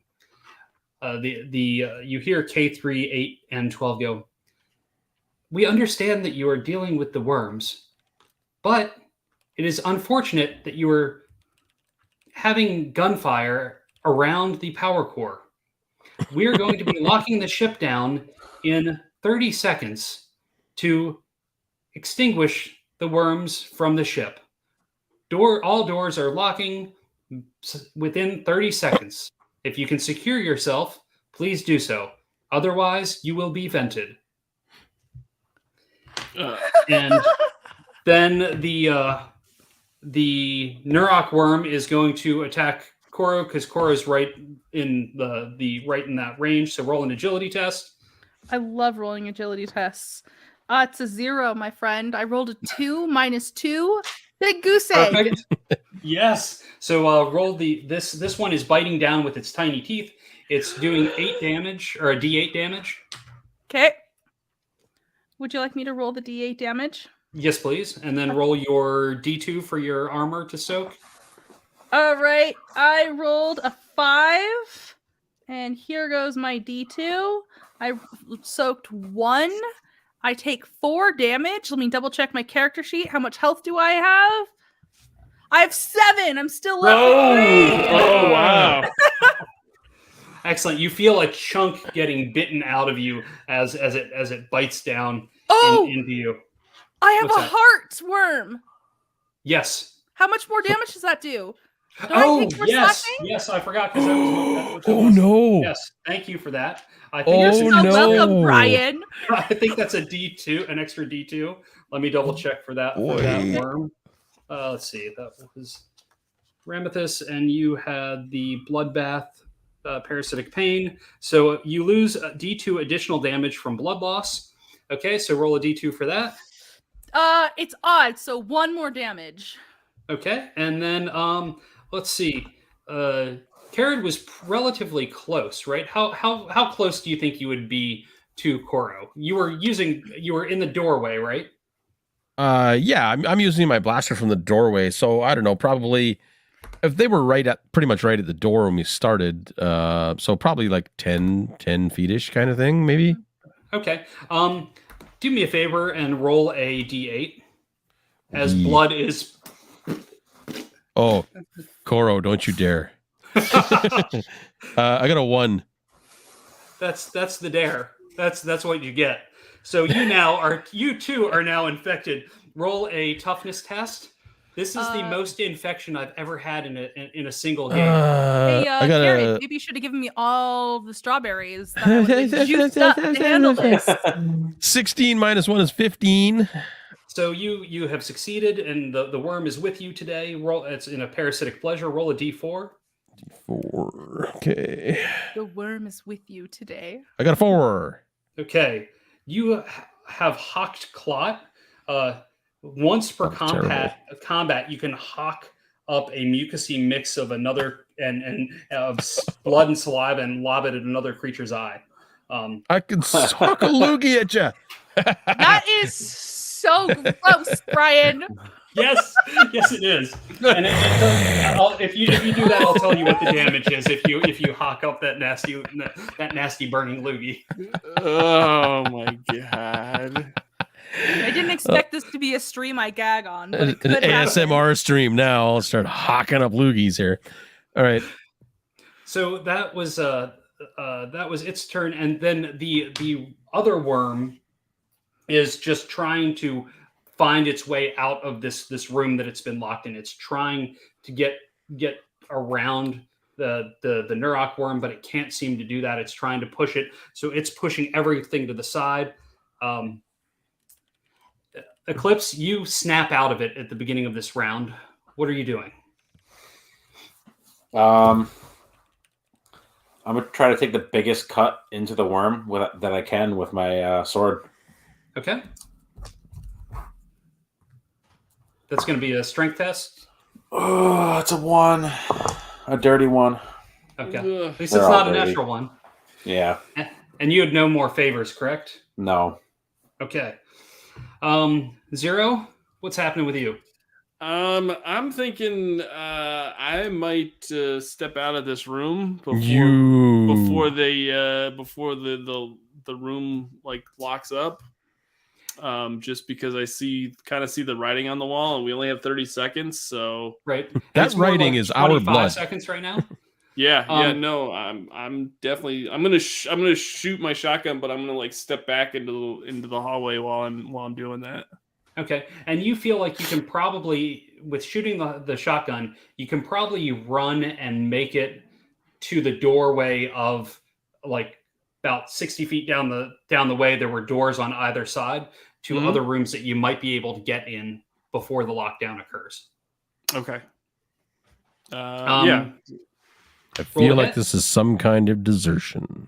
You hear K3, 8, and 12 go. We understand that you are dealing with the worms, but it is unfortunate that you are having gunfire around the power core. We are going to be locking the ship down in 30 seconds to extinguish the worms from the ship. All doors are locking within 30 seconds. If you can secure yourself, please do so. Otherwise, you will be vented. And then the Nurok worm is going to attack Koro because Koro's right in that range. So roll an agility test. I love rolling agility tests. It's a 0, my friend. I rolled a 2 minus 2. Big goose egg. Perfect. Yes. So roll this one is biting down with its tiny teeth. It's doing 8 damage or a D8 damage. Okay. Would you like me to roll the D8 damage? Yes, please. And then roll your D2 for your armor to soak. All right. I rolled a 5. And here goes my D2. I soaked 1. I take 4 damage. Let me double check my character sheet. How much health do I have? I have 7. I'm still level 3. Oh, wow. Excellent. You feel a chunk getting bitten out of you as it bites down into you. I have What's a that? heart worm. Yes. How much more damage does that do? Do I take for slashing? Yes, I forgot because that was Oh no! Yes, thank you for that. I think You're that's so no. welcome, Brian. I think that's a D2, an extra D2. Let me double check for that Boy. worm. Let's see. That was Ramethus, and you had the bloodbath, parasitic pain. So you lose D2 additional damage from blood loss. Okay, so roll a D2 for that. It's odd, so 1 more damage. Okay, and then let's see. Karen was relatively close, right? How close do you think you would be to Koro? You were in the doorway, right? Yeah, I'm using my blaster from the doorway, so I don't know, probably if they were pretty much right at the door when we started, so probably like 10 feet-ish kind of thing, maybe. Okay. Do me a favor and roll a D8 as blood is. Oh, Koro, don't you dare. I got a 1. That's the dare. That's what you get. So you too are now infected. Roll a toughness test. This is the most infection I've ever had in a single game. Hey, I got Karen, maybe you should have given me all the strawberries. That I would've been juiced up to handle this. 16 minus 1 is 15. So you have succeeded, and the worm is with you today. It's in a parasitic pleasure. Roll a D4. 4. Okay. The worm is with you today. I got a 4. Okay. You have hawked clot. Once per combat, you can hawk up a mucousy mix of another and of blood and saliva and lob it at another creature's eye. I can sock a loogie at you. That is so gross, Brian. Yes, it is. And if you do that, I'll tell you what the damage is. If you hawk up that nasty burning loogie. Oh my god. I didn't expect this to be a stream I gag on, but it could An happen. ASMR stream now. I'll start hawking up loogies here. All right. So that was its turn, and then the other worm is just trying to find its way out of this room that it's been locked in. It's trying to get around the Nurok worm, but it can't seem to do that. It's trying to push it, so it's pushing everything to the side. Eclipse, you snap out of it at the beginning of this round. What are you doing? I'm gonna try to take the biggest cut into the worm that I can with my sword. Okay. That's going to be a strength test. Oh, it's a 1, a dirty 1. Okay. Ugh. At least it's They're all not a dirty. natural one. Yeah. And you had no more favors, correct? No. Okay. Zero, what's happening with you? I'm thinking I might step out of this room before the room like locks up. Just because I kind of see the writing on the wall, and we only have 30 seconds, so Right. And That it's more writing like is our 25 blood. seconds right now. yeah, no, I'm definitely I'm gonna shoot my shotgun, but I'm gonna like step back into the hallway while I'm doing that. Okay. And you feel like you can probably, with shooting the shotgun, you can probably run and make it to the doorway of like about 60 feet down the way. There were doors on either side to Mhm. other rooms that you might be able to get in before the lockdown occurs. Okay. Um, I Roll feel a like hit. this is some kind of desertion.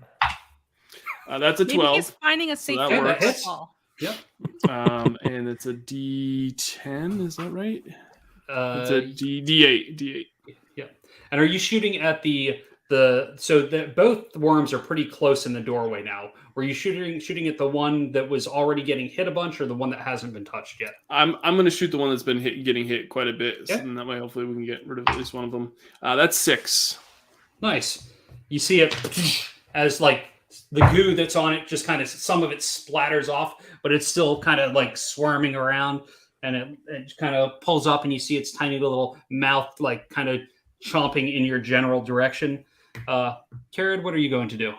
That's a Maybe 12. he's finding a safe that area works. to fall. Yep. And it's a D10. Is that right? It's Uh, a D8. D8. yeah. And are you shooting at both worms are pretty close in the doorway now? Were you shooting at the one that was already getting hit a bunch, or the one that hasn't been touched yet? I'm gonna shoot the one that's been getting hit quite a bit, Yeah. and that way hopefully we can get rid of at least one of them. That's 6. Nice. You see it as like the goo that's on it, just kind of some of it splatters off, but it's still kind of like swarming around, and it kind of pulls up, and you see its tiny little mouth like kind of chomping in your general direction. Karad, what are you going to do?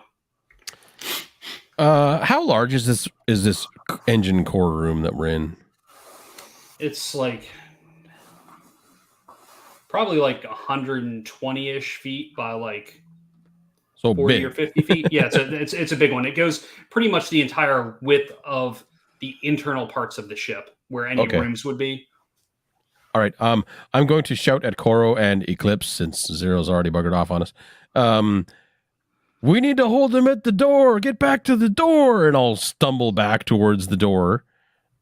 How large is this engine core room that we're in? It's like probably like 120-ish feet by like So 40 big. or 50 feet. Yeah, it's a big one. It goes pretty much the entire width of the internal parts of the ship, where any Okay. rooms would be. All right. I'm going to shout at Koro and Eclipse since Zero's already buggered off on us. We need to hold them at the door. Get back to the door. And I'll stumble back towards the door.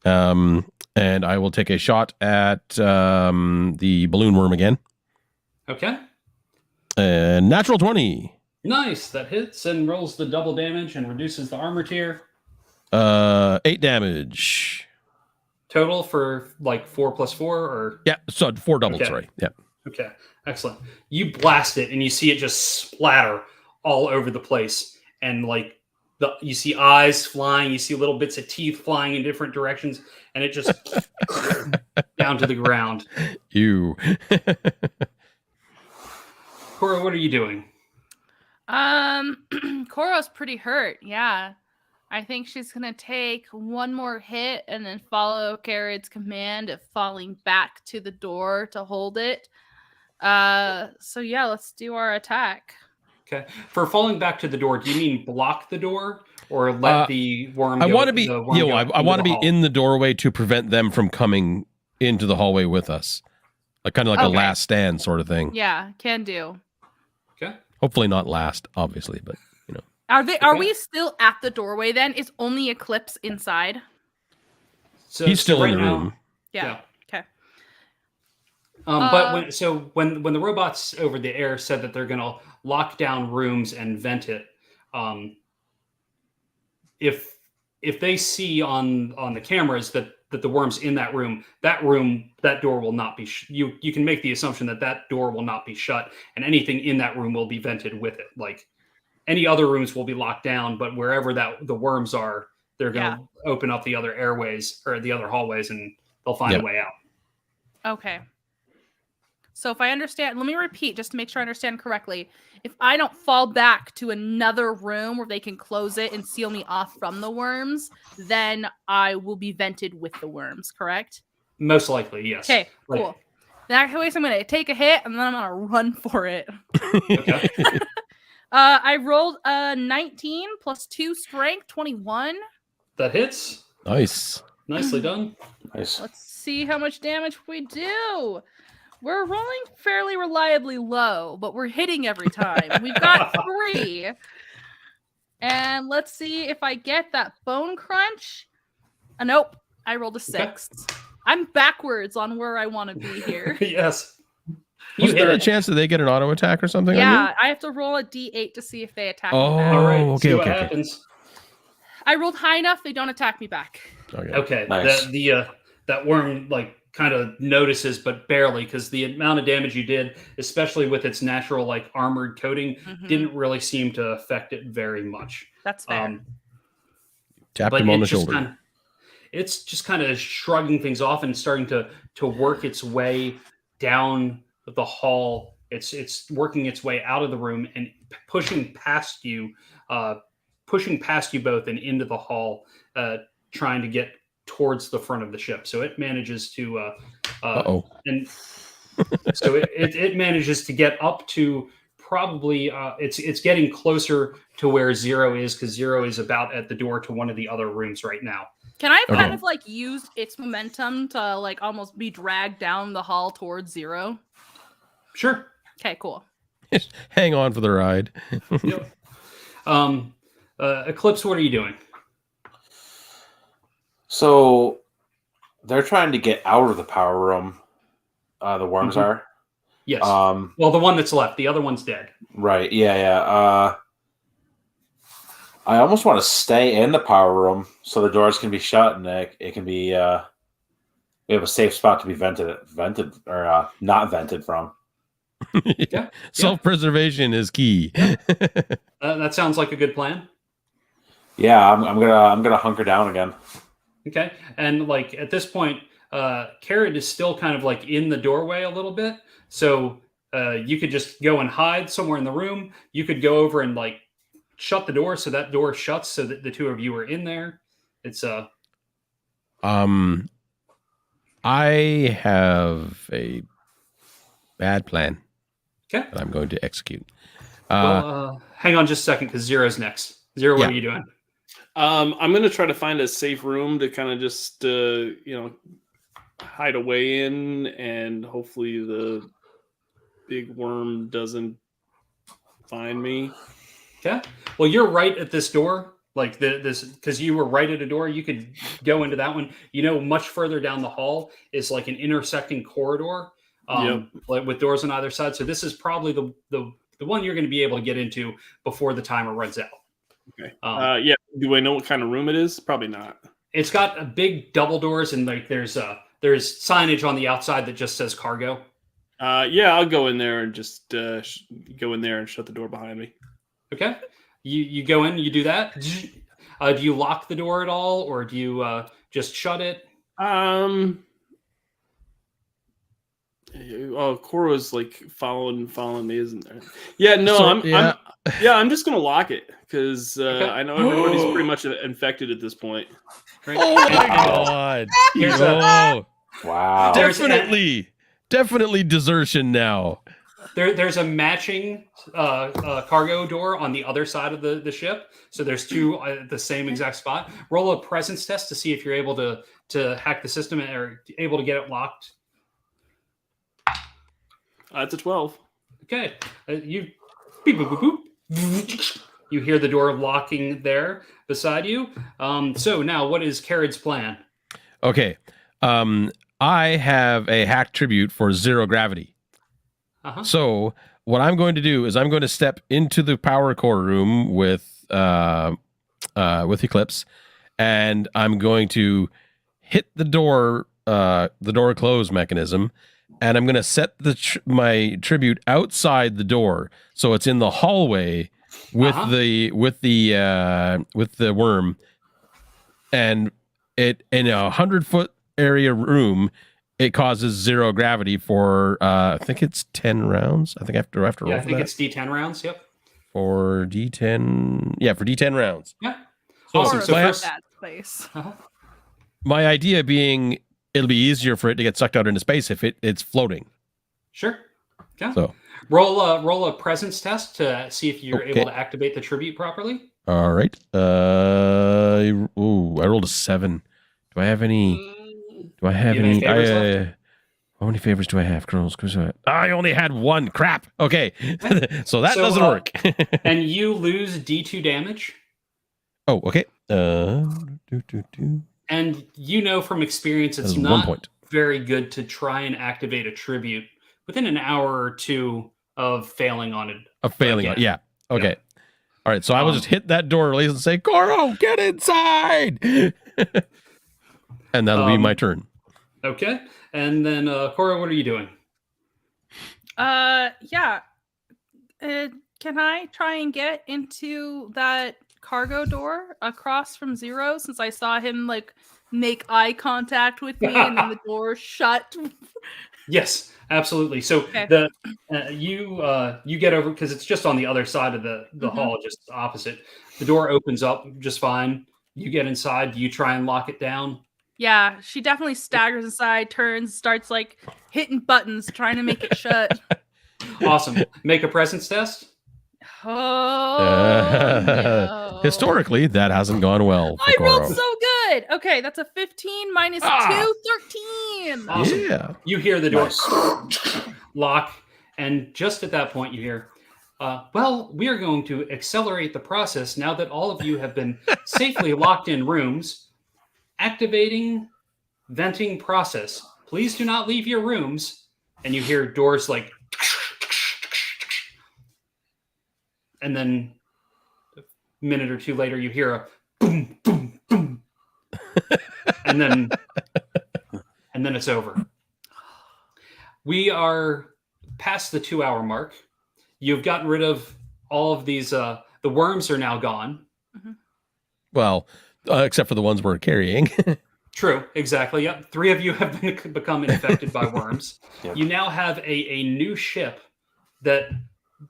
And I will take a shot at the balloon worm again. Okay. And natural 20. Nice. That hits and rolls the double damage and reduces the armor tier. 8 damage. Total for like 4 + 4 or... Yeah, so 4 doubles, Okay. sorry. Yeah. Okay, excellent. You blast it and you see it just splatter all over the place. And like you see eyes flying, you see little bits of teeth flying in different directions, and it just down to the ground. You. Cora, what are you doing? Koro's pretty hurt. Yeah. I think she's going to take one more hit and then follow Karad's command of falling back to the door to hold it. So yeah, let's do our attack. Okay. For falling back to the door, do you mean block the door or let the worm I go? want to be, the worm yo, go I into want to the be hall? in the doorway to prevent them from coming into the hallway with us. Like kind of like a Okay. last stand sort of thing. Yeah, can do. Okay. Hopefully not last, obviously, but you know. Are Okay. we still at the doorway then? Is only Eclipse inside? So He's still in right the now- room. Yeah. Okay. But when the robots over the air said that they're going to lock down rooms and vent it, if they see on the cameras that the worm's in that door will not be you can make the assumption that door will not be shut, and anything in that room will be vented with it. Like any other rooms will be locked down, but wherever the worms are, they're going to open up the other airways or the other hallways, and they'll find a way out. Okay. So if I understand, let me repeat just to make sure I understand correctly. If I don't fall back to another room where they can close it and seal me off from the worms, then I will be vented with the worms, correct? Most likely, yes. Okay, Like, cool. In that case, I'm gonna take a hit and then I'm gonna run for it. Okay. I rolled a 19 plus 2 strength, 21. That hits. Nice. Nicely done. Nice. Let's see how much damage we do. We're rolling fairly reliably low, but we're hitting every time. We've got 3. And let's see if I get that bone crunch. Nope. I rolled a 6. I'm backwards on where I want to be here. Yes. Was You there hit a it. chance that they get an auto attack or something? Yeah, I have to roll a d8 to see if they attack me Oh, back. All right. okay, See what okay. happens. I rolled high enough, they don't attack me back. Okay. Okay. Nice. That worm like kind of notices, but barely, because the amount of damage you did, especially with its natural like armored coating, Mhm. didn't really seem to affect it very much. That's fair. Tapped But him on the it's just shoulder. it's just kind of shrugging things off and starting to work its way down the hall. It's working its way out of the room and pushing past you both and into the hall, trying to get towards the front of the ship. So it manages to and so it manages to get up to probably it's getting closer to where Zero is, because Zero is about at the door to one of the other rooms right now. Can I kind Okay. of like use its momentum to like almost be dragged down the hall towards Zero? Sure. Okay, cool. Hang on for the ride. Yep. Eclipse, what are you doing? So they're trying to get out of the power room. The worms Mhm. are. Yes. Um, Well, the one that's left. The other one's dead. right. Yeah. I almost want to stay in the power room so the doors can be shut and it can be. We have a safe spot to be vented or not vented from. Yeah. Self-preservation is key. That sounds like a good plan. Yeah, I'm gonna hunker down again. Okay. And like at this point, Carrot is still kind of like in the doorway a little bit. So you could just go and hide somewhere in the room. You could go over and like shut the door so that door shuts so that the two of you are in there. It's I have a bad plan okay. that I'm going to execute. Hang on just a second, because Zero's next. Zero, what Yeah. are you doing? I'm gonna try to find a safe room to kind of just hide away in, and hopefully the big worm doesn't find me. Okay. Well, you're right at this door, like this, because you were right at a door. You could go into that one. Much further down the hall is like an intersecting corridor, like with doors on either side. So this is probably the one you're going to be able to get into before the timer runs out. Okay. Yeah. Do I know what kind of room it is? Probably not. It's got a big double doors, and like there's signage on the outside that just says cargo. Yeah, I'll go in there and just go in there and shut the door behind me. Okay. You go in, you do that. Do you lock the door at all, or do you just shut it? Coro's like following me, isn't there? Yeah, no, So, I'm just gonna lock it because I know everybody's pretty much infected at this point. Right? Oh my god! Here's Oh, Wow. definitely desertion now. There's a matching cargo door on the other side of the ship. So there's two at the same exact spot. Roll a presence test to see if you're able to hack the system or able to get it locked. It's a 12. Okay. You beep, boop, boop, boop. You hear the door locking there beside you. So now what is Carrod's plan? Okay. I have a hack tribute for zero gravity. Uh-huh. So what I'm going to do is I'm going to step into the power core room with Eclipse, and I'm going to hit the door close mechanism, and I'm going to set my tribute outside the door, so it's in the hallway with the worm, and it in 100-foot area room. It causes zero gravity for I think it's 10 rounds. I think I have to roll for that. I think it's D10 rounds. Yep. For D10, yeah, for D10 rounds. Yeah. So, Awesome. So my, first- that space. my idea being, it'll be easier for it to get sucked out into space if it's floating. Sure. Yeah. So, Roll a presence test to see if you're Okay. able to activate the tribute properly. all right. I rolled a 7. Do I have any? Do I have You have any any? favors left? How many favors do I have, girls? I only had 1. Crap. Okay, so that doesn't work. And you lose D2 damage. Oh, okay. And you know from experience, it's That's 1 not point. very good to try and activate a tribute within an hour or two of failing on it. A failing. Again. Yeah. Okay. All right. So I will just hit that door release and say, "Coro, get inside," and that'll be my turn. Okay. And then, Cora, what are you doing? Yeah. Can I try and get into that cargo door across from Zero, since I saw him like make eye contact with me and then the door shut? Yes, absolutely. So Okay. you get over because it's just on the other side of the hall, just opposite. The door opens up just fine. You get inside. Do you try and lock it down? Yeah, she definitely staggers inside, turns, starts like hitting buttons, trying to make it shut. Awesome. Make a presence test. Oh, no. Historically, that hasn't gone well. For I rolled Coro. so good. Okay, that's a 15 minus 2, 13. Awesome. Yeah. You hear the door lock, and just at that point, you hear, well, we are going to accelerate the process now that all of you have been safely locked in rooms. Activating venting process. Please do not leave your rooms. And you hear doors like, and then a minute or two later, you hear a boom, boom, boom, and then it's over. We are past the 2-hour mark. You've gotten rid of all of these. The worms are now gone. Well, except for the ones we're carrying. True, exactly. Yep. 3 of you have become infected by worms. Yep. You now have a new ship that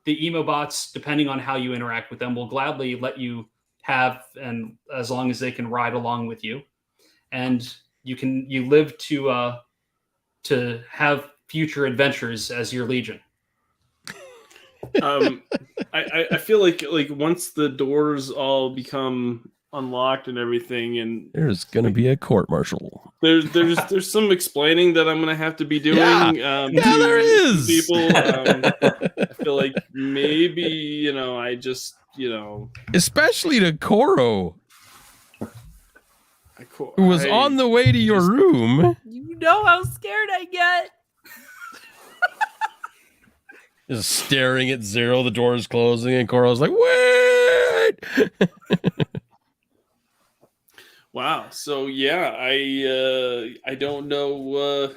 the emobots, depending on how you interact with them, will gladly let you have, and as long as they can ride along with you. And you live to have future adventures as your legion. I feel like once the doors all become unlocked and everything, and There's gonna be a court martial. there's some explaining that I'm gonna have to be doing. Yeah. There is. People. I feel like maybe I just Especially to Coro, who was on the way to your room. You know how scared I get. Just staring at Zero, the door is closing, and Coro's like, "Wait!" Wow. So yeah, I don't know.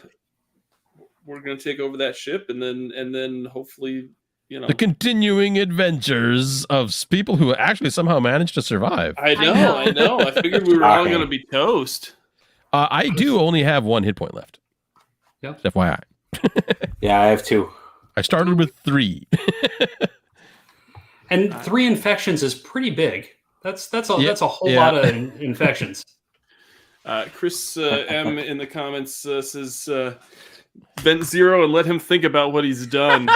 We're gonna take over that ship, and then hopefully The continuing adventures of people who actually somehow managed to survive. I know. I figured we were all gonna be toast. I do only have 1 hit point left. Yep. Just FYI. Yeah, I have 2. I started with 3. And 3 infections is pretty big. That's a whole lot of infections. Chris M in the comments says vent Zero and let him think about what he's done.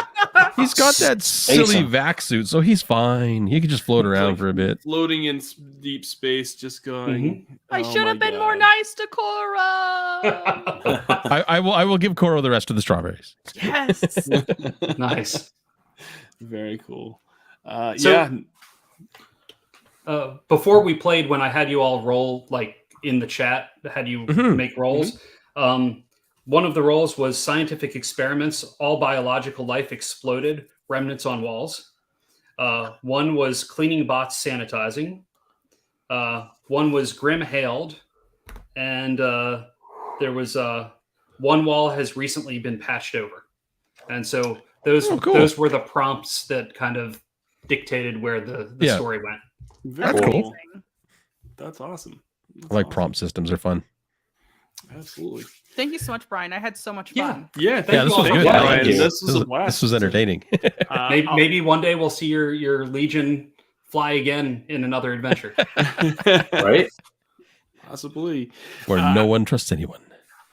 He's got that silly vac suit, so he's fine. He can just float around for a bit. Floating in deep space, just going. I should have been more nice to Cora. I will give Coro the rest of the strawberries. Yes. Nice. Very cool. Before we played, when I had you all roll in the chat, had you make rolls. One of the rolls was scientific experiments. All biological life exploded. Remnants on walls. One was cleaning bots sanitizing. One was Grimm hailed, and there was one wall has recently been patched over, and so those were the prompts that kind of dictated where the story went. Very cool. That's awesome. I like prompt systems; they're fun. Absolutely. Thank you so much, Brian. I had so much fun. Yeah. This was good. Brian. This was a blast. This was entertaining. Maybe one day we'll see your legion fly again in another adventure. Right? Possibly. Where no one trusts anyone.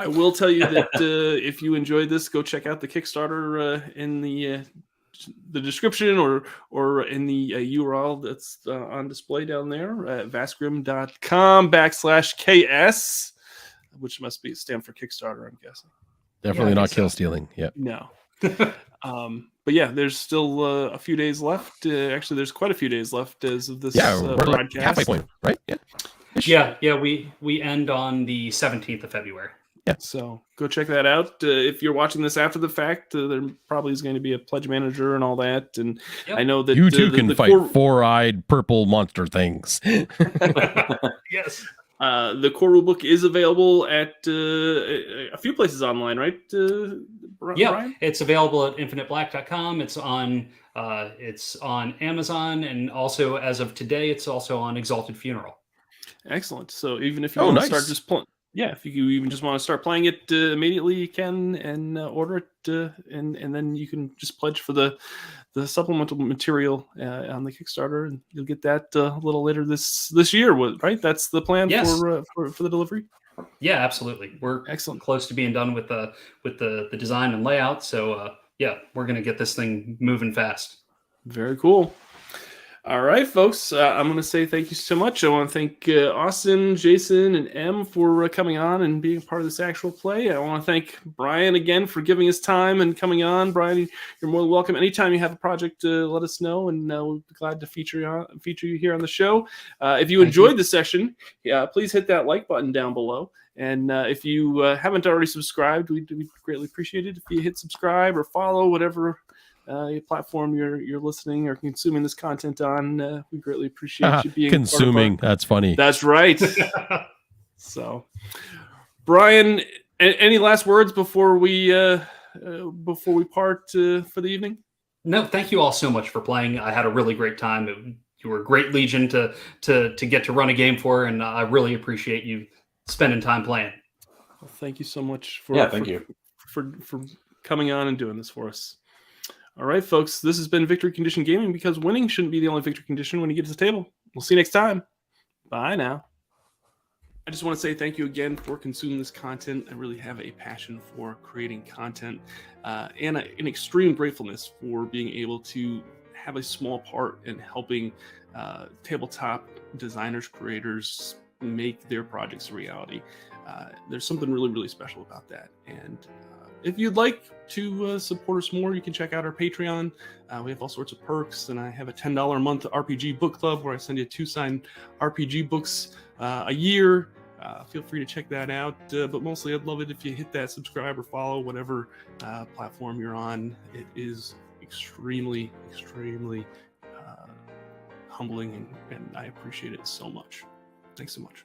I will tell you that if you enjoyed this, go check out the Kickstarter in the description or in the URL that's on display down there at vastgrim.com/KS, which must stand for Kickstarter, I'm guessing. Definitely I not think kill so. stealing. Yeah. No. But yeah, there's still a few days left. Actually, there's quite a few days left as of this Yeah, we're like broadcast. halfway point, right? Yeah. Yeah. We end on the 17th of February. So go check that out. If you're watching this after the fact, there probably is going to be a pledge manager and all that. And Yep. I know that You too can fight core, four-eyed purple monster things. Yes. the core rulebook is available at a few places online, right? Brian? It's available at infiniteblack.com. It's on Amazon, and also as of today, it's also on Exalted Funeral. Excellent. So even if you Oh, want nice. to start just playing, if you even just want to start playing it immediately, you can and order it, and then you can just pledge for the supplemental material on the Kickstarter, and you'll get that a little later this year. Right? That's the plan Yes. for the delivery. Yeah, absolutely. We're Excellent. close to being done with the design and layout. So we're gonna get this thing moving fast. Very cool. All right, folks. I'm going to say thank you so much. I want to thank Austin, Jason, and Em for coming on and being a part of this actual play. I want to thank Brian again for giving his time and coming on. Brian, you're more than welcome. Anytime you have a project, let us know, and we'll be glad to feature you here on the show. If you enjoyed the session, please hit that like button down below. And if you haven't already subscribed, we'd greatly appreciate it if you hit subscribe or follow whatever platform you're listening or consuming this content on. We greatly appreciate you being consuming. That's funny. That's right. So, Brian, any last words before we part for the evening? No, thank you all so much for playing. I had a really great time. You were a great legion to get to run a game for, and I really appreciate you spending time playing. Well, thank you so much for coming on and doing this for us. All right, folks, this has been Victory Condition Gaming, because winning shouldn't be the only victory condition when you get to the table. We'll see you next time. Bye now. I just want to say thank you again for consuming this content. I really have a passion for creating content and an extreme gratefulness for being able to have a small part in helping tabletop designers, creators make their projects a reality. There's something really, really special about that. And if you'd like to support us more, you can check out our Patreon. We have all sorts of perks, and I have a $10 a month RPG book club where I send you 2 signed RPG books a year. Feel free to check that out. But mostly, I'd love it if you hit that subscribe or follow whatever platform you're on. It is extremely, extremely humbling, and I appreciate it so much. Thanks so much.